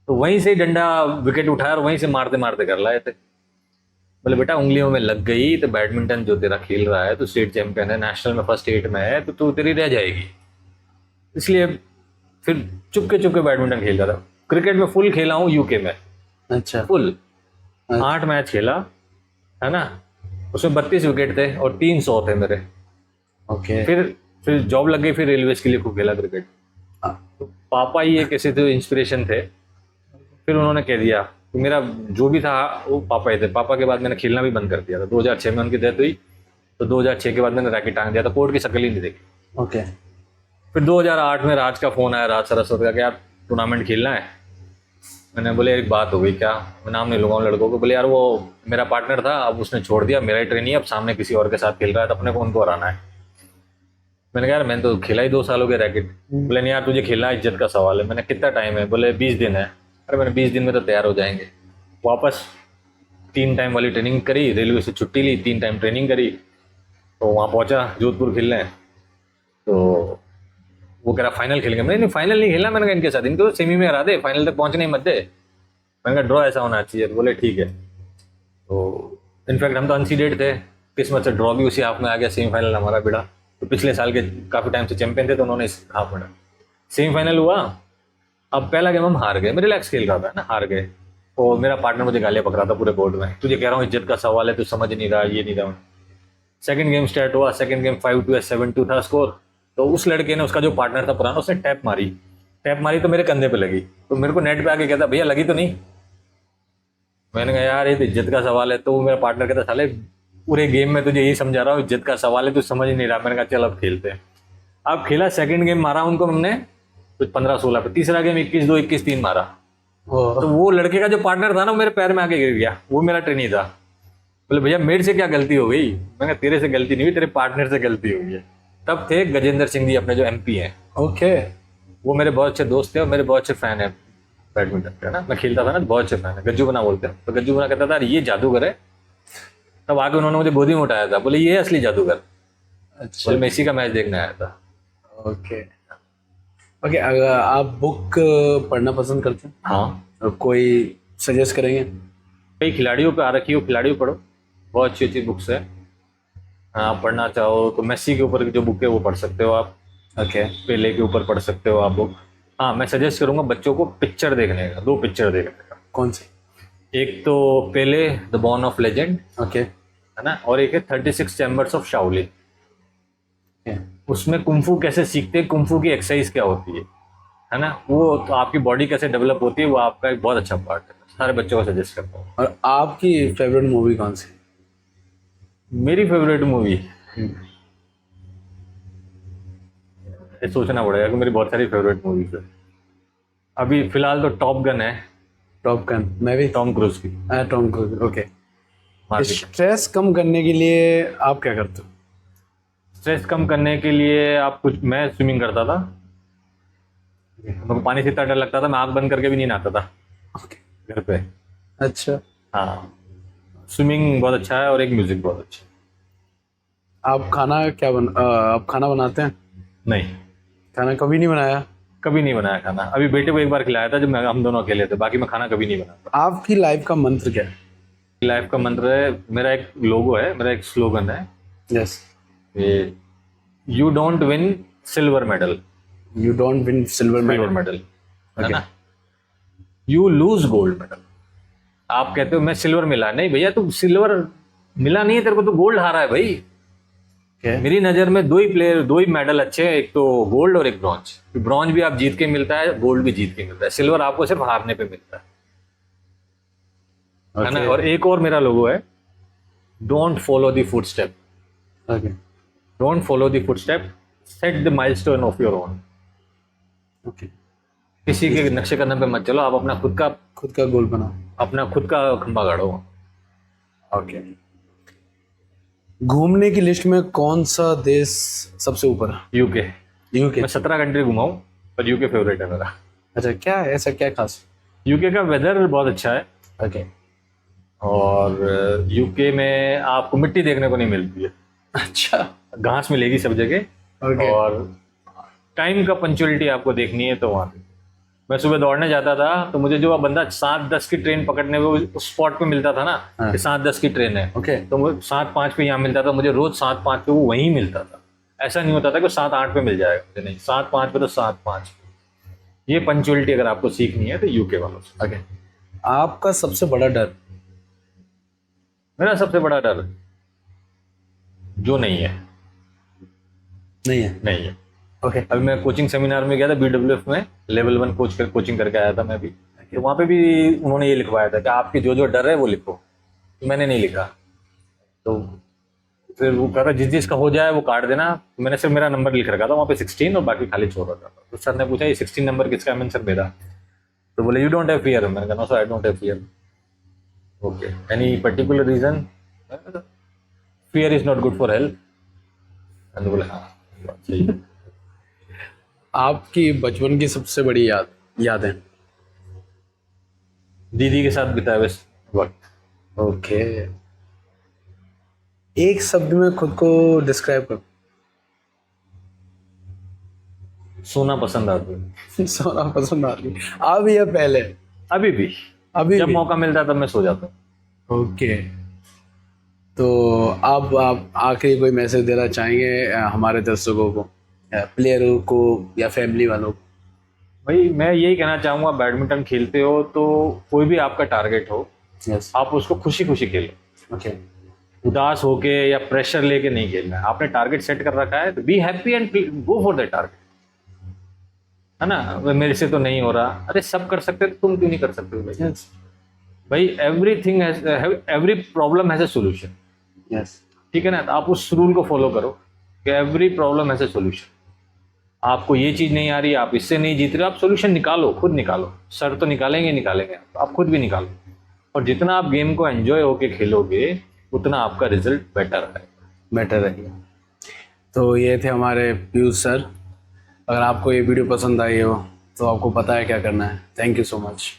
तो वहीं से डंडा विकेट उठाया और वहीं से मारते मारते कर लाए थे। बोले बेटा उंगलियों में लग गई तो बैडमिंटन जो तेरा खेल रहा है, तो स्टेट चैंपियन है, नेशनल में फर्स्ट 8 में है, तो तू तेरी रह जाएगी। इसलिए फिर चुपके बैडमिंटन खेलता था। क्रिकेट में फुल खेला हूँ यूके में। अच्छा। फुल 8 मैच खेला, है ना। उसमें 32 विकेट थे और 300 थे मेरे। ओके। फिर जॉब लग गई, फिर रेलवेज के लिए खूब खेला क्रिकेट। तो पापा ही एक ऐसे थे, इंस्पिरेशन थे। फिर उन्होंने कह दिया कि मेरा जो भी था वो पापा ही थे। पापा के बाद मैंने खेलना भी बंद कर दिया था। 2006 में उनकी डेथ हुई, तो 2006 के बाद मैंने रैकेट टांग दिया था, कोर्ट की शक्ल ही नहीं देखी। ओके। फिर 2008 में राज का फ़ोन आया, राज सरस्वती का, कि यार टूर्नामेंट खेलना है। मैंने बोले एक बात हो गई क्या, मैं नाम नहीं लूँगा उन लड़कों को। बोले यार वो मेरा पार्टनर था, अब उसने छोड़ दिया, मेरा ही ट्रेनी है, अब सामने किसी और के साथ खेल रहा है, तो अपने को उनको हराना है। मैंने कहा यार मैंने तो खेला ही 2 साल हो गए रैकेट। बोले नहीं यार तुझे खेलना, इज्जत का सवाल है। मैंने कितना टाइम है? बोले 20 दिन है। अरे मैंने 20 दिन में तो तैयार हो जाएंगे। वापस 3 टाइम वाली ट्रेनिंग करी, रेलवे से छुट्टी ली, 3 टाइम ट्रेनिंग करी, तो वहाँ पहुँचा जोधपुर खेलने। तो वो कह रहा फाइनल खेलेंगे। मैंने नहीं फाइनल नहीं खेलना, मैंने कहा इनके साथ, इनको तो सेमी में हरा दे, फाइनल तक पहुँचने ही मत दे। मैंने कहा ड्रॉ ऐसा होना चाहिए। तो बोले ठीक है। तो इनफैक्ट हम तो अनसीडेड थे, किस्मत से ड्रॉ भी उसी हाफ में आ गया, सेमीफाइनल हमारा भिड़ा। तो पिछले साल के काफ़ी टाइम से चैंपियन थे, तो उन्होंने इस हाफ में सेमीफाइनल हुआ। अब पहला गेम हम हार गए, मैं रिलैक्स खेल रहा था ना, हार गए। और मेरा पार्टनर मुझे गालियाँ पकड़ा था पूरे बोर्ड में, तुझे कह रहा हूँ इज्जत का सवाल है, तू समझ नहीं रहा, ये नहीं रहा। सेकंड गेम स्टार्ट हुआ, सेकंड गेम 5-2 या 7-2 था स्कोर। तो उस लड़के ने, उसका जो पार्टनर था पुराना, उसने टैप मारी तो मेरे कंधे पे लगी। तो मेरे को नेट पे आके कहता भैया लगी तो नहीं। मैंने कहा यार ये तो इज्जत का सवाल है। तो वो मेरा पार्टनर कहता साले पूरे गेम में तुझे यही समझा रहा हूँ, इज्जत का सवाल है, तू समझ ही नहीं रहा। मैंने कहा चल अब खेलते हैं। अब खेला, सेकंड गेम मारा उनको हमने कुछ 15-16 पे, तीसरा गेम 21-2 21-3 मारा। तो वो लड़के का जो पार्टनर था ना, मेरे पैर में आके गिर गया, वो मेरा ट्रेनी था। बोले भैया मेरे से क्या गलती हो गई? मैंने कहा तेरे से गलती नहीं हुई, तेरे पार्टनर से गलती हुई है। तब थे गजेंद्र सिंह जी अपने जो MP हैं। ओके। वो मेरे बहुत अच्छे दोस्त थे और मेरे बहुत अच्छे फैन है बैडमिंटन का ना। मैं खेलता था ना, बहुत अच्छे फैन है। गज्जू बना बोलते हैं। तो गज्जू बना कहता था ये जादूगर है। तब आके उन्होंने मुझे गोदी में उठाया था, बोले ये है असली जादूगर। अच्छा। बोले मैं इसी का मैच देखने आया था। ओके। ओके। अगर आप बुक पढ़ना पसंद करते हैं? हाँ। और कोई सजेस्ट करेंगे? कई खिलाड़ियों पे आ रखी हो, खिलाड़ियों पढ़ो, बहुत अच्छी अच्छी बुक्स है। आप पढ़ना चाहो तो मेसी के ऊपर जो बुक है वो पढ़ सकते हो आप। ओके। पेले के ऊपर पढ़ सकते हो आप बुक। हाँ, मैं सजेस्ट करूंगा बच्चों को पिक्चर देखने का, 2 पिक्चर देखने का। कौन सी? एक तो Pele the born of legend, okay. है ना, और एक है 36 चैम्बर्स ऑफ शाओलिन। उसमें कुंफू कैसे सीखते हैं, कुंफू की एक्सरसाइज क्या होती है ना, वो तो आपकी बॉडी कैसे डेवलप होती है, वो आपका एक बहुत अच्छा पार्ट है। सारे बच्चों को सजेस्ट करता हूँ। और आपकी फेवरेट मूवी कौन सी? मेरी फेवरेट मूवी, ये सोचना पड़ेगा कि मेरी बहुत सारी फेवरेट मूवीज है। अभी फिलहाल तो टॉप गन है, टॉप गन। मैं भी टॉम क्रूज की। Tom Cruise. Okay. Market. Stress कम करने के लिए आप क्या करते हो? स्ट्रेस कम करने के लिए आप कुछ, मैं स्विमिंग करता था। मेरे को पानी से इतना डर लगता था, मैं आंख बंद करके भी नहीं नहाता था ओके। घर पे। अच्छा। हाँ, स्विमिंग बहुत अच्छा है और एक म्यूजिक बहुत अच्छा है। आप खाना बनाते हैं? नहीं, खाना कभी नहीं बनाया? कभी नहीं बनाया खाना। अभी बेटे को एक बार खिलाया था जब हम दोनों अकेले थे, बाकी मैं खाना कभी नहीं बनाता। आपकी लाइफ का मंत्र क्या है? लाइफ का मंत्र है, मेरा एक लोगो है, मेरा एक स्लोगन है, yes. You don't win silver medal, you don't win silver silver medal. Medal, है ना, यू लूज गोल्ड मेडल। आप कहते हो मैं सिल्वर मिला, नहीं भैया, तू सिल्वर मिला नहीं है तेरे को, तो गोल्ड हारा है भाई। मेरी नजर में 2 ही प्लेयर, 2 ही मेडल अच्छे हैं, एक तो गोल्ड और एक ब्रॉन्ज। ब्रॉन्ज भी आप जीत के मिलता है, गोल्ड भी जीत के मिलता है, सिल्वर आपको सिर्फ हारने पे मिलता है ना। और एक और मेरा लोगो है, don't follow the footstep, okay. Don't follow the footstep, set the milestone of your own. Okay. किसी के नक्शे कदम पे मत चलो, आप अपना खुद का गोल बनाओ। अपना खुद का खंबा गाड़ो। ओके। घूमने की लिस्ट में कौन सा देश सबसे ऊपर है? यूके। यूके। मैं 17 कंट्री घुमा हूं, पर यूके फेवरेट है मेरा। अच्छा, क्या है ऐसा, क्या खास? यूके का वेदर बहुत अच्छा है, ओके। और यूके में आपको मिट्टी देखने को नहीं मिलती है, अच्छा। घास मिलेगी सब जगह। ओके। और टाइम का पंचुअलिटी आपको देखनी है तो वहाँ पे, मैं सुबह दौड़ने जाता था तो मुझे जो बंदा 7:10 की ट्रेन पकड़ने में उस स्पॉट पे मिलता था ना, हाँ। कि 7:10 की ट्रेन है, ओके। तो वो 7:05 पे यहाँ मिलता था, मुझे रोज 7:05 पे वो वहीं मिलता था। ऐसा नहीं होता था कि 7:08 पे मिल जाएगा, मुझे नहीं, 7:05 पे तो 7:05। ये पंचुअलिटी अगर आपको सीखनी है तो यूके वालों से। ओके। आपका सबसे बड़ा डर? मेरा सबसे बड़ा डर जो नहीं है, नहीं है। नहीं है। ओके। अभी मैं कोचिंग सेमिनार में गया था, BWF में लेवल 1 कोचिंग करके आया था मैं भी। तो वहाँ पे भी उन्होंने ये लिखवाया था कि आपके जो जो डर है वो लिखो। मैंने नहीं लिखा, तो फिर वो कह रहा जिस जिसका हो जाए वो काट देना। मैंने सिर्फ मेरा नंबर लिख रखा था वहाँ पे 16, और बाकी खाली छोड़ रखा था। तो सर ने पूछा ये 16 नंबर किसका है? मैंने सर मेरा। तो बोले यू डोंट हैव फियर। मैंने कहा no sir, I don't have fear. Okay, any particular reason? Fear is not good for health. मैंने बोला हाँ, बात सही है। आपकी बचपन की सबसे बड़ी यादें? दीदी के साथ बिताए हुए वक्त। ओके। एक शब्द में खुद को डिस्क्राइब करो। सोना पसंद आता है। सोना पसंद आ रही? अब या पहले? अभी भी, अभी जब भी? मौका मिलता है तब मैं सो जाता हूँ। ओके। तो अब आप आखिरी कोई मैसेज देना चाहेंगे हमारे दर्शकों को, प्लेयरों को या फैमिली वालों को? भाई मैं यही कहना चाहूँगा, बैडमिंटन खेलते हो तो कोई भी आपका टारगेट हो, यस। आप उसको खुशी खुशी खेलो। ओके। उदास होके या प्रेशर लेके नहीं खेलना है। आपने टारगेट सेट कर रखा है तो be happy and go for that target, है ना। मेरे से तो नहीं हो रहा, अरे सब कर सकते तो तुम क्यों नहीं कर सकते हो भाई? यस। भाई everything every problem has a solution. Yes. ठीक है ना, तो आप उस रूल को फॉलो करो कि every problem has a solution. आपको ये चीज नहीं आ रही, आप इससे नहीं जीत रहे, आप सोल्यूशन निकालो, खुद निकालो। सर तो निकालेंगे, आप खुद भी निकालो। और जितना आप गेम को एंजॉय होके खेलोगे उतना आपका रिजल्ट बेटर रहेगा। तो ये थे हमारे पीयूष सर। अगर आपको ये वीडियो पसंद आई हो तो आपको पता है क्या करना है। Thank you so much.